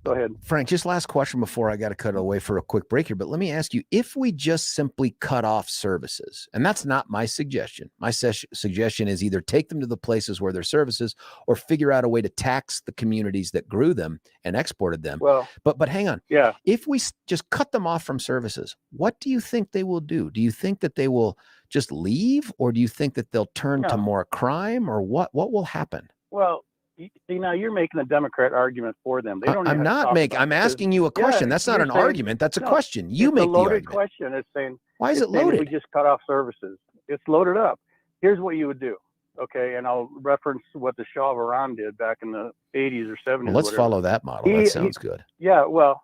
Go ahead, Frank. Just last question before I got to cut it away for a quick break here. But let me ask you: if we just simply cut off services, and that's not my suggestion. My suggestion is either take them to the places where there's services, or figure out a way to tax the communities that grew them and exported them. Well, but hang on. Yeah. If we just cut them off from services, what do you think they will do? Do you think that they will just leave, or do you think that they'll turn to more crime, or what will happen? Well, see, now you're making a Democrat argument for them. They don't. I'm not making. I'm asking you a question. That's not an argument. That's a question. You make the argument. Question. It's saying, why is it loaded? We just cut off services. It's loaded up. Here's what you would do. Okay, and I'll reference what the Shah of Iran did back in the 80s or 70s. Well, let's follow that model. That sounds good. Yeah. Well,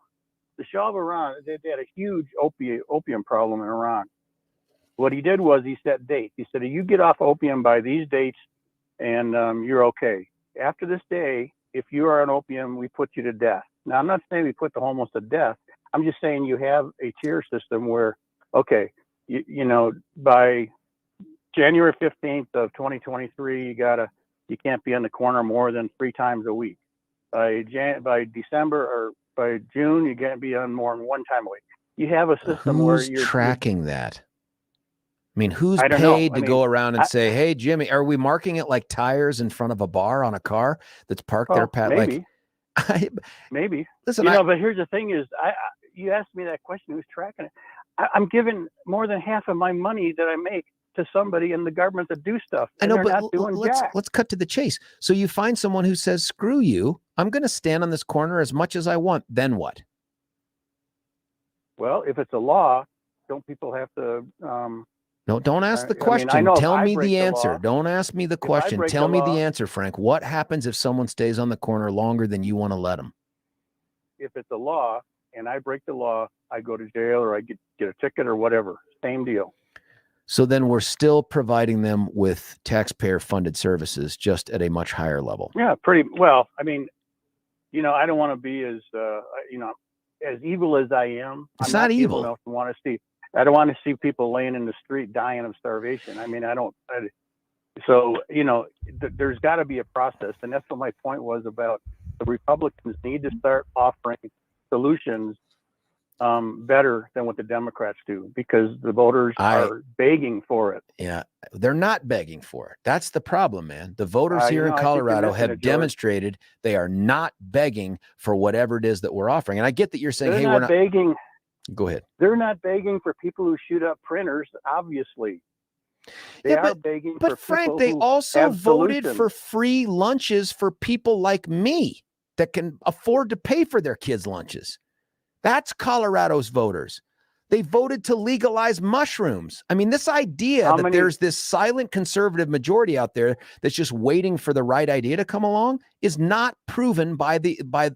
the Shah of Iran, they had a huge opium problem in Iran. What he did was he set dates. He said, you get off opium by these dates, and you're okay. After this day, if you are on opium, we put you to death. Now, I'm not saying we put the homeless to death. I'm just saying you have a tier system where, okay, by January 15th of 2023, you can't be on the corner more than 3 times a week. By December or by June, you can't be on more than 1 time a week. You have a system where you're tracking that. I mean, who's paid to go around and say, "Hey, Jimmy, are we marking it like tires in front of a bar on a car that's parked there?" Pat, maybe. Maybe. Listen, but here's the thing: is you asked me that question. Who's tracking it? I'm giving more than half of my money that I make to somebody in the government to do stuff. I know, but let's cut to the chase. So you find someone who says, "Screw you! I'm going to stand on this corner as much as I want." Then what? Well, if it's a law, don't people have to? No, don't ask the question. Tell me the answer. Don't ask me the question. Tell me the answer, Frank. What happens if someone stays on the corner longer than you want to let them? If it's a law and I break the law, I go to jail or I get a ticket or whatever. Same deal. So then we're still providing them with taxpayer-funded services, just at a much higher level. Yeah, pretty well. I mean, I don't want to be as evil as I am. It's not evil. I don't want to see people laying in the street dying of starvation. I mean, there's got to be a process. And that's what my point was about the Republicans need to start offering solutions better than what the Democrats do, because the voters are begging for it. Yeah, they're not begging for it. That's the problem, man. The voters here in Colorado have demonstrated they are not begging for whatever it is that we're offering. And I get that you're saying, hey, we're not begging. Go ahead. They're not begging for people who shoot up printers, obviously. They are begging for Frank, they also voted for free lunches for people like me that can afford to pay for their kids' lunches. That's Colorado's voters. They voted to legalize mushrooms. I mean, this idea that there's this silent conservative majority out there that's just waiting for the right idea to come along is not proven by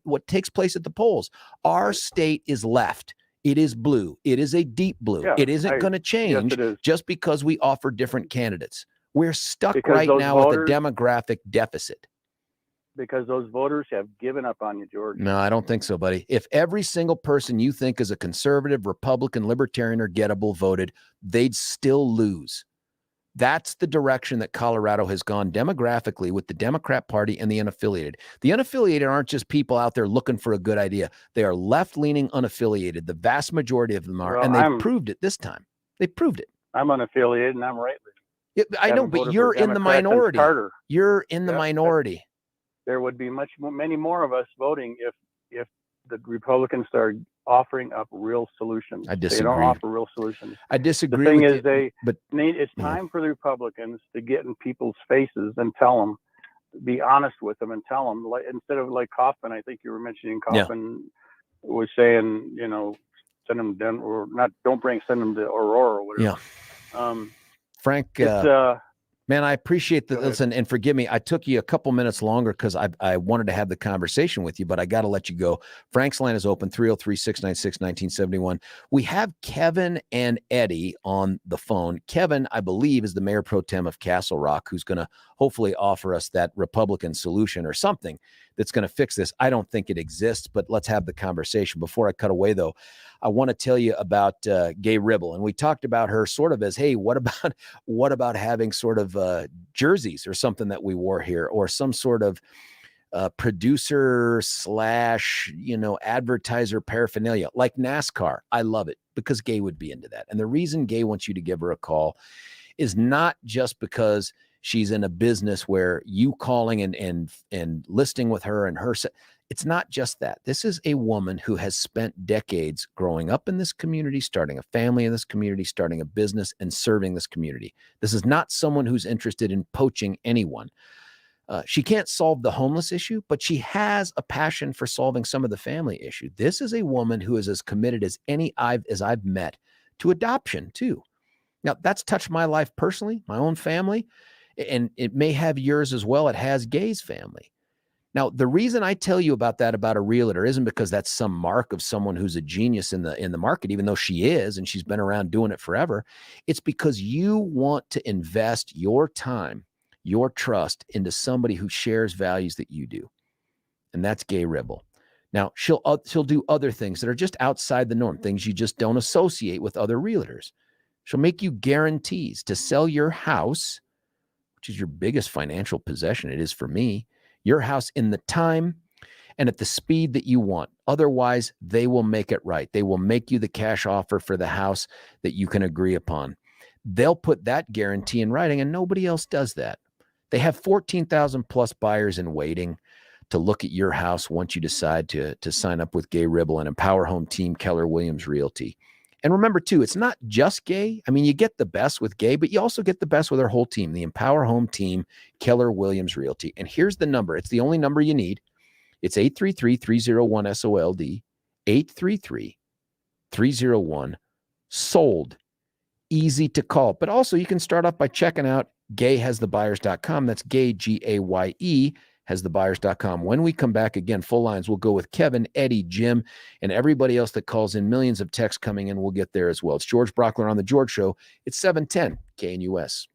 what takes place at the polls. Our state is left. It is blue. It is a deep blue. Yeah, it isn't going to change just because we offer different candidates. We're stuck right now with a demographic deficit. Because those voters have given up on you, George. No, I don't think so, buddy. If every single person you think is a conservative, Republican, Libertarian, or gettable voted, they'd still lose. That's the direction that Colorado has gone demographically with the Democrat Party and the unaffiliated. The unaffiliated aren't just people out there looking for a good idea. They are left-leaning unaffiliated. The vast majority of them are, and they've proved it this time. They proved it. I'm unaffiliated and I'm right-leaning. I know, but you're in the minority. You're in the minority. There would be many more of us voting if the Republicans started offering up real solutions. I disagree. They don't offer real solutions. I disagree. The thing is, it's time for the Republicans to get in people's faces and tell them, be honest with them, and tell them, instead of like Kaufman. I think you were mentioning Kaufman was saying, send them to Denver, or not. Send them to Aurora or whatever. Yeah. Frank, Man, I appreciate the Go ahead. listen, and forgive me. I took you a couple minutes longer because I wanted to have the conversation with you, but I got to let you go. Frank's line is open, 303-696-1971. We have Kevin and Eddie on the phone. Kevin, I believe, is the mayor pro tem of Castle Rock, who's going to hopefully offer us that Republican solution or something that's going to fix this. I don't think it exists, but let's have the conversation. Before I cut away, though, I want to tell you about Gay Ribble. And we talked about her sort of as, hey, what about having sort of jerseys or something that we wore here, or some sort of producer / advertiser paraphernalia like NASCAR. I love it because Gay would be into that. And the reason Gay wants you to give her a call is not just because she's in a business where you calling and listing with her and her. It's not just that. This is a woman who has spent decades growing up in this community, starting a family in this community, starting a business, and serving this community. This is not someone who's interested in poaching anyone. She can't solve the homeless issue, but she has a passion for solving some of the family issue. This is a woman who is as committed as any I've met to adoption too. Now, that's touched my life personally, my own family, and it may have yours as well. It has Gay's family. Now, the reason I tell you about that about a realtor isn't because that's some mark of someone who's a genius in the market, even though she is, and she's been around doing it forever. It's because you want to invest your time, your trust into somebody who shares values that you do. And that's Gay Ribble. Now, she'll do other things that are just outside the norm, things you just don't associate with other realtors. She'll make you guarantees to sell your house, which is your biggest financial possession. It is for me. Your house in the time and at the speed that you want. Otherwise, they will make it right. They will make you the cash offer for the house that you can agree upon. They'll put that guarantee in writing, and nobody else does that. They have 14,000 plus buyers in waiting to look at your house once you decide to sign up with Gay Ribble and Empower Home Team Keller Williams Realty. And remember, too, it's not just Gay. I mean, you get the best with Gay, but you also get the best with our whole team, the Empower Home Team, Keller Williams Realty. And here's the number. It's the only number you need. It's 833-301-SOLD, 833-301-SOLD. Easy to call. But also, you can start off by checking out gayhasthebuyers.com. That's gay, G-A-Y-E, hasthebuyers.com. When we come back, again, full lines, we'll go with Kevin, Eddie, Jim, and everybody else that calls in. Millions of texts coming in. We'll get there as well. It's George Brauchler on The George Show. It's 710 KNUS.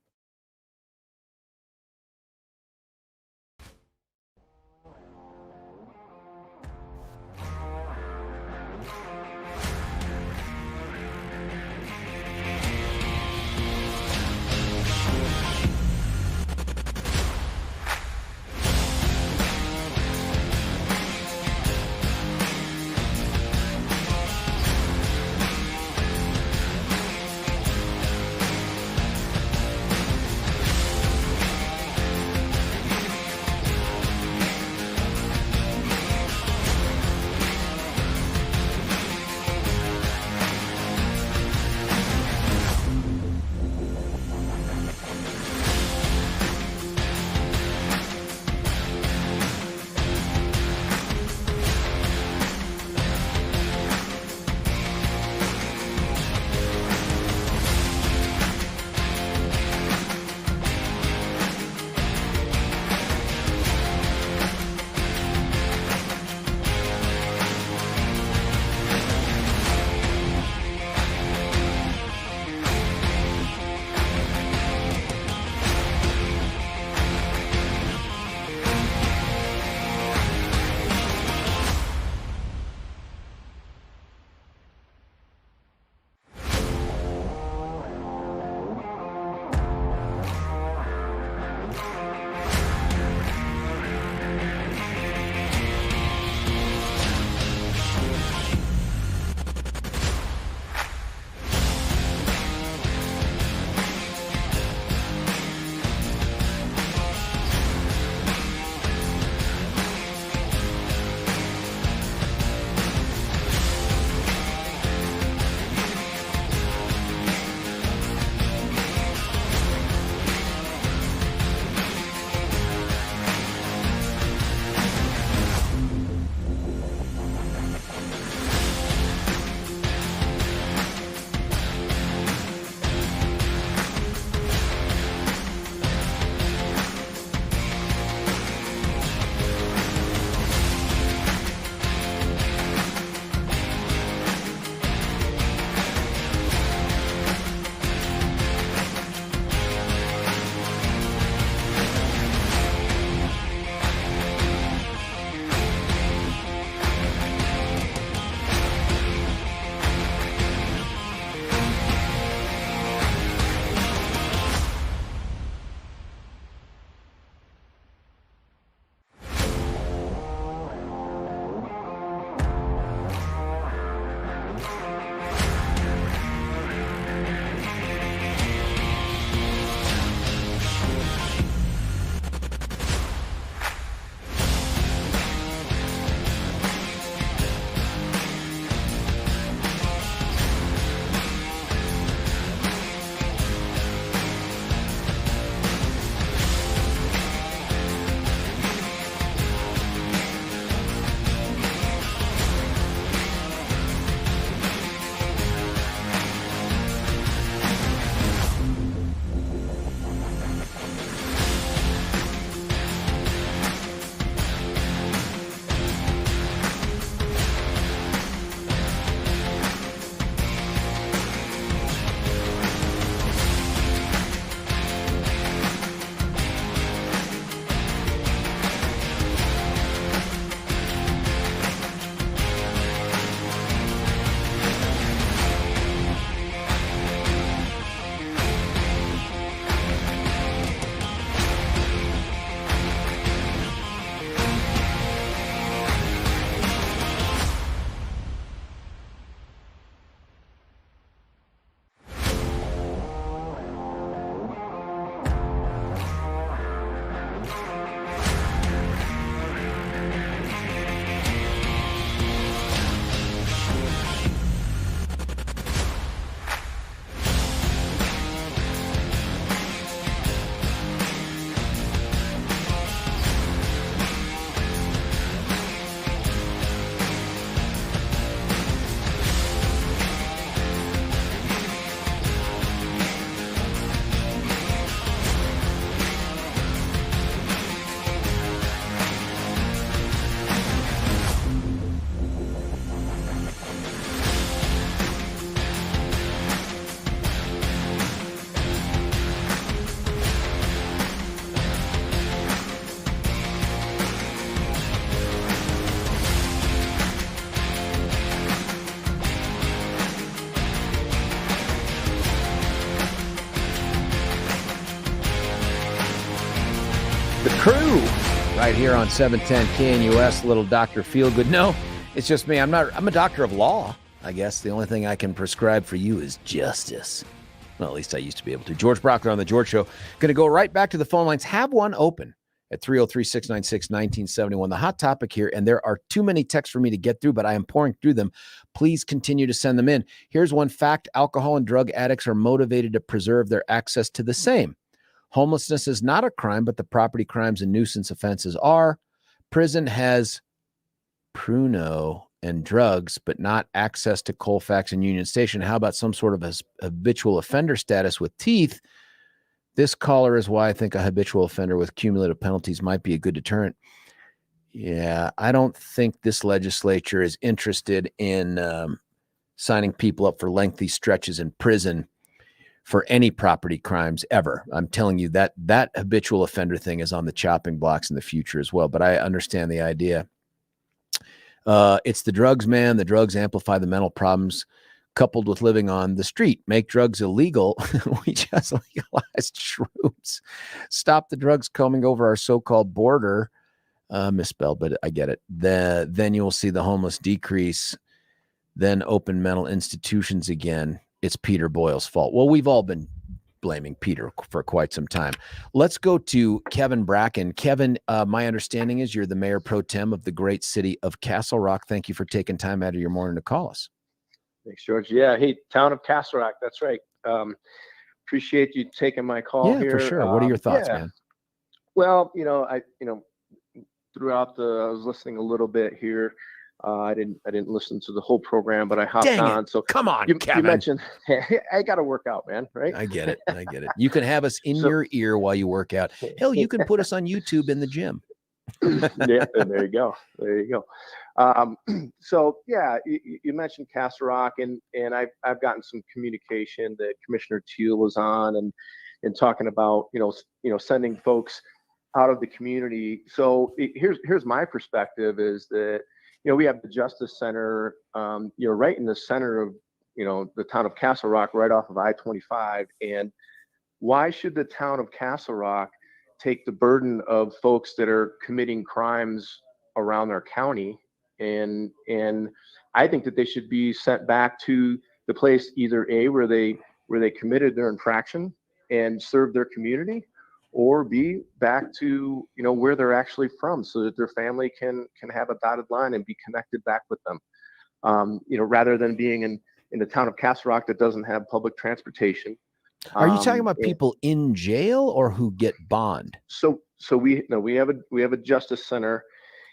crew right here on 710 KNUS, little Dr. Feelgood. No, it's just me. I'm a doctor of law, I guess. The only thing I can prescribe for you is justice. Well, at least I used to be able to. George Brauchler on The George Show. Going to go right back to the phone lines. Have one open at 303-696-1971. The hot topic here, and there are too many texts for me to get through, but I am pouring through them. Please continue to send them in. Here's one fact. Alcohol and drug addicts are motivated to preserve their access to the same. Homelessness is not a crime, but the property crimes and nuisance offenses are. Prison has pruno and drugs, but not access to Colfax and Union Station. How about some sort of habitual offender status with teeth? This caller is why I think a habitual offender with cumulative penalties might be a good deterrent. Yeah, I don't think this legislature is interested in signing people up for lengthy stretches in prison for any property crimes ever. I'm telling you that habitual offender thing is on the chopping blocks in the future as well, but I understand the idea. It's the drugs, man. The drugs amplify the mental problems coupled with living on the street. Make drugs illegal. We just legalized shrooms. Stop the drugs coming over our so-called border. Misspelled, but I get it. Then you'll see the homeless decrease. Then open mental institutions again. It's Peter Boyle's fault. Well, we've all been blaming Peter for quite some time. Let's go to Kevin Bracken. Kevin, my understanding is you're the mayor pro tem of the great city of Castle Rock. Thank you for taking time out of your morning to call us. Thanks, George. Yeah, hey, town of Castle Rock. That's right. Appreciate you taking my call here. Yeah, for sure. What are your thoughts, man? Well, throughout I was listening a little bit here. I didn't listen to the whole program, but I hopped on. So come on, You Kevin. mentioned, I got to work out, man. Right? I get it. You can have us in your ear while you work out. Hell, you can put us on YouTube in the gym. Yeah, there you go. So yeah, you mentioned Castle Rock, and I've gotten some communication that Commissioner Teal was on and talking about sending folks out of the community. So here's my perspective is that we have the Justice Center right in the center of the town of Castle Rock, right off of I-25. And why should the town of Castle Rock take the burden of folks that are committing crimes around their county? And I think that they should be sent back to the place either A, where they committed their infraction and served their community, or B, back to where they're actually from, so that their family can have a dotted line and be connected back with them. Rather than being in the town of Castle Rock that doesn't have public transportation. Are you talking about people in jail or who get bond? So we have a Justice Center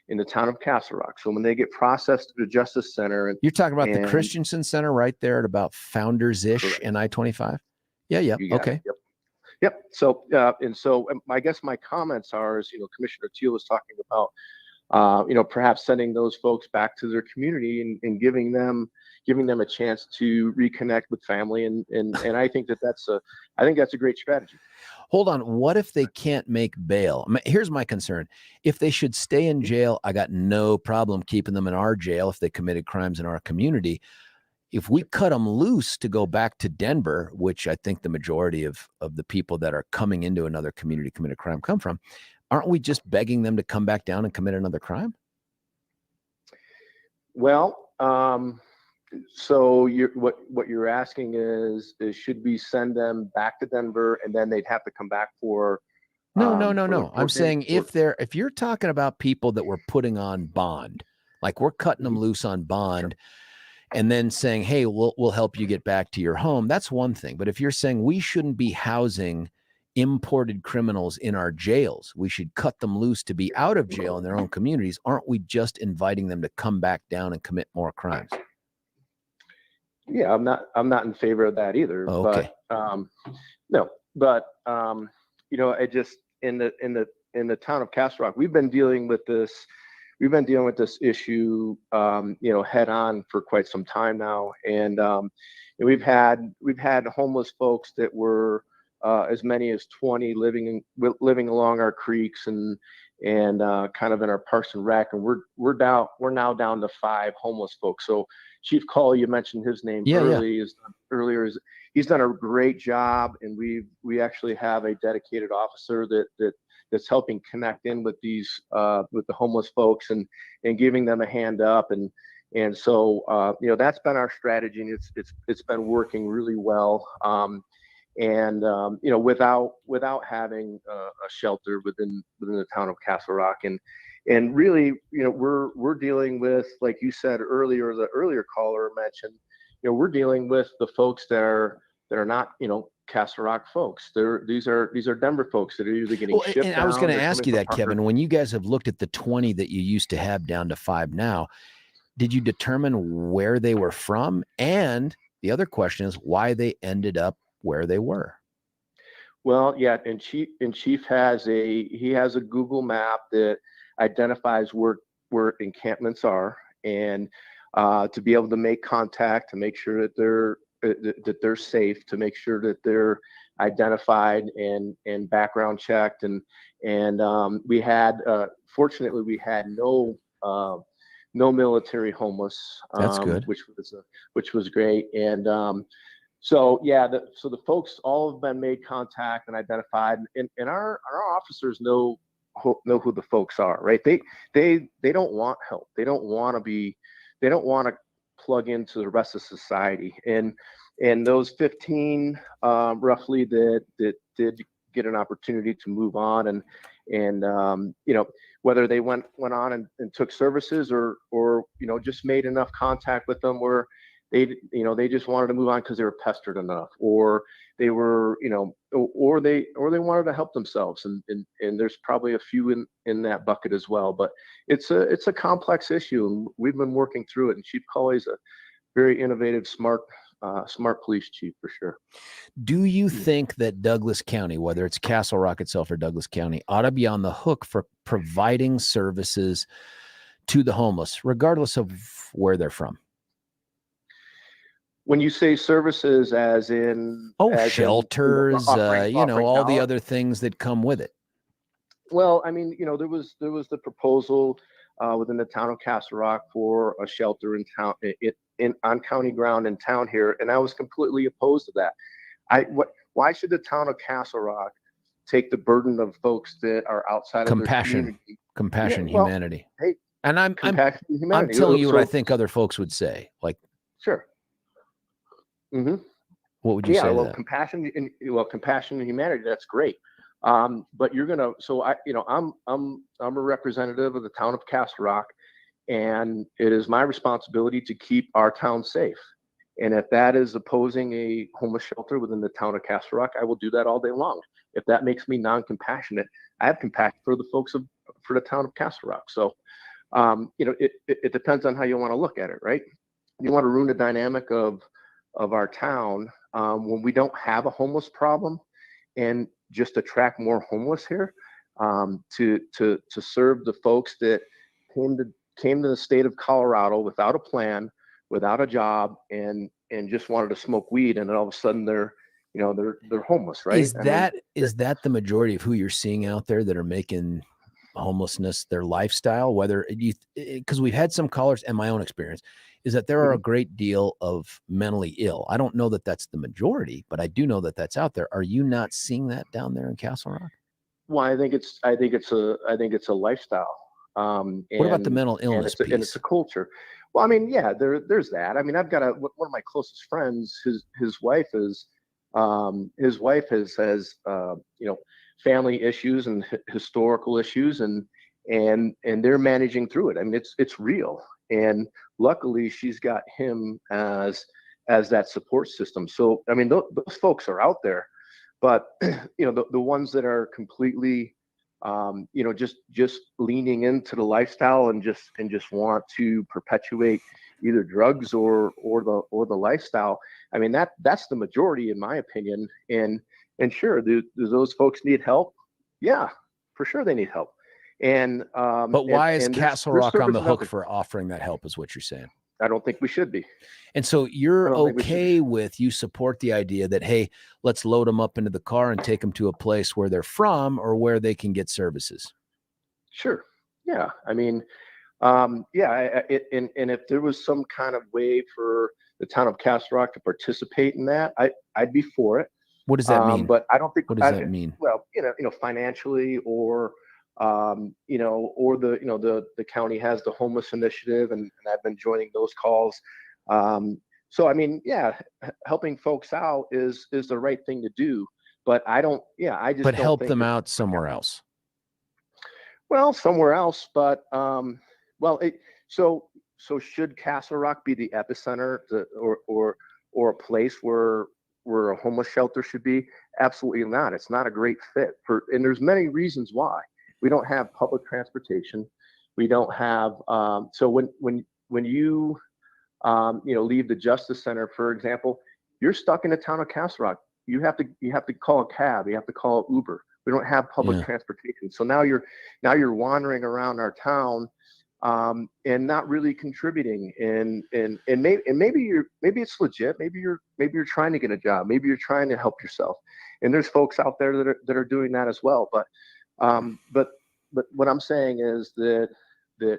in the town of Castle Rock. So when they get processed to the Justice Center, you're talking about the Christensen Center right there at about Founders-ish in I-25. Yeah. Okay. Yep. So I guess my comments are, Commissioner Teal was talking about, perhaps sending those folks back to their community and giving them a chance to reconnect with family. And I think that's a great strategy. Hold on. What if they can't make bail? Here's my concern. If they should stay in jail, I got no problem keeping them in our jail if they committed crimes in our community. If we cut them loose to go back to Denver, which I think the majority of the people that are coming into another community commit a crime come from, aren't we just begging them to come back down and commit another crime? Well, so what you're asking is should we send them back to Denver and then they'd have to come back for? No. I'm saying if you're talking about people that we're putting on bond, like we're cutting them loose on bond. Sure. And then saying, hey, we'll help you get back to your home. That's one thing. But if you're saying we shouldn't be housing imported criminals in our jails, we should cut them loose to be out of jail in their own communities, aren't we just inviting them to come back down and commit more crimes? Yeah, I'm not in favor of that either. Oh, okay. But I just in the town of Castle Rock, we've been dealing with this issue, head on for quite some time now. And we've had homeless folks that were as many as 20 living along our creeks and kind of in our parks and rec. And we're now down to 5 homeless folks. So Chief Call, you mentioned his name earlier. He's done a great job, and we actually have a dedicated officer that that's helping connect in with these with the homeless folks and giving them a hand up. And so that's been our strategy, and it's been working really well. Without having a shelter within the town of Castle Rock, and really, we're dealing with, like you said earlier, the earlier caller mentioned, we're dealing with the folks that are not, Castle Rock folks. These are Denver folks that are usually getting shipped and I was down. going to They're ask coming you from that, Parker. Kevin, when you guys have looked at the 20 that you used to have down to 5 now, did you determine where they were from? And the other question is why they ended up where they were. Well, yeah, and Chief has a Google map that identifies where encampments are, and to be able to make contact, to make sure that they're safe, to make sure that they're identified and background checked, and we had fortunately we had no military homeless. That's good. Which was great. And so the folks all have been made contact and identified, and our officers know who the folks are, right? They don't want help. They don't want to plug into the rest of society. And those 15 roughly that did get an opportunity to move on, and whether they went on and took services or just made enough contact with them where they just wanted to move on because they were pestered enough, or they were or they wanted to help themselves, and there's probably a few in that bucket as well. But it's a complex issue, and we've been working through it. And Chief Culley's a very innovative, smart police chief for sure. Do you think that Douglas County, whether it's Castle Rock itself or Douglas County, ought to be on the hook for providing services to the homeless, regardless of where they're from? When you say services, as in shelters, offering all the now? other things that come with it. Well, I mean, there was the proposal within the town of Castle Rock for a shelter in town, on county ground in town here, and I was completely opposed to that. Why should the town of Castle Rock take the burden of folks that are outside of their community? Compassion, humanity. Hey, and I'm humanity. telling you what I think other folks would say. Like, sure. Mm-hmm. What would you say? Well, to that? compassion and humanity. That's great. But you're gonna. So I'm a representative of the town of Castle Rock, and it is my responsibility to keep our town safe. And if that is opposing a homeless shelter within the town of Castle Rock, I will do that all day long. If that makes me non-compassionate, I have compassion for the folks for the town of Castle Rock. So, it depends on how you want to look at it, right? You want to ruin the dynamic of our town when we don't have a homeless problem, and just attract more homeless here to serve the folks that came to the state of Colorado without a plan, without a job, and just wanted to smoke weed, and then all of a sudden they're homeless, right? Is that the majority of who you're seeing out there that are making homelessness their lifestyle? Whether because we've had some callers, and my own experience is that there are a great deal of mentally ill. I don't know that that's the majority, but I do know that that's out there. Are you not seeing that down there in Castle Rock? Well, I think it's a lifestyle. What about the mental illness piece? And it's a culture. Well, I mean, yeah, there's that. I mean, I've got one of my closest friends. His wife has family issues and historical issues, and they're managing through it. I mean, it's real, and luckily she's got him as that support system. So I mean, those folks are out there, but the ones that are completely just leaning into the lifestyle and just want to perpetuate either drugs or the lifestyle. I mean, that's the majority, in my opinion. And sure, do those folks need help? Yeah, for sure they need help. But why is Castle Rock on the hook for offering that help, is what you're saying? I don't think we should be. And so you're okay with, you support the idea that, hey, let's load them up into the car and take them to a place where they're from or where they can get services. Sure. Yeah. I mean, and if there was some kind of way for the town of Castle Rock to participate in that, I'd be for it. What does that mean? But I don't think. What does that mean? Well, financially, or or the county has the homeless initiative, and I've been joining those calls. So I mean, yeah, helping folks out is the right thing to do. But I don't. Yeah, I just. But don't help think them that- out somewhere else. Well, somewhere else, but so should Castle Rock be the epicenter, or a place where a homeless shelter should be? Absolutely not. It's not a great fit and there's many reasons why. We don't have public transportation. We don't have so when you leave the Justice Center, for example, you're stuck in the town of Castle Rock. You have to call a cab. You have to call Uber. We don't have public transportation. So now you're wandering around our town and not really contributing. And maybe it's legit. Maybe you're trying to get a job. Maybe you're trying to help yourself. And there's folks out there that are doing that as well. But what I'm saying is that the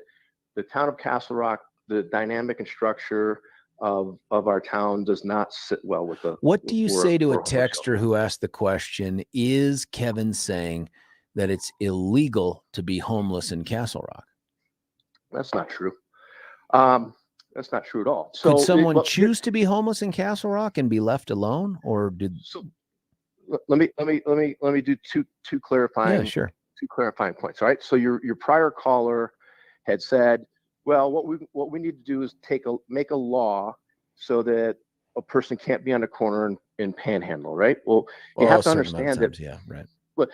town of Castle Rock, the dynamic and structure of our town does not sit well with the. What do you say to a homeless shelter. texter who asked the question, is Kevin saying that it's illegal to be homeless in Castle Rock? That's not true. That's not true at all. So could someone choose to be homeless in Castle Rock and be left alone, or did? So let me do two clarifying. Yeah, sure. Two clarifying points. All right. So your prior caller had said, well, what we need to do is make a law so that a person can't be on the corner and panhandle, right? Well, you have to understand that. Yeah, right. But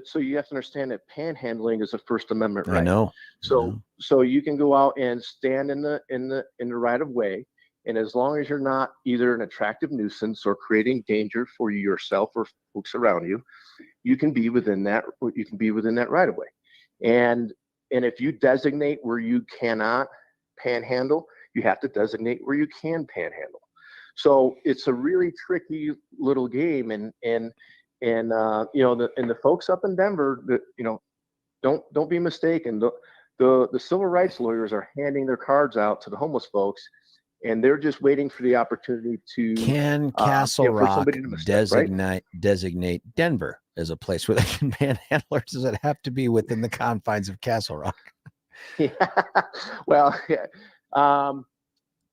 so you have to understand that panhandling is a First Amendment right. I know. So you can go out and stand in the right of way, and as long as you're not either an attractive nuisance or creating danger for yourself or folks around you, you can be within that right of way. And if you designate where you cannot panhandle, you have to designate where you can panhandle. So it's a really tricky little game, and the folks up in Denver, don't be mistaken. The civil rights lawyers are handing their cards out to the homeless folks, and they're just waiting for the opportunity to. Can Castle Rock designate Denver as a place where they can panhandle, or does it have to be within the confines of Castle Rock? Yeah. Well, yeah.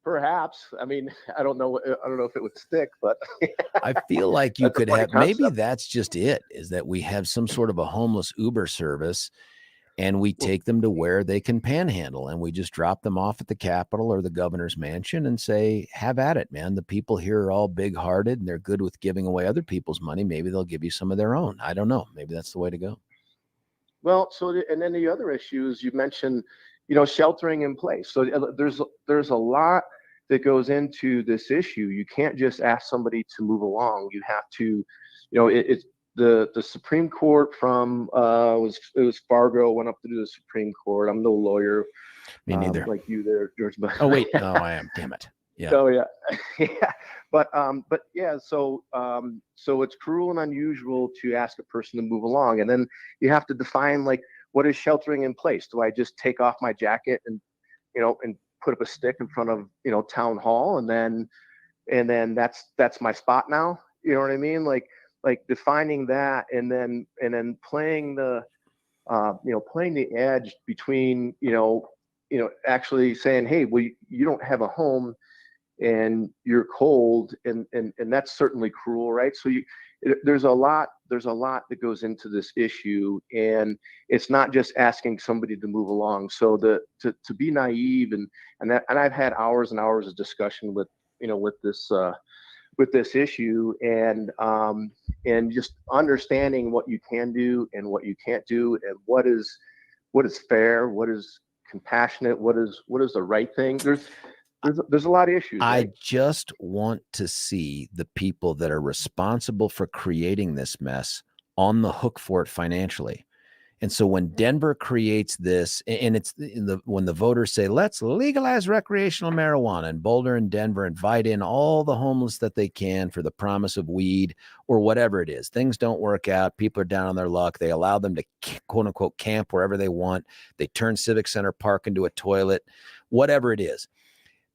Perhaps. I mean, I don't know if it would stick, but I feel like you could have, maybe that's just it, is that we have some sort of a homeless Uber service and we take them to where they can panhandle, and we just drop them off at the Capitol or the governor's mansion and say, have at it, man. The people here are all big hearted and they're good with giving away other people's money. Maybe they'll give you some of their own. I don't know. Maybe that's the way to go. Well, and then the other issues you mentioned, sheltering in place. So there's a lot that goes into this issue. You can't just ask somebody to move along. You have to, it's the Supreme Court from it was Fargo, went up to the Supreme Court. I'm no lawyer. Me neither. Like you there, George. But oh wait, no, I am. Damn it. Yeah. So yeah, yeah. But yeah. So it's cruel and unusual to ask a person to move along, and then you have to define, like, what is sheltering in place? Do I just take off my jacket and put up a stick in front of town hall, and then that's my spot now? You know what I mean? Like defining that, and then playing the playing the edge between actually saying, hey, well, you don't have a home and you're cold, and that's certainly cruel, right? So there's a lot that goes into this issue, and it's not just asking somebody to move along. So to be naive and I've had hours and hours of discussion with this issue, and just understanding what you can do and what you can't do, and what is fair, what is compassionate, what is the right thing. There's a lot of issues. I right? just want to see the people that are responsible for creating this mess on the hook for it financially. And so when Denver creates this, and it's when the voters say, let's legalize recreational marijuana, and Boulder and Denver invite in all the homeless that they can for the promise of weed or whatever it is, things don't work out. People are down on their luck. They allow them to quote unquote camp wherever they want. They turn Civic Center Park into a toilet, whatever it is.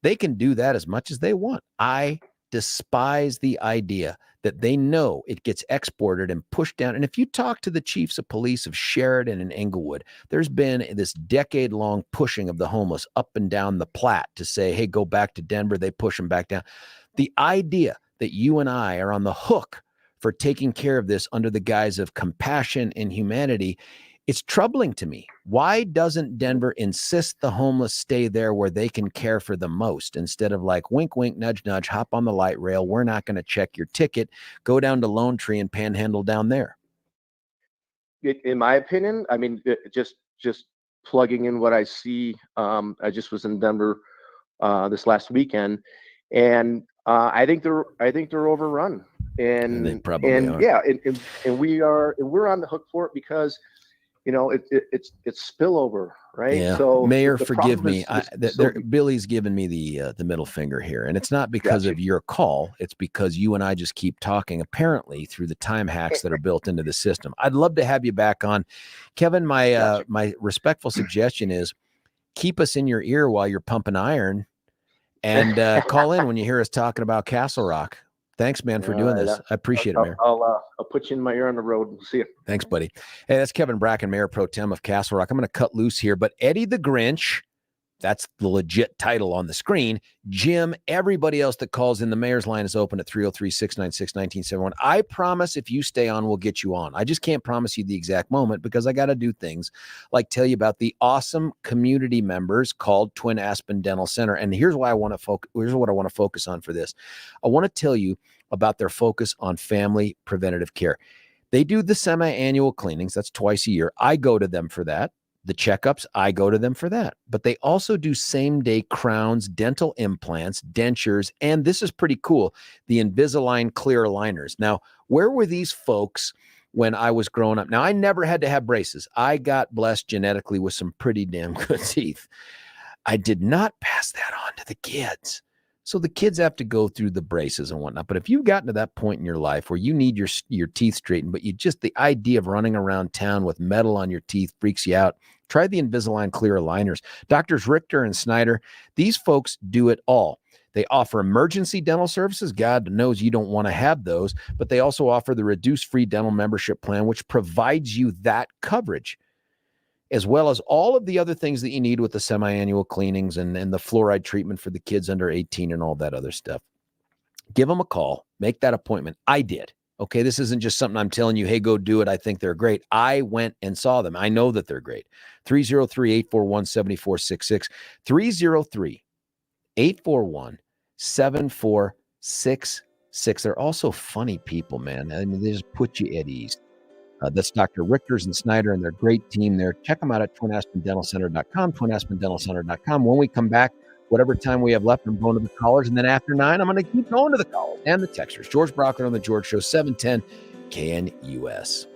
They can do that as much as they want. I despise the idea that they know it gets exported and pushed down. And if you talk to the chiefs of police of Sheridan and Englewood, there's been this decade-long pushing of the homeless up and down the Platte to say, hey, go back to Denver. They push them back down. The idea that you and I are on the hook for taking care of this under the guise of compassion and humanity, it's troubling to me. Why doesn't Denver insist the homeless stay there where they can care for the most, instead of like, wink, wink, nudge, nudge, hop on the light rail. We're not going to check your ticket. Go down to Lone Tree and panhandle down there. In my opinion, I mean, just plugging in what I see. I just was in Denver this last weekend, and I think they're overrun. And they probably are. Yeah, and we're on the hook for it because, you know, it's spillover, right? Yeah. So Mayor, the forgive problem me. is Billy's given me the middle finger here, and it's not because of your call. It's because you and I just keep talking, apparently, through the time hacks that are built into the system. I'd love to have you back on, Kevin. My respectful suggestion is keep us in your ear while you're pumping iron, and call in when you hear us talking about Castle Rock. Thanks, man, for doing this. I appreciate it, Mayor. I'll put you in my ear on the road. We'll see you. Thanks, buddy. Hey, that's Kevin Bracken, Mayor Pro Tem of Castle Rock. I'm going to cut loose here, but Eddie the Grinch, that's the legit title on the screen. Jim, everybody else that calls in, the mayor's line is open at 303-696-1971. I promise if you stay on, we'll get you on. I just can't promise you the exact moment because I got to do things like tell you about the awesome community members called Twin Aspen Dental Center. And here's why I want to focus. Here's what I want to focus on for this. I want to tell you about their focus on family preventative care. They do the semi-annual cleanings. That's twice a year. I go to them for that. The checkups, I go to them for that. But they also do same-day crowns, dental implants, dentures, and this is pretty cool, the Invisalign clear aligners. Now, where were these folks when I was growing up? Now, I never had to have braces. I got blessed genetically with some pretty damn good teeth. I did not pass that on to the kids. So the kids have to go through the braces and whatnot. But if you've gotten to that point in your life where you need your teeth straightened, but the idea of running around town with metal on your teeth freaks you out, try the Invisalign clear aligners. Doctors Richter and Snyder, these folks do it all. They offer emergency dental services. God knows you don't want to have those, but they also offer the reduced free dental membership plan, which provides you that coverage, as well as all of the other things that you need with the semi-annual cleanings and the fluoride treatment for the kids under 18 and all that other stuff. Give them a call. Make that appointment. I did. Okay, this isn't just something I'm telling you, hey, go do it. I think they're great. I went and saw them. I know that they're great. 303-841-7466. 303-841-7466. They're also funny people, man. I mean, they just put you at ease. That's Dr. Richters and Snyder and their great team there. Check them out at twinaspendentalcenter.com, twinaspendentalcenter.com. When we come back, whatever time we have left, I'm going to the callers. And then after 9, I'm going to keep going to the callers and the texters. George Brauchler on The George Show, 710 KNUS.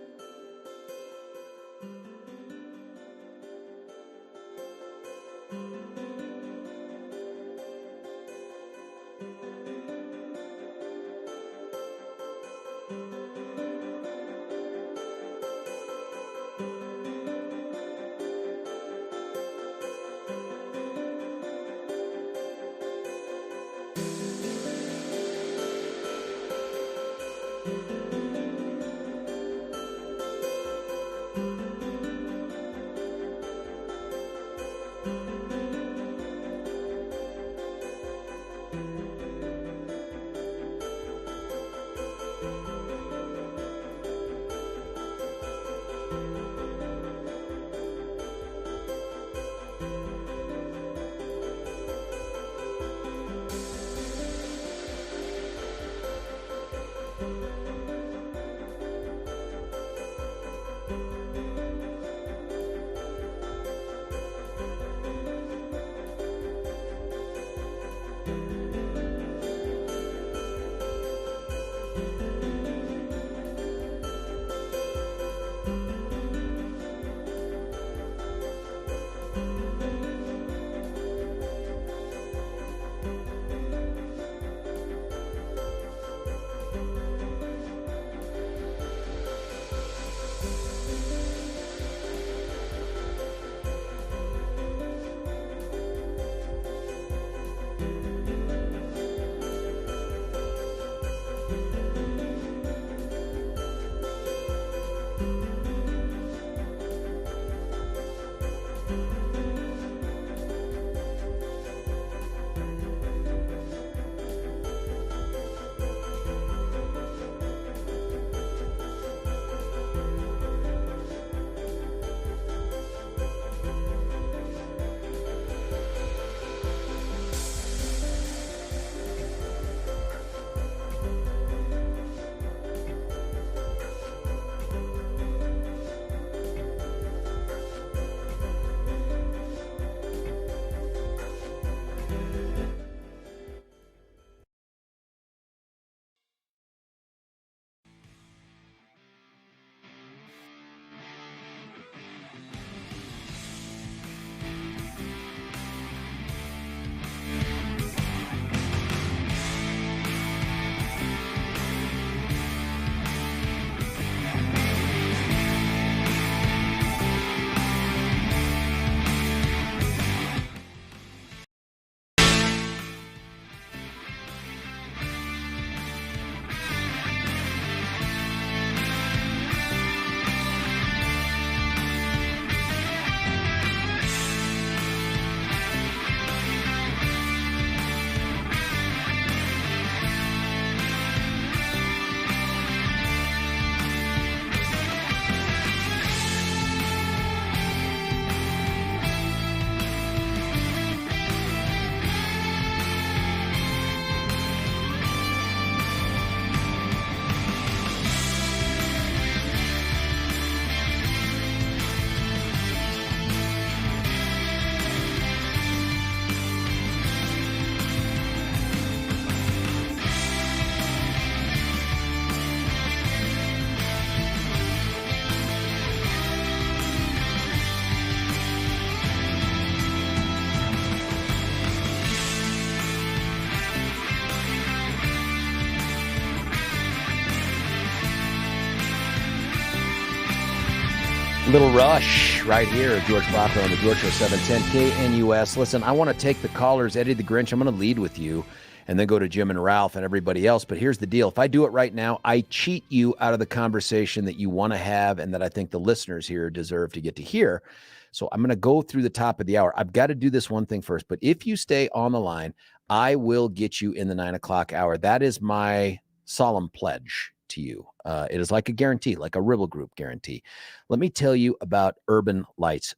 Little Rush right here. George Brauchler on the George Show, 710 KNUS. Listen, I want to take the callers. Eddie the Grinch, I'm going to lead with you and then go to Jim and Ralph and everybody else. But here's the deal. If I do it right now, I cheat you out of the conversation that you want to have and that I think the listeners here deserve to get to hear. So I'm going to go through the top of the hour. I've got to do this one thing first. But if you stay on the line, I will get you in the 9 o'clock hour. That is my solemn pledge to you. It is like a guarantee, like a Ribble Group guarantee. Let me tell you about Urban Lights.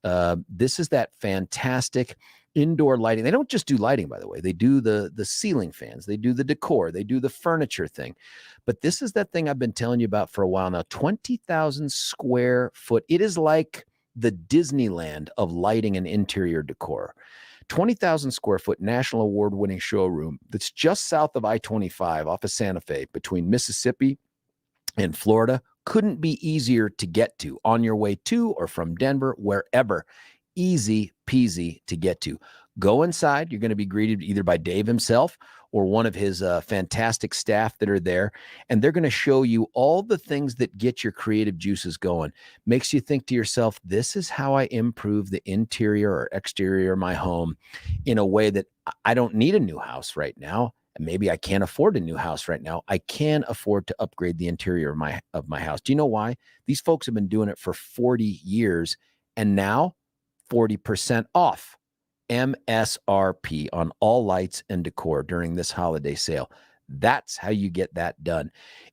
This is that fantastic indoor lighting. They don't just do lighting, by the way. They do the ceiling fans. They do the decor. They do the furniture thing. But this is that thing I've been telling you about for a while now. 20,000 square foot. It is like the Disneyland of lighting and interior decor. 20,000 square foot national award-winning showroom that's just south of I-25 off of Santa Fe between Mississippi and Florida. Couldn't be easier to get to on your way to or from Denver, wherever. Easy peasy to get to. Go inside. You're going to be greeted either by Dave himself or one of his fantastic staff that are there. And they're going to show you all the things that get your creative juices going. Makes you think to yourself, this is how I improve the interior or exterior of my home in a way that I don't need a new house right now. And maybe I can't afford a new house right now. I can afford to upgrade the interior of my house. Do you know why? These folks have been doing it for 40 years and now 40% off MSRP on all lights and decor during this holiday sale. That's how you get that done.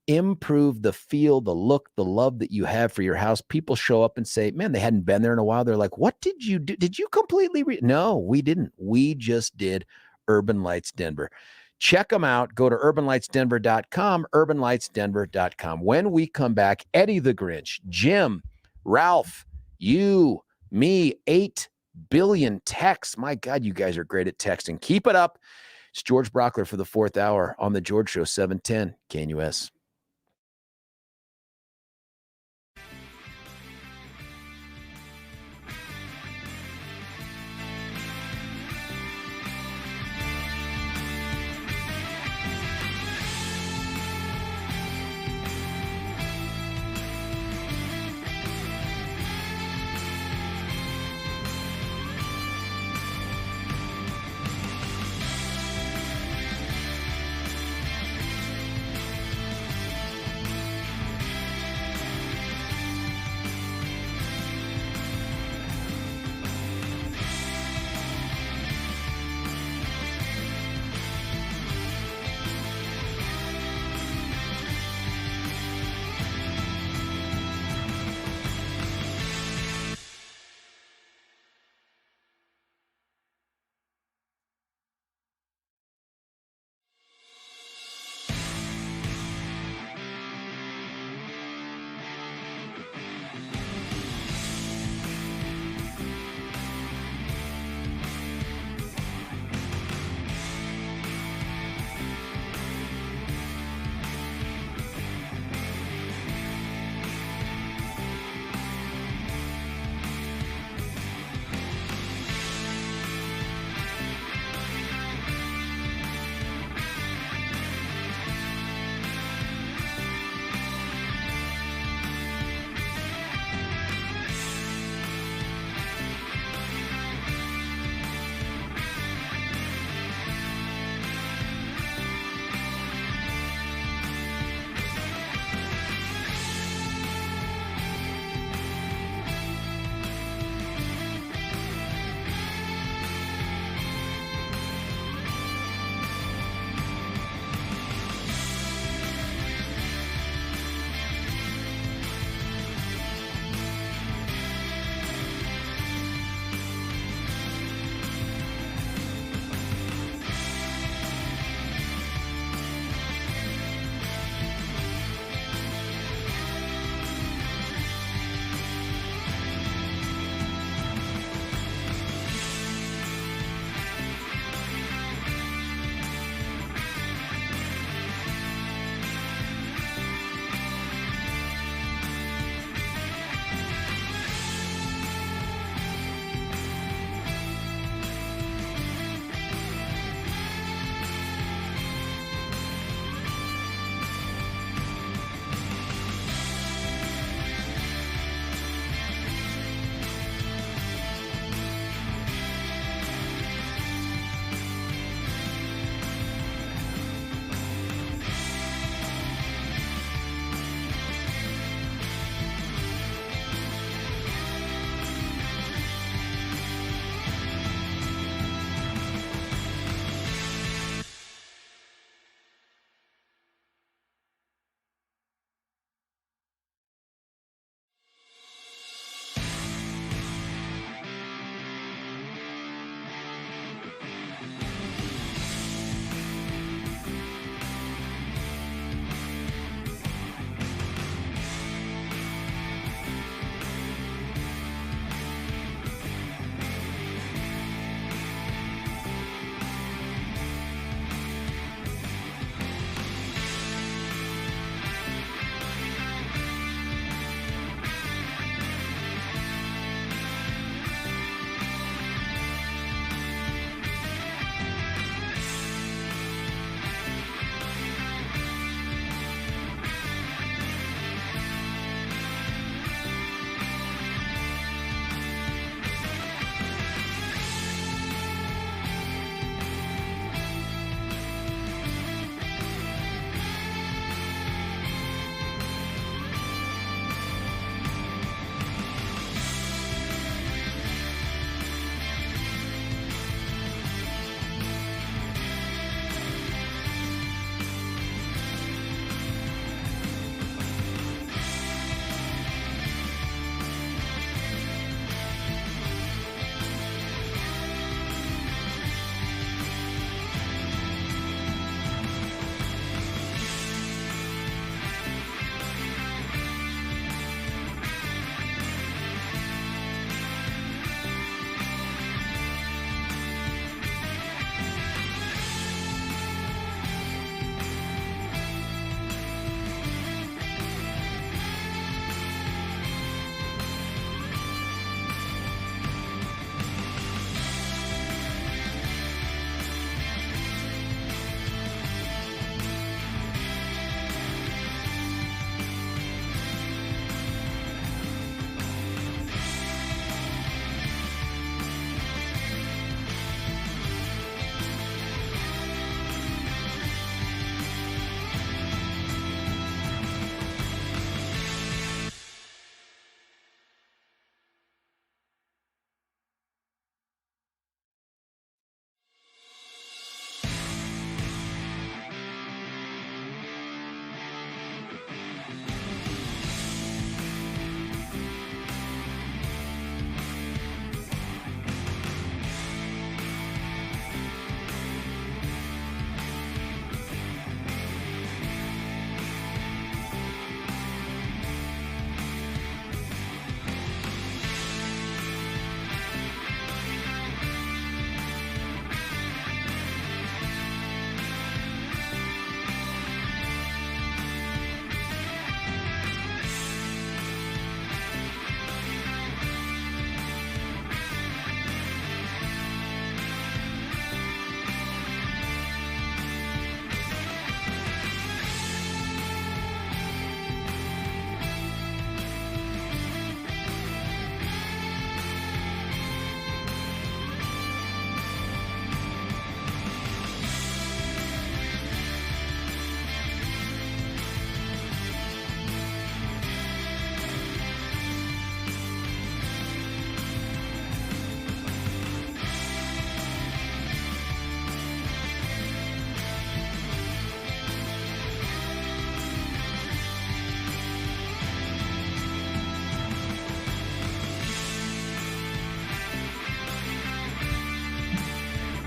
Improve the feel, the look, the love that you have for your house. People show up and say, man, they hadn't been there in a while. They're like, what did you do? Did you completely No, we didn't. We just did Urban Lights Denver. Check them out. Go to urbanlightsdenver.com, urbanlightsdenver.com. When we come back, Eddie the Grinch, Jim, Ralph, you, me, 8 billion texts. My God, you guys are great at texting. Keep it up. It's George Brauchler for the 4th hour on the George Show, 710 KNUS.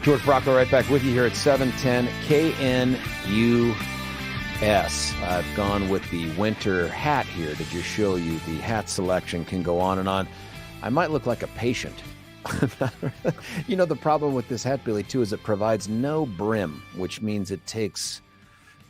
George Brauchler right back with you here at 710 KNUS. I've gone with the winter hat here to just show you the hat selection can go on and on. I might look like a patient. You know, the problem with this hat, Billy, too, is it provides no brim, which means it takes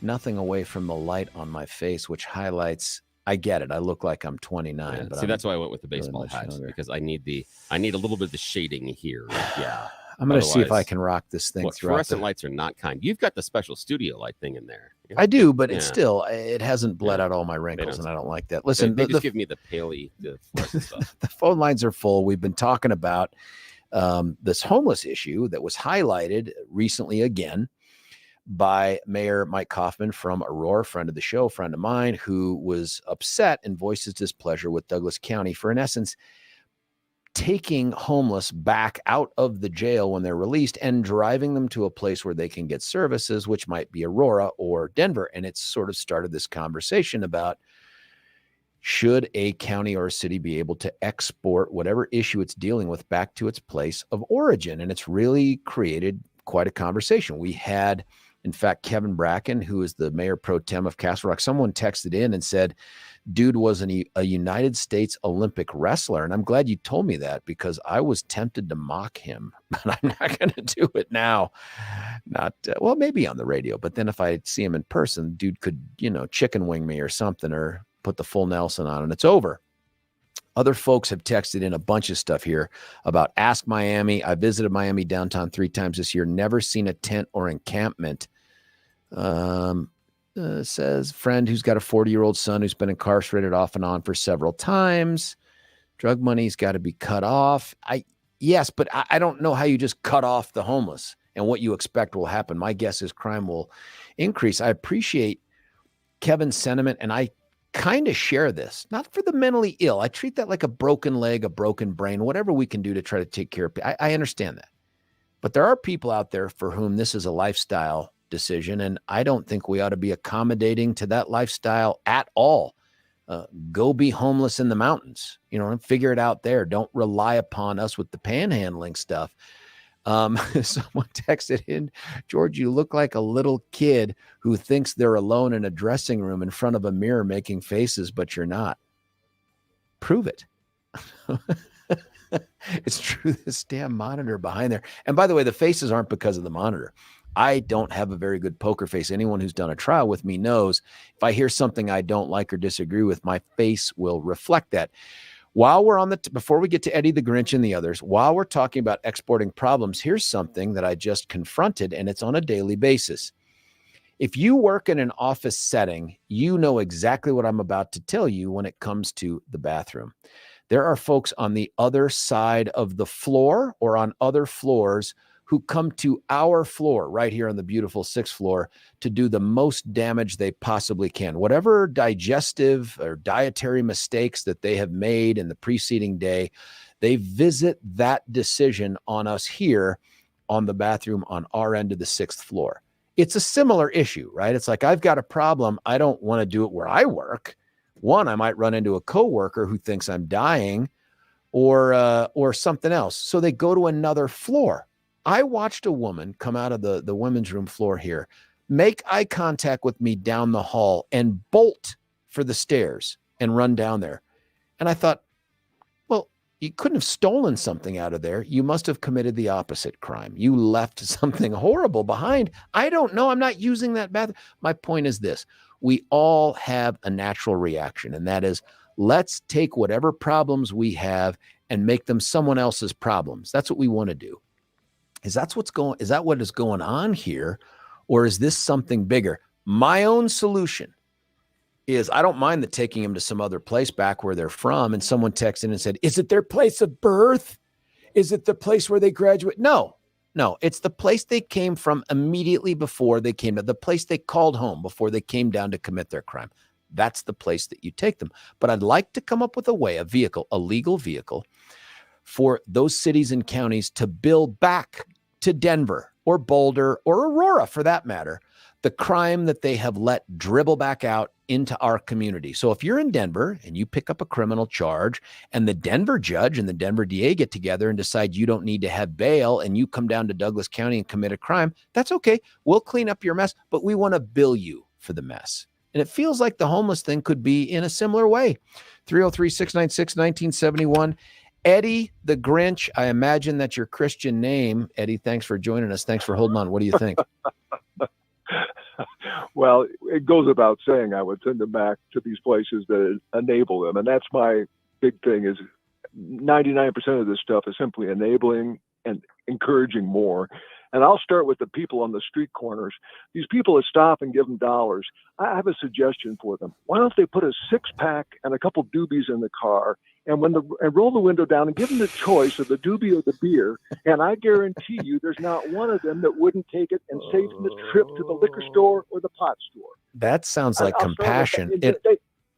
nothing away from the light on my face, which highlights. I get it. I look like I'm 29. Yeah, but see, that's why I went with the baseball really hat, younger. because I need a little bit of the shading here. Yeah. I'm going to see if I Otherwise, can rock this thing Look, throughout. fluorescent lights are not kind. You've got the special studio light thing in there. I do, but Yeah. it's still, it hasn't bled Yeah. out all my wrinkles, don't- and I don't like that. Listen, They just give me the paley, the fluorescent stuff. the phone lines are full. We've been talking about this homeless issue that was highlighted recently again by Mayor Mike Kaufman from Aurora, friend of the show, friend of mine, who was upset and voiced his displeasure with Douglas County for, in essence, taking homeless back out of the jail when they're released and driving them to a place where they can get services, which might be Aurora or Denver. And it's sort of started this conversation about, should a county or a city be able to export whatever issue it's dealing with back to its place of origin? And it's really created quite a conversation. We had, in fact, Kevin Bracken, who is the mayor pro tem of Castle Rock, someone texted in and said, dude was a United States Olympic wrestler. And I'm glad you told me that, because I was tempted to mock him, but I'm not going to do it now. Well, maybe on the radio, but then if I see him in person, dude could, chicken wing me or something, or put the full Nelson on, and it's over. Other folks have texted in a bunch of stuff here about Ask Miami. I visited Miami downtown 3 times this year. Never seen a tent or encampment. Says friend who's got a 40-year-old son who's been incarcerated off and on for several times. Drug money's got to be cut off. Yes, but I don't know how you just cut off the homeless and what you expect will happen. My guess is crime will increase. I appreciate Kevin's sentiment, and I kind of share this, not for the mentally ill. I treat that like a broken leg, a broken brain, whatever we can do to try to take care of people. I understand that. But there are people out there for whom this is a lifestyle decision, and I don't think we ought to be accommodating to that lifestyle at all. Go be homeless in the mountains, and figure it out there. Don't rely upon us with the panhandling stuff. Someone texted in, George, you look like a little kid who thinks they're alone in a dressing room in front of a mirror making faces, but you're not. Prove it. It's true. This damn monitor behind there. And by the way, the faces aren't because of the monitor. I don't have a very good poker face. Anyone who's done a trial with me knows if I hear something I don't like or disagree with, my face will reflect that. While we're on before we get to Eddie the Grinch and the others, while we're talking about exporting problems, here's something that I just confronted, and it's on a daily basis. If you work in an office setting, you know exactly what I'm about to tell you when it comes to the bathroom. There are folks on the other side of the floor or on other floors who come to our floor right here on the beautiful 6th floor to do the most damage they possibly can. Whatever digestive or dietary mistakes that they have made in the preceding day, they visit that decision on us here on the bathroom on our end of the 6th floor. It's a similar issue, right? It's like, I've got a problem. I don't want to do it where I work. One, I might run into a coworker who thinks I'm dying or something else. So they go to another floor. I watched a woman come out of the women's room floor here, make eye contact with me down the hall and bolt for the stairs and run down there. And I thought, well, you couldn't have stolen something out of there. You must have committed the opposite crime. You left something horrible behind. I don't know. I'm not using that bathroom. My point is this. We all have a natural reaction, and that is, let's take whatever problems we have and make them someone else's problems. That's what we want to do. Is that what is going on here? Or is this something bigger? My own solution is, I don't mind the taking them to some other place back where they're from. And someone texted in and said, is it their place of birth? Is it the place where they graduate? No, it's the place they came from immediately before they came to the place they called home before they came down to commit their crime. That's the place that you take them. But I'd like to come up with a way, a legal vehicle for those cities and counties to bill back to Denver or Boulder or Aurora, for that matter, the crime that they have let dribble back out into our community. So if you're in Denver and you pick up a criminal charge and the Denver judge and the Denver DA get together and decide you don't need to have bail and you come down to Douglas County and commit a crime, that's okay. We'll clean up your mess, but we want to bill you for the mess. And it feels like the homeless thing could be in a similar way. 303-696-1971. Eddie the Grinch, I imagine that's your Christian name. Eddie, thanks for joining us. Thanks for holding on. What do you think? Well, it goes without saying I would send them back to these places that enable them. And that's my big thing is 99% of this stuff is simply enabling and encouraging more. And I'll start with the people on the street corners. These people that stop and give them dollars. I have a suggestion for them. Why don't they put a 6-pack and a couple doobies in the car and roll the window down and give them the choice of the doobie or the beer. And I guarantee you there's not one of them that wouldn't take it and save them the trip to the liquor store or the pot store. That sounds like compassion.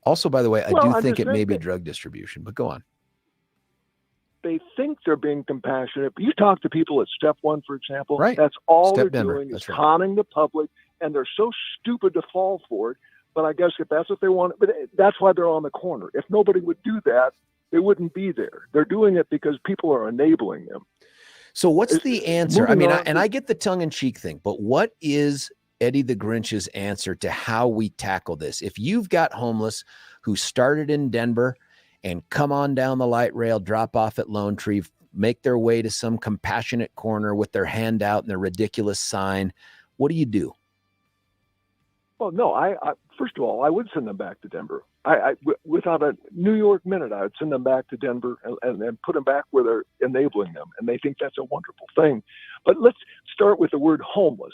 Also, by the way, I do think it may be drug distribution, but go on. They think they're being compassionate, but you talk to people at Step One, for example, right. That's all Step they're Denver. doing is That's right. conning the public, and they're so stupid to fall for it. But I guess if that's what they want, but that's why they're on the corner. If nobody would do that, they wouldn't be there. They're doing it because people are enabling them. So what's the answer? I mean, I get the tongue-in-cheek thing, but what is Eddie the Grinch's answer to how we tackle this? If you've got homeless who started in Denver and come on down the light rail, drop off at Lone Tree, make their way to some compassionate corner with their hand out and their ridiculous sign, what do you do? Well, no, I first of all, I would send them back to Denver. Without a New York minute, I would send them back to Denver and put them back where they're enabling them. And they think that's a wonderful thing. But let's start with the word homeless.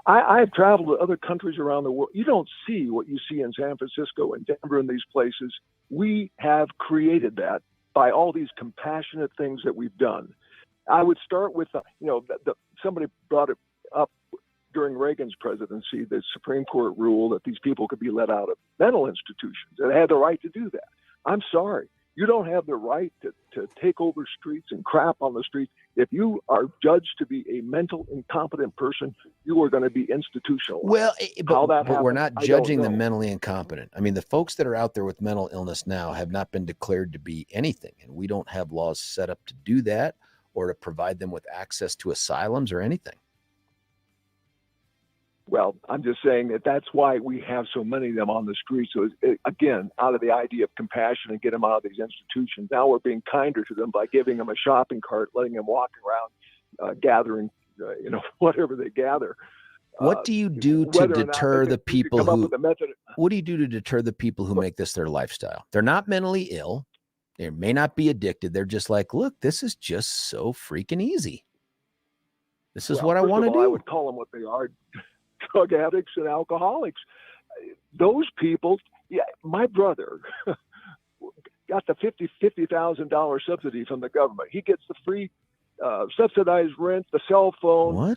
I've traveled to other countries around the world. You don't see what you see in San Francisco and Denver and these places. We have created that by all these compassionate things that we've done. I would start with, somebody brought it up during Reagan's presidency, the Supreme Court rule that these people could be let out of mental institutions. And they had the right to do that. I'm sorry. You don't have the right to take over streets and crap on the streets. If you are judged to be a mental incompetent person, you are going to be institutionalized. Well, but we're happens, not judging the mentally incompetent. I mean, the folks that are out there with mental illness now have not been declared to be anything. And we don't have laws set up to do that or to provide them with access to asylums or anything. Well, I'm just saying that's why we have so many of them on the streets. So again, out of the idea of compassion and get them out of these institutions, now we're being kinder to them by giving them a shopping cart, letting them walk around, gathering, whatever they gather. What do you do to deter the people who? What do you do to deter the people who make this their lifestyle? They're not mentally ill. They may not be addicted. They're just like, look, this is just so freaking easy. This is what I want to do. I would call them what they are. Drug addicts and alcoholics. Those people, my brother got the $50,000 subsidy from the government. He gets the free subsidized rent, the cell phone,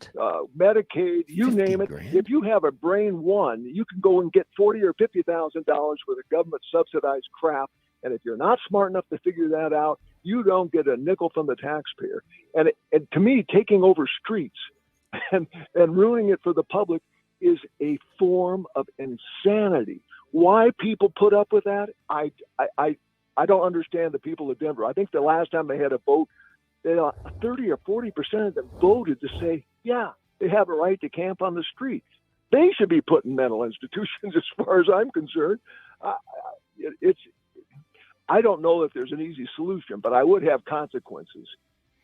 Medicaid, you name it. $50,000? If you have a brain one, you can go and get $40,000 or $50,000 worth of government subsidized crap. And if you're not smart enough to figure that out, you don't get a nickel from the taxpayer. And to me, taking over streets and ruining it for the public is a form of insanity. Why people put up with that, I don't understand the people of Denver. I think the last time they had a vote, 30 or 40% of them voted to say, yeah, they have a right to camp on the street. They should be put in mental institutions as far as I'm concerned. I don't know if there's an easy solution, but I would have consequences.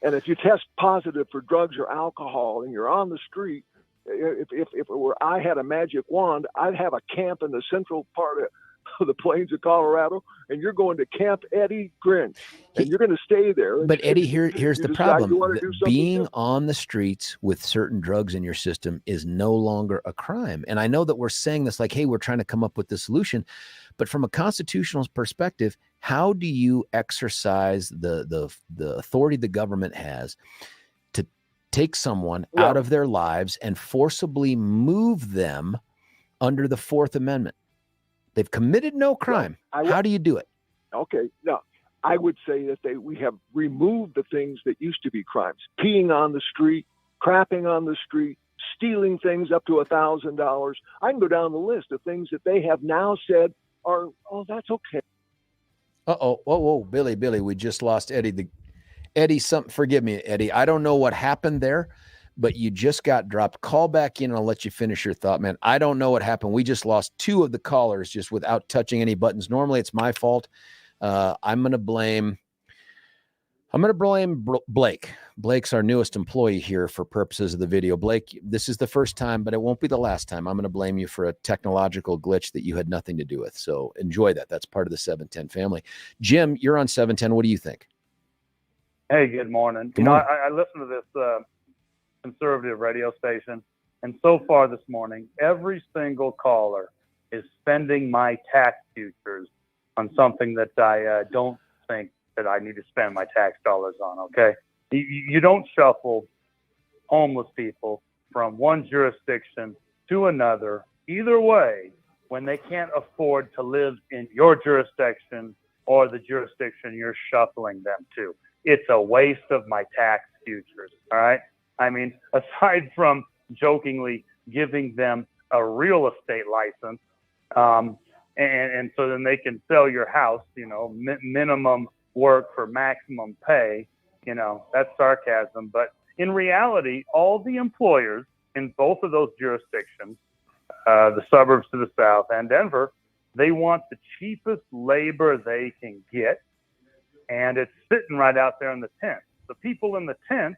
And if you test positive for drugs or alcohol and you're on the street, if it were I had a magic wand, I'd have a camp in the central part of the plains of Colorado, and you're going to Camp Eddie Grinch, and you're going to stay there. But Eddie, here's the problem. Being on the streets with certain drugs in your system is no longer a crime. And I know that we're saying this like, hey, we're trying to come up with the solution. But from a constitutional perspective, how do you exercise the authority the government has to take someone out of their lives and forcibly move them under the Fourth Amendment? They've committed no crime. How do you do it? Okay, no, I would say that we have removed the things that used to be crimes: peeing on the street, crapping on the street, stealing things up to $1,000. I can go down the list of things that they have now said are, oh, that's okay. Whoa, Billy, we just lost Eddie. Forgive me, Eddie. I don't know what happened there, but you just got dropped. Call back in and I'll let you finish your thought, man. I don't know what happened. We just lost 2 of the callers just without touching any buttons. Normally it's my fault. I'm going to blame Blake. Blake's our newest employee here for purposes of the video. Blake, this is the first time, but it won't be the last time. I'm going to blame you for a technological glitch that you had nothing to do with. So enjoy that. That's part of the 710 family. Jim, you're on 710. What do you think? Hey, good morning. Good morning. I listen to this conservative radio station, and so far this morning, every single caller is spending my tax futures on something that I don't think that I need to spend my tax dollars on, okay? You don't shuffle homeless people from one jurisdiction to another, either way, when they can't afford to live in your jurisdiction or the jurisdiction you're shuffling them to. It's a waste of my tax futures, all right? I mean, aside from jokingly giving them a real estate license, and so then they can sell your house, minimum work for maximum pay, that's sarcasm. But in reality, all the employers in both of those jurisdictions, the suburbs to the south and Denver, they want the cheapest labor they can get. And it's sitting right out there in the tent. The people in the tent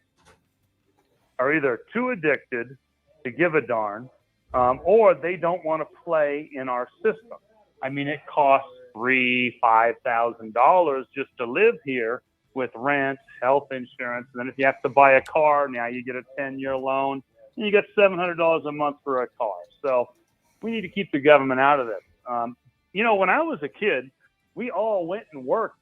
are either too addicted to give a darn, or they don't want to play in our system. I mean, it costs $3,000-$5,000 just to live here with rent, health insurance, and then if you have to buy a car, now you get a 10-year loan, and you get $700 a month for a car. So we need to keep the government out of this. When I was a kid, we all went and worked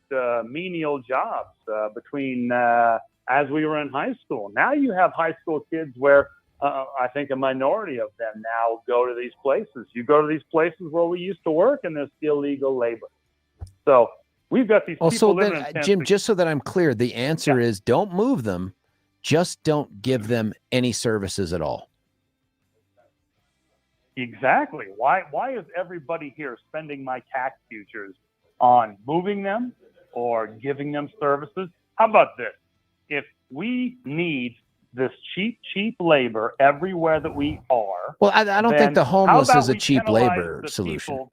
menial jobs between as we were in high school. Now you have high school kids where I think a minority of them now go to these places. You go to these places where we used to work, and there's illegal labor. So we've got these people living in tents. Jim, just so that I'm clear, the answer is don't move them. Just don't give them any services at all. Exactly. Why is everybody here spending my tax futures on moving them or giving them services? How about this? If we need this cheap labor everywhere that we are. Well, I don't think the homeless is a cheap labor solution. People?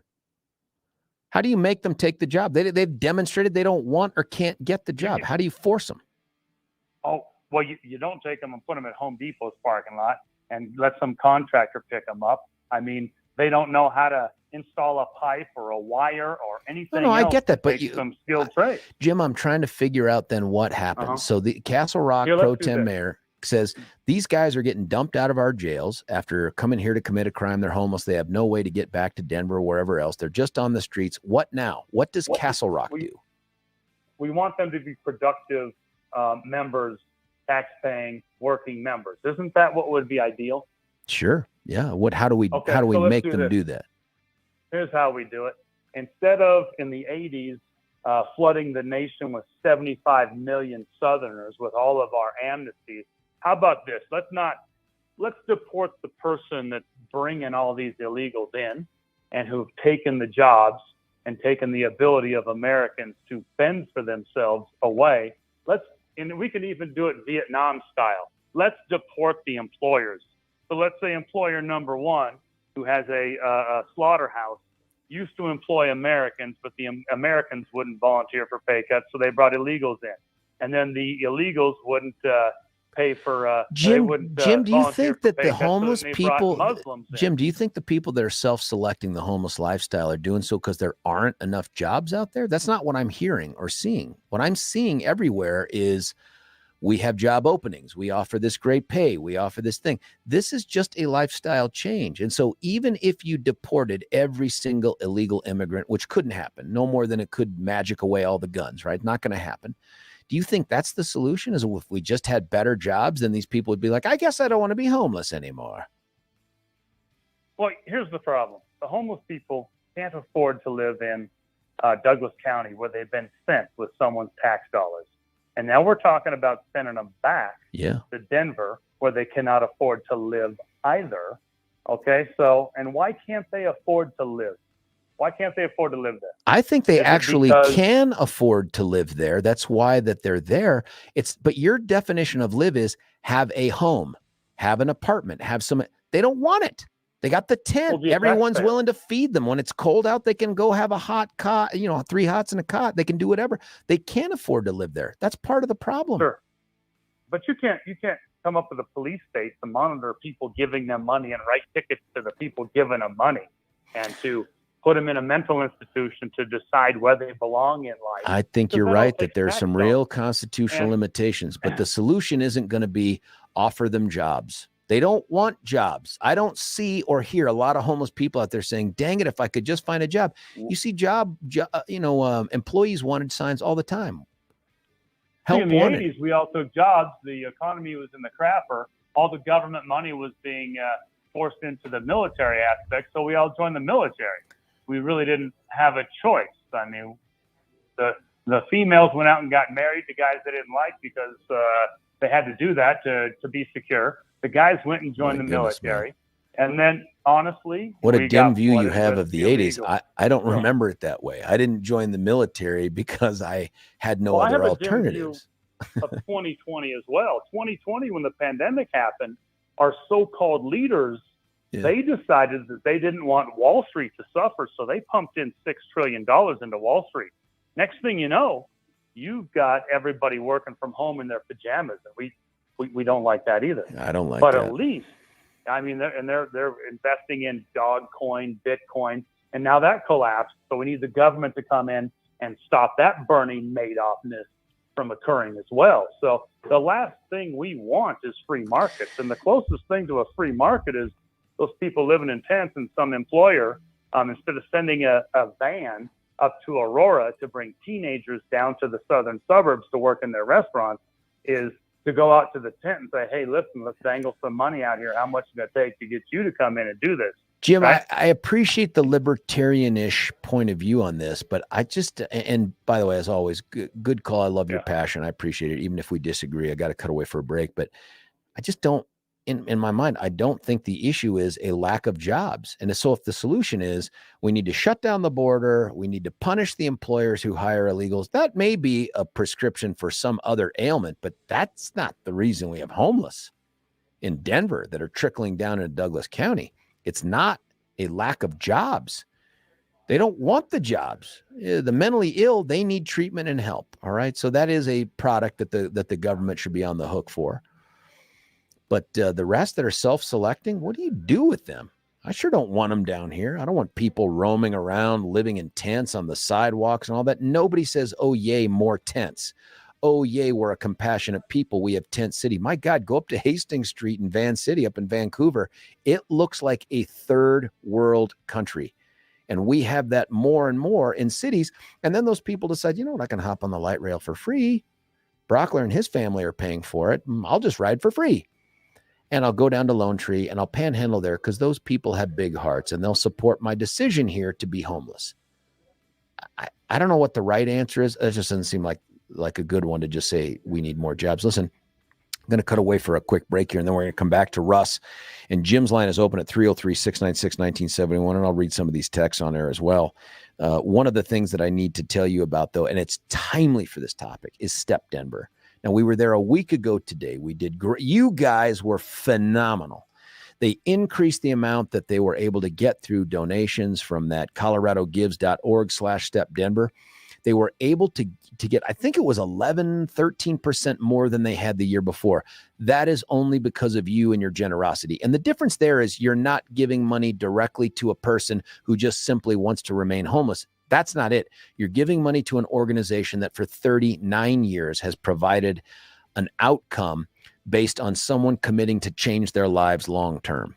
How do you make them take the job? They've demonstrated they don't want or can't get the job. How do you force them? Oh, well, you don't take them and put them at Home Depot's parking lot and let some contractor pick them up. I mean, they don't know how to install a pipe or a wire or anything. No, I get that, but some skilled trade. Jim, I'm trying to figure out then what happens. So the Castle Rock pro tem mayor says these guys are getting dumped out of our jails after coming here to commit a crime. They're homeless. They have no way to get back to Denver or wherever else. They're just on the streets. What now? What does Castle Rock do? We want them to be productive members, tax-paying, working members. Isn't that what would be ideal? Sure. Yeah. How do we make them do that? Here's how we do it. Instead of in the 80s flooding the nation with 75 million Southerners with all of our amnesties, how about this? Let's deport the person that's bringing all these illegals in and who've taken the jobs and taken the ability of Americans to fend for themselves away. And we can even do it Vietnam style. Let's deport the employers. So let's say employer number one, who has a slaughterhouse, used to employ Americans, but the Americans wouldn't volunteer for pay cuts, so they brought illegals in. And then the illegals wouldn't pay for Jim, do you think that the homeless people, Jim, do you think the people that are self-selecting the homeless lifestyle are doing so because there aren't enough jobs out there? That's not what I'm hearing or seeing. What I'm seeing everywhere is we have job openings. We offer this great pay. We offer this thing. This is just a lifestyle change. And so even if you deported every single illegal immigrant, which couldn't happen, no more than it could magic away all the guns, right? Not going to happen. Do you think that's the solution? Is if we just had better jobs, then these people would be like, I guess I don't want to be homeless anymore. Well, here's the problem. The homeless people can't afford to live in Douglas County where they've been sent with someone's tax dollars. And now we're talking about sending them back to Denver where they cannot afford to live either. Okay, so, and why can't they afford to live? Why can't they afford to live there? I think they Is it actually because- can afford to live there. That's why that they're there. But your definition of live is have a home, have an apartment, have some. They don't want it. They got the tent. Well, be a Everyone's taxpayer. willing to feed them. When it's cold out, they can go have a hot cot, 3 hots and a cot. They can do whatever. They can't afford to live there. That's part of the problem. Sure. But you can't come up with a police state to monitor people giving them money and write tickets to the people giving them money, and to put them in a mental institution to decide where they belong in life. I think you're Because that all right that takes there's tax some dollars. real constitutional And- limitations, but the solution isn't going to be offer them jobs. They don't want jobs. I don't see or hear a lot of homeless people out there saying, dang it, if I could just find a job. You see employees wanted signs all the time. Help in the wanted. 80s, we all took jobs. The economy was in the crapper. All the government money was being forced into the military aspect, so we all joined the military. We really didn't have a choice. I mean, the females went out and got married to guys they didn't like because they had to do that to be secure. The guys went and joined My the goodness, military. And then, honestly, What a we dim got view you flooded have with of the 80s. illegal- I don't Yeah. remember it that way. I didn't join the military because I had no Well, I other have a dim view alternatives. of 2020 as well. 2020, when the pandemic happened, our so-called leaders, Yeah. they decided that they didn't want Wall Street to suffer, so they pumped in $6 trillion into Wall Street. Next thing you know, you've got everybody working from home in their pajamas, and we don't like that either. I don't like But that. at least, I mean, they're investing in Dogecoin, Bitcoin, and now that collapsed. So we need the government to come in and stop that burning Madoffness from occurring as well. So the last thing we want is free markets, and the closest thing to a free market is those people living in tents, and some employer, instead of sending a van up to Aurora to bring teenagers down to the southern suburbs to work in their restaurants, is to go out to the tent and say, hey, listen, let's dangle some money out here. How much is it going to take to get you to come in and do this? Jim, Right? I appreciate the libertarian-ish point of view on this, but I just, and by the way, as always, good call. I love your passion. I appreciate it. Even if we disagree, I got to cut away for a break, but I just don't, in my mind, I don't think the issue is a lack of jobs. And so if the solution is we need to shut down the border, we need to punish the employers who hire illegals, that may be a prescription for some other ailment, but that's not the reason we have homeless in Denver that are trickling down into Douglas County. It's not a lack of jobs. They don't want the jobs. The mentally ill, they need treatment and help. All right. So that is a product that the government should be on the hook for. But the rest that are self-selecting, what do you do with them? I sure don't want them down here. I don't want people roaming around, living in tents on the sidewalks and all that. Nobody says, oh, yay, more tents. Oh, yay, we're a compassionate people. We have tent city. My God, go up to Hastings Street in Van City up in Vancouver. It looks like a third world country. And we have that more and more in cities. And then those people decide, you know what, I can hop on the light rail for free. Brauchler and his family are paying for it. I'll just ride for free. And I'll go down to Lone Tree and I'll panhandle there because those people have big hearts and they'll support my decision here to be homeless. I don't know what the right answer is. It just doesn't seem like a good one to just say we need more jobs. Listen, I'm going to cut away for a quick break here, and then we're going to come back to Russ. And Jim's line is open at 303-696-1971, and I'll read some of these texts on there as well. One of the things that I need to tell you about, though, and it's timely for this topic, is Step Denver. Now, we were there a week ago today. We did great. You guys were phenomenal. They increased the amount that they were able to get through donations from that coloradogives.org/stepdenver. They were able to get, I think it was 13% more than they had the year before. That is only because of you and your generosity. And the difference there is you're not giving money directly to a person who just simply wants to remain homeless. That's not it. You're giving money to an organization that for 39 years has provided an outcome based on someone committing to change their lives long term.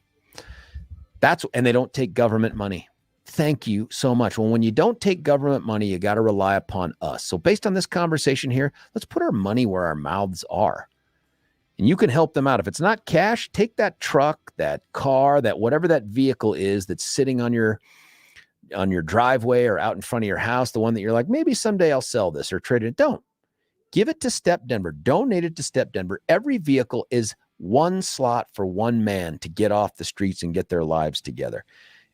And they don't take government money. Thank you so much. Well, when you don't take government money, you got to rely upon us. So based on this conversation here, let's put our money where our mouths are. And you can help them out. If it's not cash, take that truck, that car, that whatever that vehicle is that's sitting on your driveway or out in front of your house, the one that you're like, maybe someday I'll sell this or trade it. Don't. Give it to Step Denver. Donate it to Step Denver. Every vehicle is one slot for one man to get off the streets and get their lives together.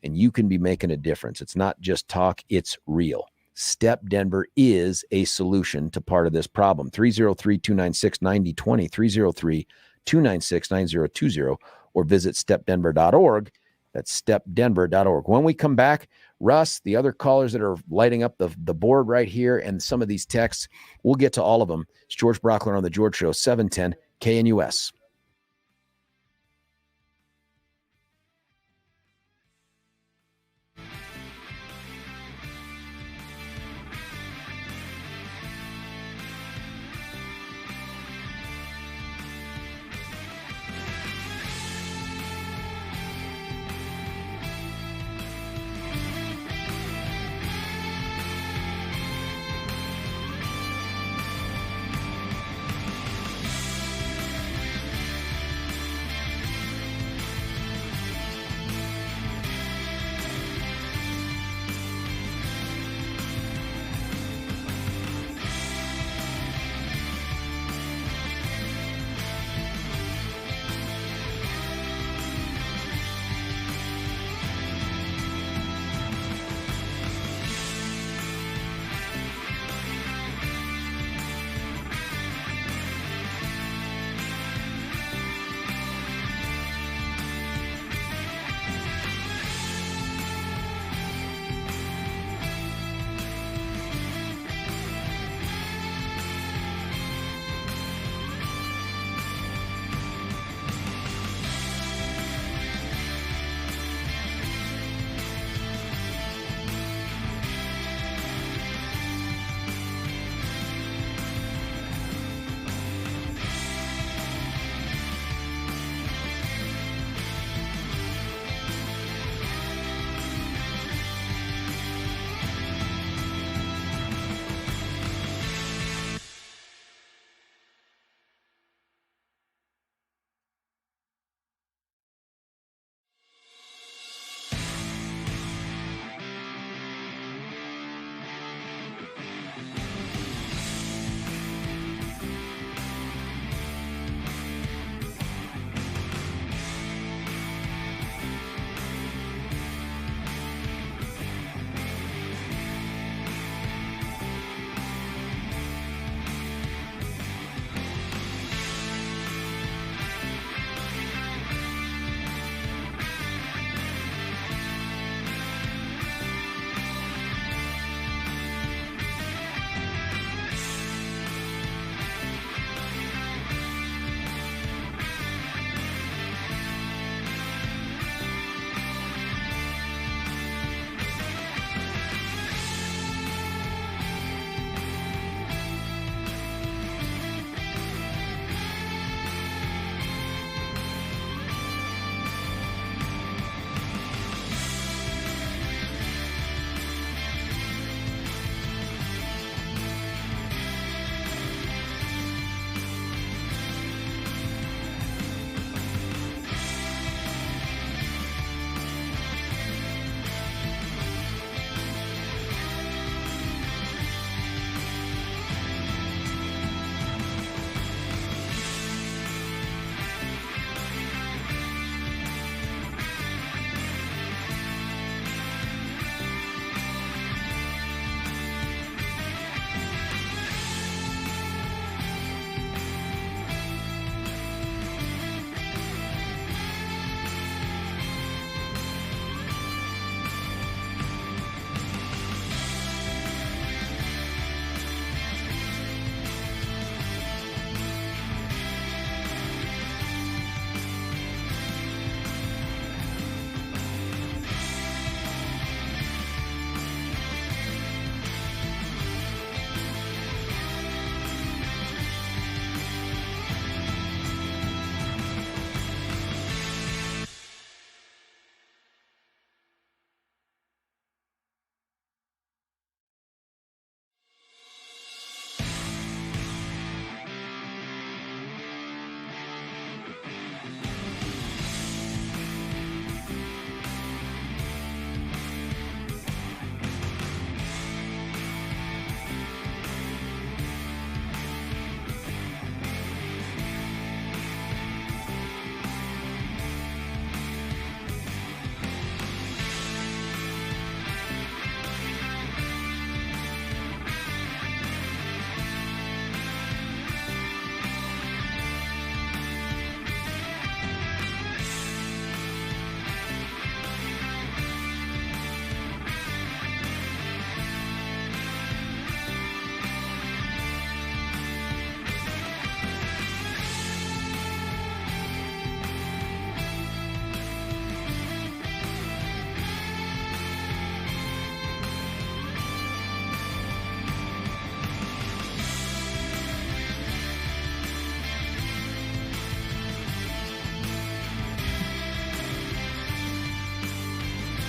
And you can be making a difference. It's not just talk, it's real. Step Denver is a solution to part of this problem. 303-296-9020, 303-296-9020, or visit stepdenver.org. That's stepdenver.org. When we come back, Russ, the other callers that are lighting up the board right here, and some of these texts, we'll get to all of them. It's George Brauchler on The George Show, 710 KNUS.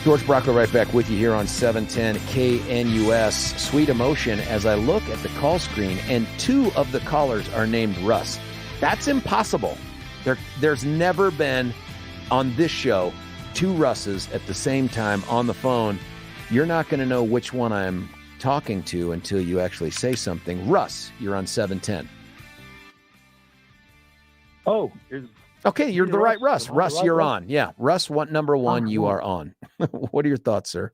George Brauchler right back with you here on 710 KNUS. Sweet emotion as I look at the call screen, and two of the callers are named Russ. That's impossible. There's never been on this show two Russes at the same time on the phone. You're not going to know which one I'm talking to until you actually say something. Russ, you're on 710. Oh, okay, you're the right Russ. Russ, right you're Russ? on. Yeah, Russ, number one, you are on. What are your thoughts, sir?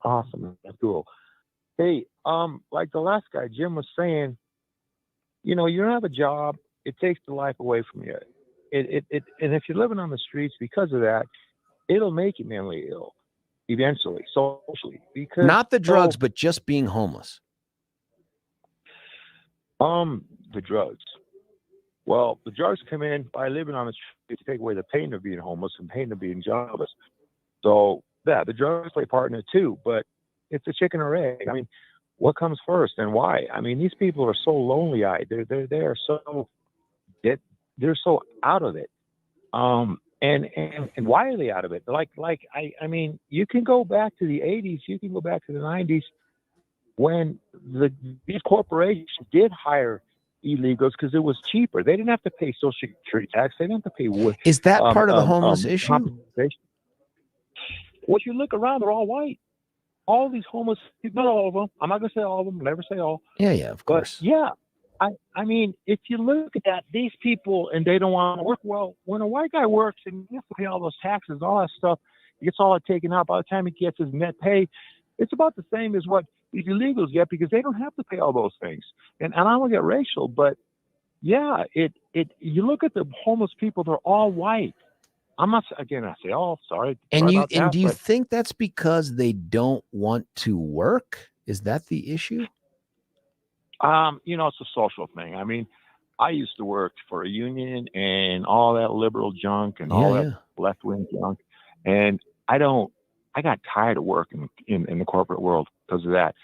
Awesome. That's cool. Hey, like the last guy, Jim was saying, you don't have a job, it takes the life away from you. And if you're living on the streets because of that, it'll make you mentally ill eventually, socially. Because not the drugs, but just being homeless. The drugs. Well, the drugs come in by living on the street to take away the pain of being homeless and pain of being jobless. So yeah, the drugs play part in it too, but it's a chicken or egg. I mean, what comes first and why? I mean, these people are so lonely-eyed. They're so out of it. And why are they out of it? I mean, you can go back to the 80s, you can go back to the 90s when these corporations did hire illegals because it was cheaper. They didn't have to pay Social Security tax. They didn't have to pay. Is that part of the homeless issue? Well, you look around, they're all white. All these homeless people, not all of them. I'm not going to say all of them. Never say all. Yeah, of course. But yeah, I mean, if you look at these people and they don't want to work, well, when a white guy works and he has to pay all those taxes, all that stuff, he gets all that taken out. By the time he gets his net pay, it's about the same as what these illegals get because they don't have to pay all those things. And I don't get racial, but yeah, you look at the homeless people, they're all white. I'm not, again, I say, oh, sorry. And do you think that's because they don't want to work? Is that the issue? It's a social thing. I mean, I used to work for a union and all that liberal junk and all that left-wing junk. And I got tired of working in the corporate world because of that.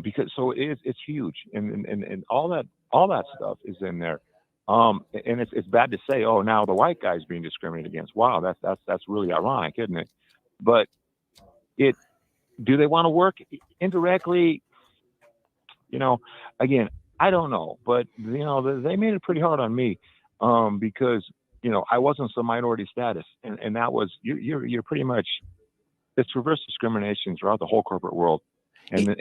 Because it's huge. And all that stuff is in there. And it's bad to say, oh, now the white guy's being discriminated against. Wow, that's really ironic, isn't it? But do they want to work indirectly? Again, I don't know, but they made it pretty hard on me because I wasn't some minority status, and that was you're pretty much it's reverse discrimination throughout the whole corporate world, and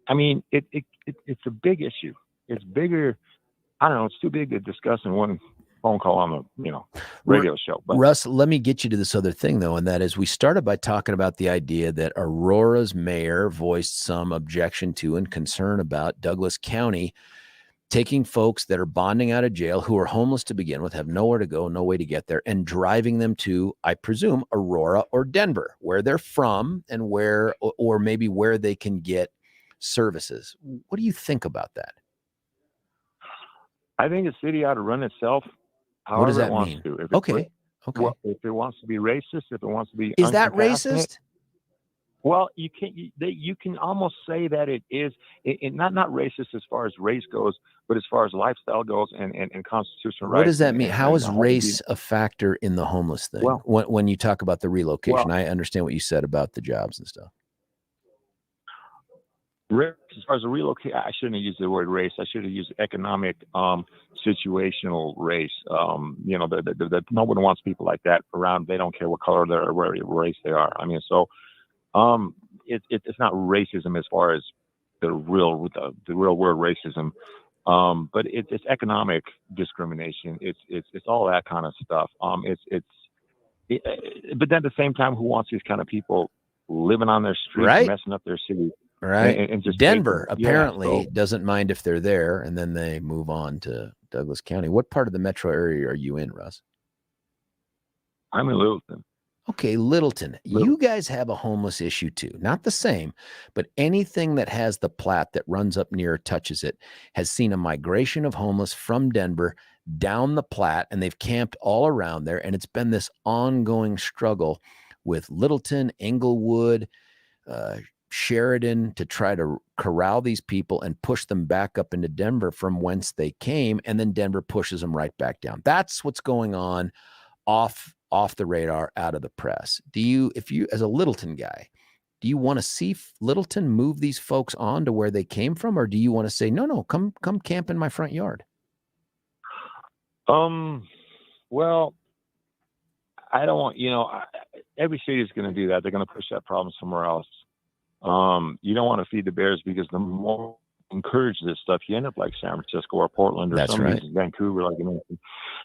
I mean it's a big issue. It's bigger. I don't know. It's too big to discuss in one phone call on the radio show. But Russ, let me get you to this other thing though, and that is we started by talking about the idea that Aurora's mayor voiced some objection to and concern about Douglas County taking folks that are bonding out of jail who are homeless to begin with, have nowhere to go, no way to get there, and driving them to, I presume, Aurora or Denver, where they're from and where, or maybe where they can get services. What do you think about that? I think the city ought to run itself however What does that it wants mean? to. Okay. Well, if it wants to be racist, if it wants to be Is that uncompassionate, racist? well, you can almost say that it is not racist as far as race goes, but as far as lifestyle goes and constitutional rights. What does that mean? How is and race a factor in the homeless thing? Well- when you talk about the relocation, Well- I understand what you said about the jobs and stuff. As far as the relocate, I shouldn't have used the word race. I should have used economic, situational race. That nobody wants people like that around. They don't care what color they're or what race they are. I mean, so it's not racism as far as the real word racism, but it's economic discrimination. It's all that kind of stuff. But then at the same time, who wants these kind of people living on their streets, Right. messing up their city? Right. And just Denver taking- apparently so- doesn't mind if they're there, and then they move on to Douglas County. What part of the metro area are you in, Russ? I'm in Littleton. Okay, Littleton. You guys have a homeless issue too. Not the same, but anything that has the Platte that runs up near or touches it has seen a migration of homeless from Denver down the Platte, and they've camped all around there. And it's been this ongoing struggle with Littleton, Englewood, Sheridan to try to corral these people and push them back up into Denver from whence they came. And then Denver pushes them right back down. That's what's going on off off the radar, out of the press. If you, as a Littleton guy, do you want to see Littleton move these folks on to where they came from? Or do you want to say, no, come camp in my front yard? Well, I don't want, every city is going to do that. They're going to push that problem somewhere else. You don't want to feed the bears, because the more you encourage this stuff, you end up like San Francisco or Portland or That's some right. Vancouver, like you mentioned.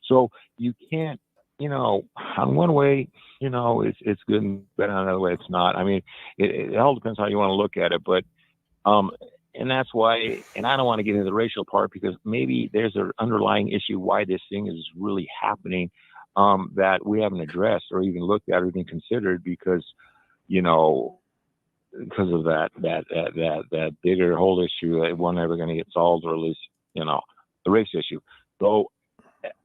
So you can't, on one way, it's good, and but on another way, it's not. I mean, it all depends how you want to look at it. But, and that's why, and I don't want to get into the racial part, because maybe there's an underlying issue why this thing is really happening, that we haven't addressed or even looked at or even considered, because, because of that bigger whole issue that we're never going to get solved, or at least, the race issue. So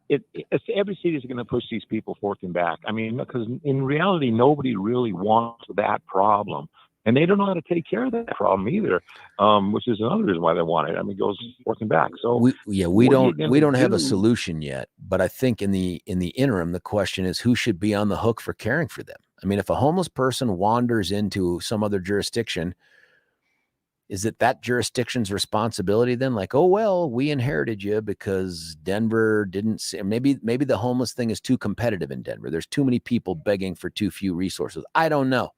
it's every city is going to push these people forth and back. I mean, because in reality, nobody really wants that problem. And they don't know how to take care of that problem either, which is another reason why they want it. I mean, it goes forth and back. So we don't have a solution yet. But I think in the interim, the question is, who should be on the hook for caring for them? I mean, if a homeless person wanders into some other jurisdiction, is it that jurisdiction's responsibility then? Like, oh, well, we inherited you because Denver didn't see, maybe the homeless thing is too competitive in Denver. There's too many people begging for too few resources. I don't know.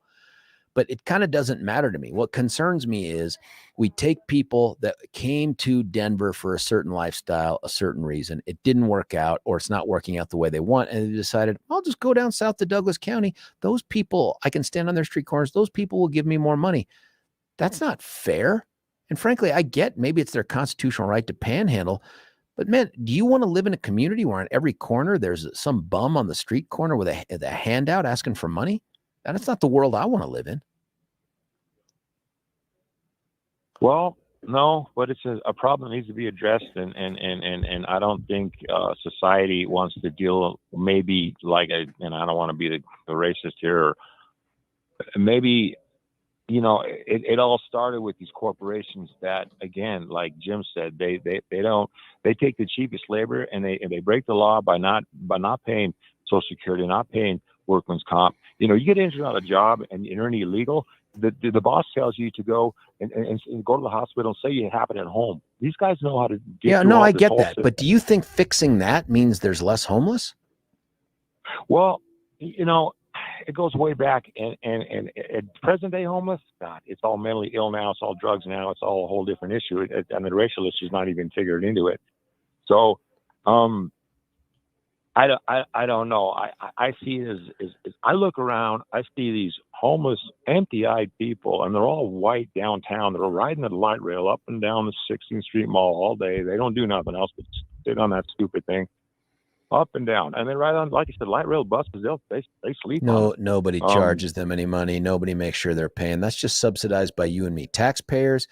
But it kind of doesn't matter to me. What concerns me is we take people that came to Denver for a certain lifestyle, a certain reason. It didn't work out, or it's not working out the way they want. And they decided, I'll just go down south to Douglas County. Those people, I can stand on their street corners. Those people will give me more money. That's not fair. And frankly, I get maybe it's their constitutional right to panhandle. But man, do you want to live in a community where on every corner there's some bum on the street corner with a handout asking for money? That's not the world I want to live in. Well, no, but it's a problem that needs to be addressed, and I don't think society wants to deal maybe like and I don't want to be the racist here, or maybe it all started with these corporations that, again, like Jim said, they take the cheapest labor, and they break the law by not paying Social Security, not paying workman's comp. You get injured on a job and you're illegal. The boss tells you to go and go to the hospital and say you happen at home. These guys know how to get I get that. System. But do you think fixing that means there's less homeless? Well, it goes way back, and present day homeless, God, it's all mentally ill now. It's all drugs now. It's all a whole different issue. And the racial issue is not even figured into it. So, I don't know. I see it as I look around, I see these homeless, empty-eyed people, and they're all white downtown. They're riding the light rail up and down the 16th Street Mall all day. They don't do nothing else but sit on that stupid thing, up and down. And they ride on, like you said, light rail buses. They sleep. Nobody charges them any money. Nobody makes sure they're paying. That's just subsidized by you and me, taxpayers,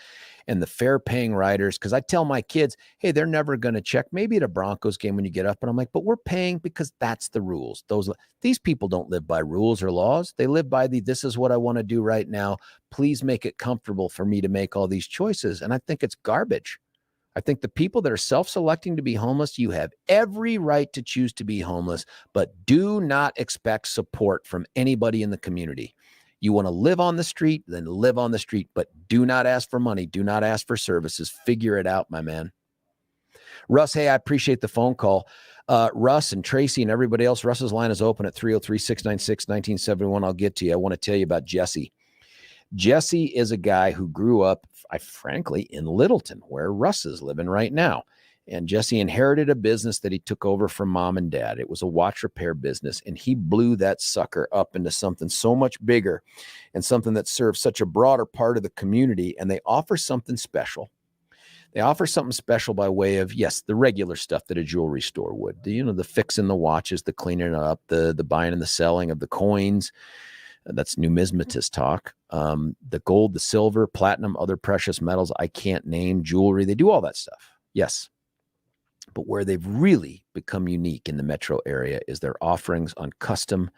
and the fare-paying riders. Because I tell my kids, hey, they're never going to check. Maybe at a Broncos game when you get up, and I'm like, but we're paying because that's the rules. These people don't live by rules or laws. They live by this is what I want to do right now. Please make it comfortable for me to make all these choices. And I think it's garbage. I think the people that are self-selecting to be homeless, you have every right to choose to be homeless, but do not expect support from anybody in the community. You want to live on the street, then live on the street, but do not ask for money. Do not ask for services. Figure it out, my man. Russ, hey, I appreciate the phone call. Russ and Tracy and everybody else, Russ's line is open at 303-696-1971. I'll get to you. I want to tell you about Jesse. Jesse is a guy who grew up, frankly, in Littleton, where Russ is living right now. And Jesse inherited a business that he took over from mom and dad. It was a watch repair business, and he blew that sucker up into something so much bigger and something that serves such a broader part of the community. And they offer something special. They offer something special by way of, yes, the regular stuff that a jewelry store would. The fixing the watches, the cleaning up, the buying and the selling of the coins. That's numismatist talk. The gold, the silver, platinum, other precious metals I can't name, jewelry. They do all that stuff. Yes. But where they've really become unique in the metro area is their offerings on custom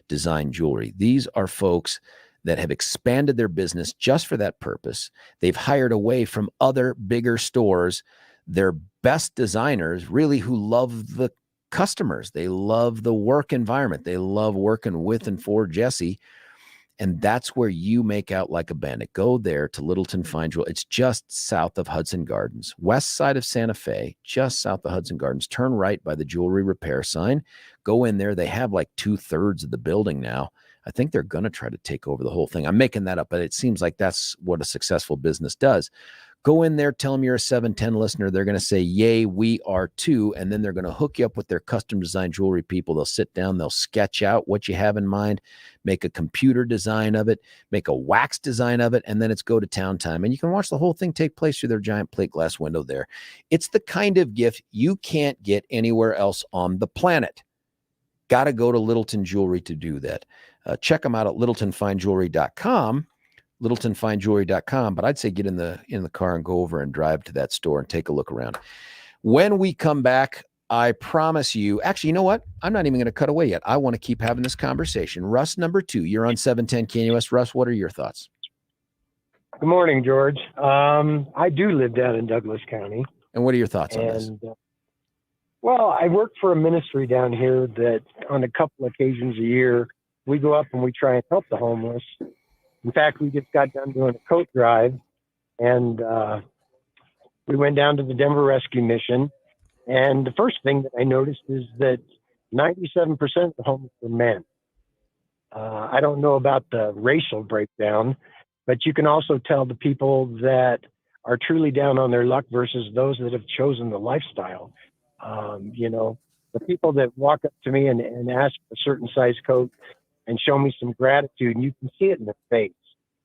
design jewelry. These are folks that have expanded their business just for that purpose. They've hired away from other bigger stores their best designers, really, who love the customers. They love the work environment. They love working with and for Jesse. And that's where you make out like a bandit. Go there to Littleton Fine Jewelry. It's just south of Hudson Gardens, west side of Santa Fe, just south of Hudson Gardens. Turn right by the jewelry repair sign. Go in there. They have like 2/3 of the building now. I think they're going to try to take over the whole thing. I'm making that up, but it seems like that's what a successful business does. Go in there, tell them you're a 710 listener. They're going to say, yay, we are too. And then they're going to hook you up with their custom design jewelry people. They'll sit down, they'll sketch out what you have in mind, make a computer design of it, make a wax design of it, and then it's go to town time. And you can watch the whole thing take place through their giant plate glass window there. It's the kind of gift you can't get anywhere else on the planet. Got to go to Littleton Jewelry to do that. Check them out at littletonfinejewelry.com. littletonfinejewelry.com, but I'd say get in the car and go over and drive to that store and take a look around. When we come back, I promise you, actually, you know what? I'm not even going to cut away yet. I want to keep having this conversation. Russ, number 2, you're on 710 KNUS. Russ, what are your thoughts? Good morning, George. I do live down in Douglas County. And what are your thoughts on this? Well, I work for a ministry down here that on a couple occasions a year, we go up and we try and help the homeless. In fact, we just got done doing a coat drive, and we went down to the Denver Rescue Mission. And the first thing that I noticed is that 97% of the homeless are men. I don't know about the racial breakdown, but you can also tell the people that are truly down on their luck versus those that have chosen the lifestyle. The people that walk up to me and ask for a certain size coat and show me some gratitude, and you can see it in their face.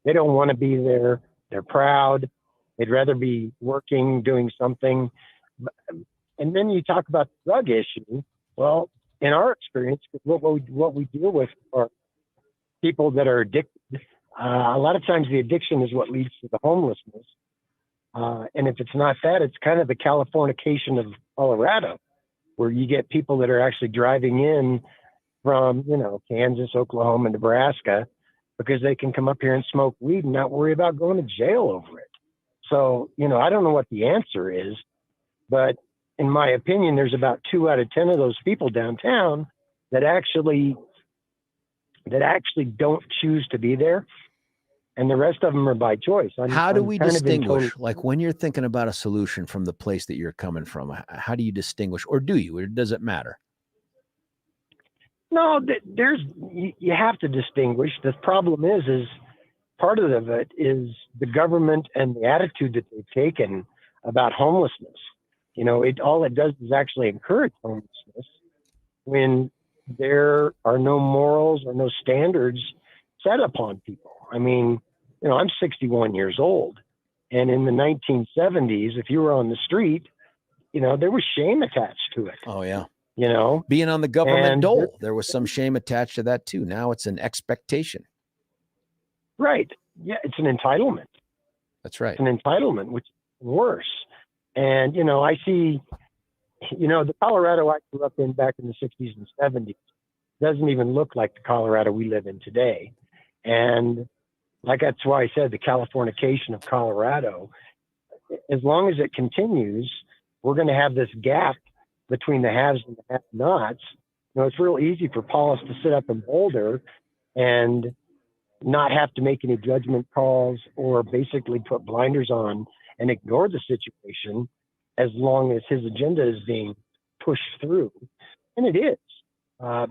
They don't want to be there. They're proud. They'd rather be working, doing something. And then you talk about the drug issue. Well, in our experience, what we deal with are people that are addicted. A lot of times the addiction is what leads to the homelessness. And if it's not that, it's kind of the Californication of Colorado, where you get people that are actually driving in from, Kansas, Oklahoma, Nebraska, because they can come up here and smoke weed and not worry about going to jail over it. So, I don't know what the answer is, but in my opinion, there's about 2 out of 10 of those people downtown that actually don't choose to be there. And the rest of them are by choice. How do we distinguish, like when you're thinking about a solution from the place that you're coming from, how do you distinguish, or do you, or does it matter? No, you have to distinguish. The problem is part of it is the government and the attitude that they've taken about homelessness. All it does is actually encourage homelessness when there are no morals or no standards set upon people. I mean, I'm 61 years old, and in the 1970s, if you were on the street, there was shame attached to it. Oh yeah. Being on the government dole, there was some shame attached to that too. Now it's an expectation. Right. Yeah, it's an entitlement. That's right. It's an entitlement, which is worse. And, I see, the Colorado I grew up in back in the 60s and 70s doesn't even look like the Colorado we live in today. And that's why I said the Californication of Colorado, as long as it continues, we're going to have this gap between the haves and the have-nots. It's real easy for Paulus to sit up in Boulder and not have to make any judgment calls or basically put blinders on and ignore the situation as long as his agenda is being pushed through. And it is,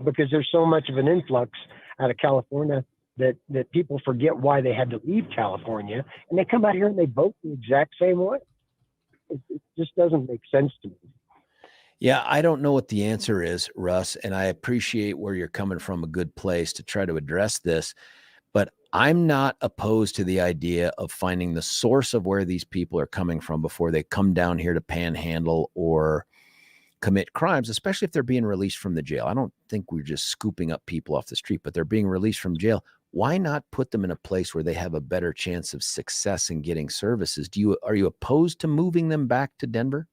because there's so much of an influx out of California that people forget why they had to leave California, and they come out here and they vote the exact same way. It just doesn't make sense to me. Yeah, I don't know what the answer is, Russ, and I appreciate where you're coming from, a good place to try to address this, but I'm not opposed to the idea of finding the source of where these people are coming from before they come down here to panhandle or commit crimes, especially if they're being released from the jail. I don't think we're just scooping up people off the street, but they're being released from jail. Why not put them in a place where they have a better chance of success in getting services? Are you opposed to moving them back to Denver?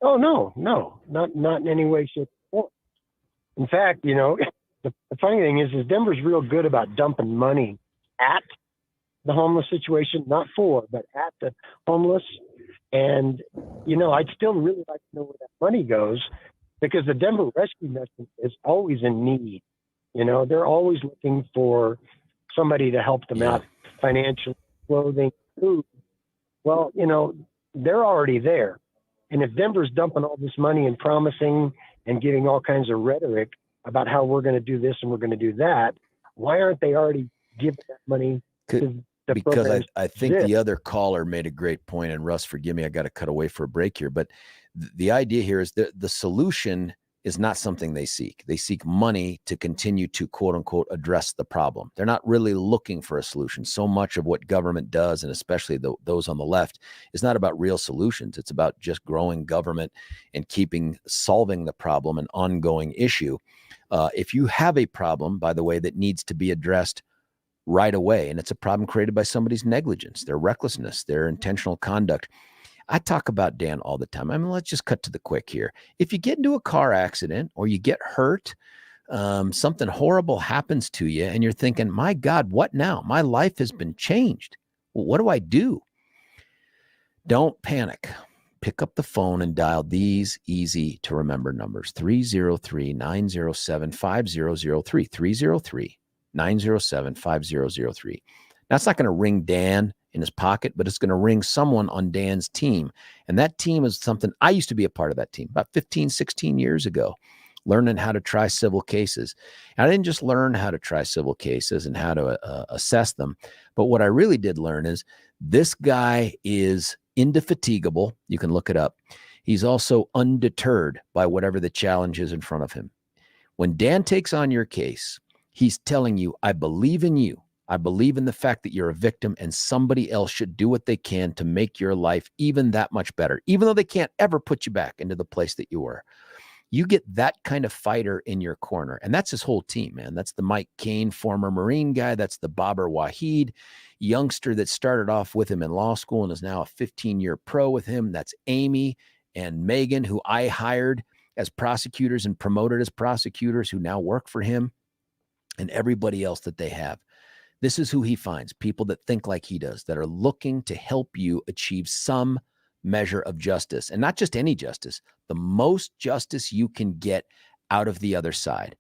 Oh, no, not in any way, shape, or form. In fact, the funny thing is Denver's real good about dumping money at the homeless situation, not for, but at the homeless. And, I'd still really like to know where that money goes, because the Denver Rescue Mission is always in need. They're always looking for somebody to help them out financially, clothing, food. Well, they're already there. And if Denver's dumping all this money and promising and giving all kinds of rhetoric about how we're going to do this and we're going to do that, why aren't they already giving that money to the because programs I think exist? the other caller made a great point, and Russ, forgive me, I got to cut away for a break here. But the idea here is that the solution is not something they seek. They seek money to continue to, quote unquote, address the problem. They're not really looking for a solution. So much of what government does, and especially those on the left, is not about real solutions. It's about just growing government and solving the problem an ongoing issue. If you have a problem, by the way, that needs to be addressed right away, and it's a problem created by somebody's negligence, their recklessness, their intentional conduct. I talk about Dan all the time. I mean, let's just cut to the quick here. If you get into a car accident or you get hurt, something horrible happens to you, and you're thinking, my God, what now? My life has been changed. Well, what do I do? Don't panic. Pick up the phone and dial these easy to remember numbers: 303-907-5003, 303-907-5003. Now, it's not going to ring Dan in his pocket, but it's going to ring someone on Dan's team. And that team is something I used to be a part of that team about 15, 16 years ago, learning how to try civil cases. And I didn't just learn how to try civil cases and how to assess them, but what I really did learn is this guy is indefatigable. You can look it up. He's also undeterred by whatever the challenge is in front of him. When Dan takes on your case, he's telling you, I believe in you. I believe in the fact that you're a victim, and somebody else should do what they can to make your life even that much better, even though they can't ever put you back into the place that you were. You get that kind of fighter in your corner, and that's his whole team, man. That's the Mike Kane, former Marine guy. That's the Babar Wahid youngster that started off with him in law school and is now a 15-year pro with him. That's Amy and Megan, who I hired as prosecutors and promoted as prosecutors, who now work for him, and everybody else that they have. This is who he finds: people that think like he does, that are looking to help you achieve some measure of justice, and not just any justice, the most justice you can get out of the other side,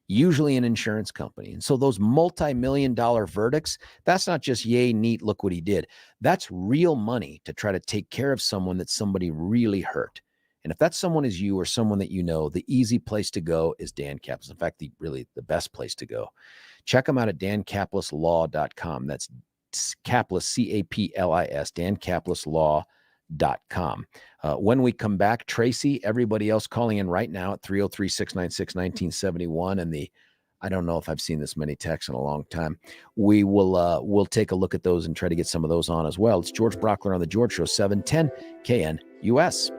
usually an insurance company. And so those multi-million-dollar verdicts, that's not just yay, neat, look what he did. That's real money to try to take care of someone that somebody really hurt. And if that someone is you or someone that you know, the easy place to go is Dan Caplis. In fact, really the best place to go. Check them out at dancaplis.law.com. That's Caplis, C-A-P-L-I-S, dancaplis.law.com. When we come back, Tracy, everybody else calling in right now at 303-696-1971. And I don't know if I've seen this many texts in a long time. We'll take a look at those and try to get some of those on as well. It's George Brauchler on The George Show, 710 KNUS.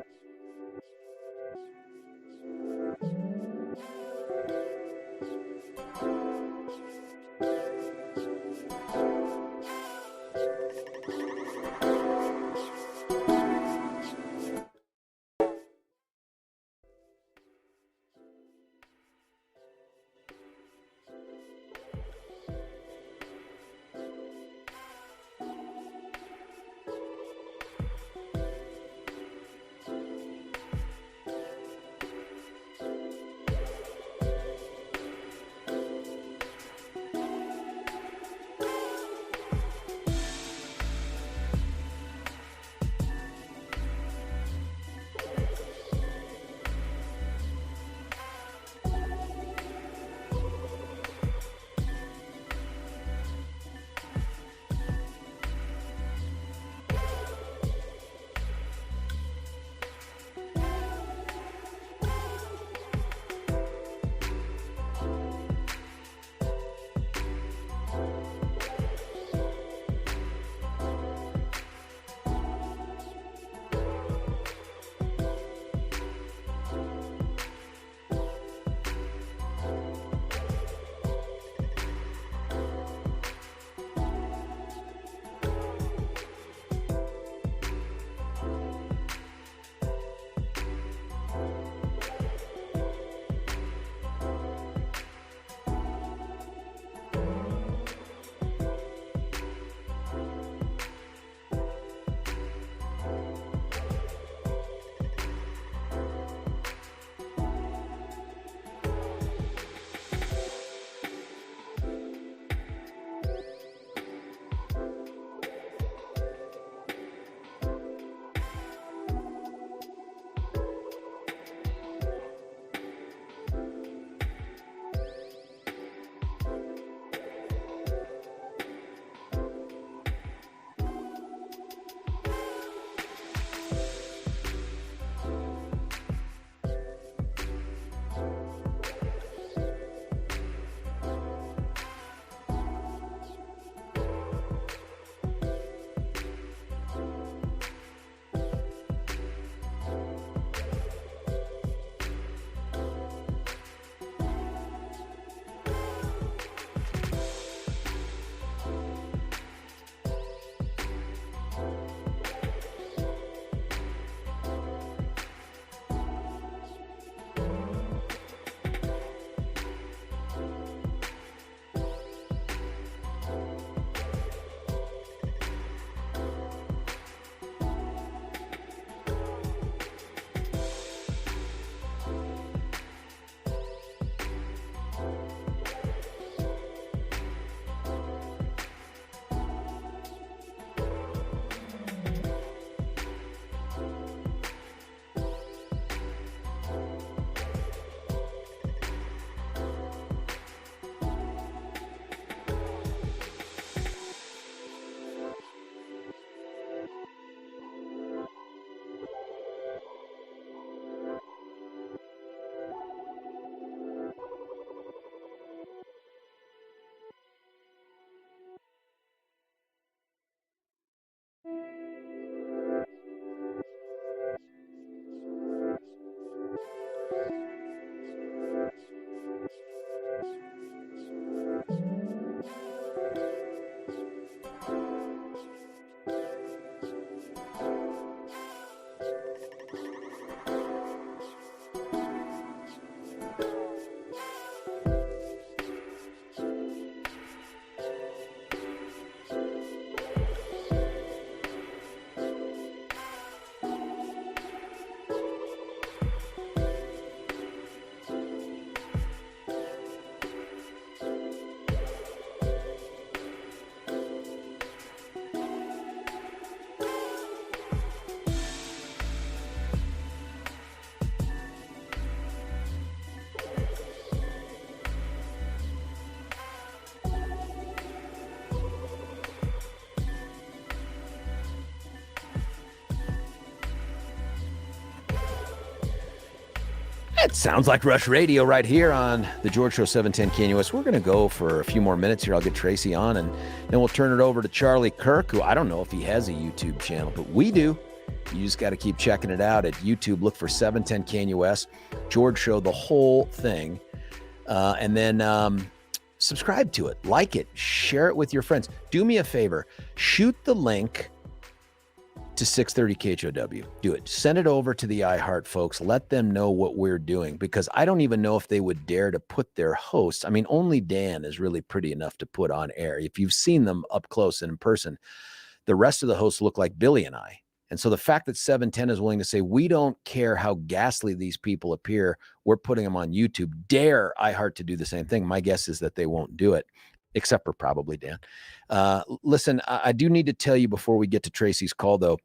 It sounds like Rush Radio right here on the George Show 710 KNUS. We're going to go for a few more minutes here. I'll get Tracy on, and then we'll turn it over to Charlie Kirk, who I don't know if he has a YouTube channel, but we do. You just got to keep checking it out at YouTube. Look for 710 KNUS, George Show, the whole thing. And then subscribe to it, like it, share it with your friends. Do me a favor, shoot the link to 630 KHOW. Do it. Send it over to the iHeart folks. Let them know what we're doing, because I don't even know if they would dare to put their hosts. I mean, only Dan is really pretty enough to put on air. If you've seen them up close and in person, the rest of the hosts look like Billy and I. And so the fact that 710 is willing to say, we don't care how ghastly these people appear, we're putting them on YouTube. Dare iHeart to do the same thing. My guess is that they won't do it, except for probably Dan. Listen, I do need to tell you before we get to Tracy's call, though,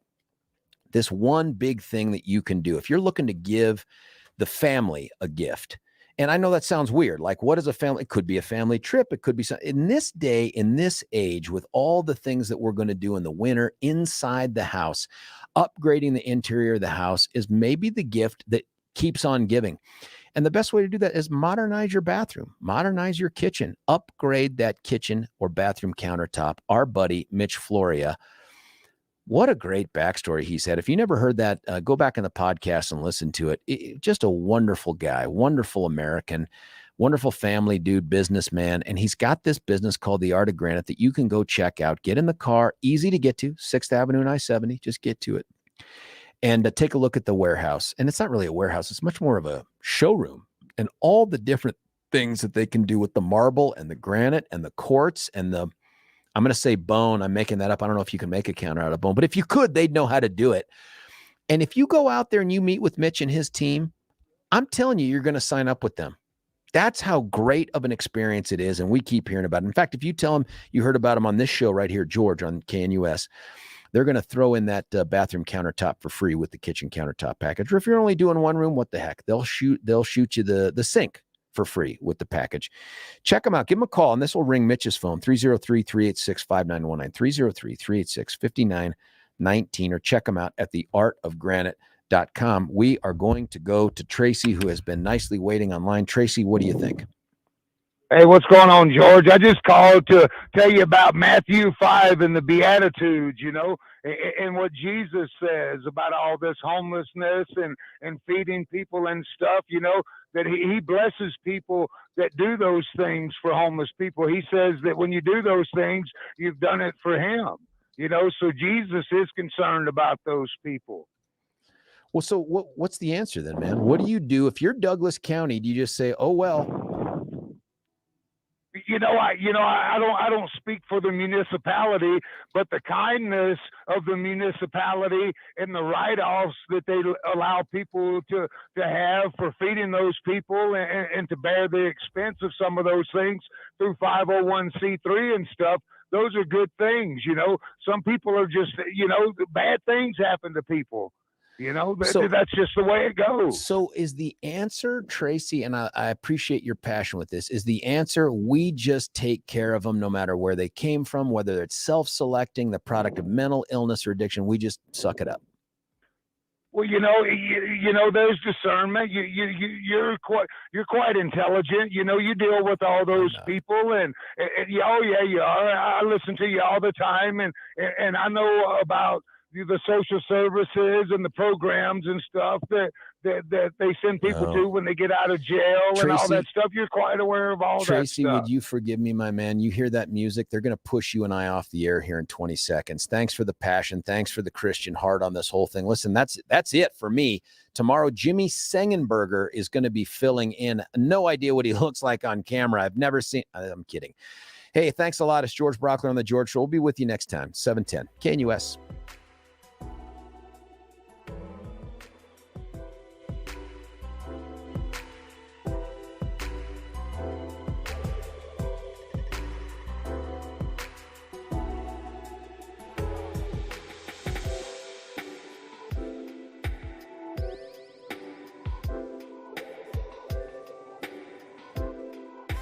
this one big thing that you can do if you're looking to give the family a gift. And I know that sounds weird. Like, what is a family? It could be a family trip. It could be some, in this day, in this age, with all the things that we're going to do in the winter inside the house, upgrading the interior of the house is maybe the gift that keeps on giving. And the best way to do that is modernize your bathroom, modernize your kitchen, upgrade that kitchen or bathroom countertop. Our buddy, Mitch Floria, what a great backstory he's had. If you never heard that, go back in the podcast and listen to it. Just a wonderful guy, wonderful American, wonderful family dude, businessman. And he's got this business called The Art of Granite that you can go check out. Get in the car, easy to get to, 6th Avenue and I-70. Just get to it. And take a look at the warehouse. And it's not really a warehouse. It's much more of a showroom. And all the different things that they can do with the marble and the granite and the quartz and the, I'm going to say bone. I'm making that up. I don't know if you can make a counter out of bone, but if you could, they'd know how to do it. And if you go out there and you meet with Mitch and his team, I'm telling you, you're going to sign up with them. That's how great of an experience it is. And we keep hearing about it. In fact, if you tell them you heard about them on this show right here, George, on KNUS, they're going to throw in that bathroom countertop for free with the kitchen countertop package. Or if you're only doing one room, what the heck? They'll shoot you the sink for free with the package. Check them out. Give them a call, and this will ring Mitch's phone, 303-386-5919, 303-386-5919, or check them out at theartofgranite.com. We are going to go to Tracy, who has been nicely waiting online. Tracy, what do you think? Hey, what's going on, George? I just called to tell you about Matthew 5 and the Beatitudes, you know, and what Jesus says about all this homelessness and feeding people and stuff, you know, that he blesses people that do those things for homeless people. He says that when you do those things, you've done it for him, you know, so Jesus is concerned about those people. Well, so what's the answer then, man? What do you do if you're Douglas County? Do you just say, oh, well? I don't speak for the municipality, but the kindness of the municipality and the write-offs that they allow people to have for feeding those people and to bear the expense of some of those things through 501c3 and stuff. Those are good things, you know. Some people are just, you know, bad things happen to people. You know, that's just the way it goes. So is the answer, Tracy, and I appreciate your passion with this, is the answer we just take care of them no matter where they came from, whether it's self-selecting, the product of mental illness or addiction, we just suck it up? Well, you know, there's discernment. You're quite intelligent. You know, you deal with all those people, and oh yeah, you are. I listen to you all the time, and I know about the social services and the programs and stuff that they send people to when they get out of jail, Tracy, and all that stuff. You're quite aware of all that stuff. Tracy, would you forgive me, my man? You hear that music? They're going to push you and I off the air here in 20 seconds. Thanks for the passion. Thanks for the Christian heart on this whole thing. Listen, that's it for me. Tomorrow, Jimmy Sengenberger is going to be filling in. No idea what he looks like on camera. I've never seen. I'm kidding. Hey, thanks a lot. It's George Brauchler on the George Show. We'll be with you next time. 710 KNUS.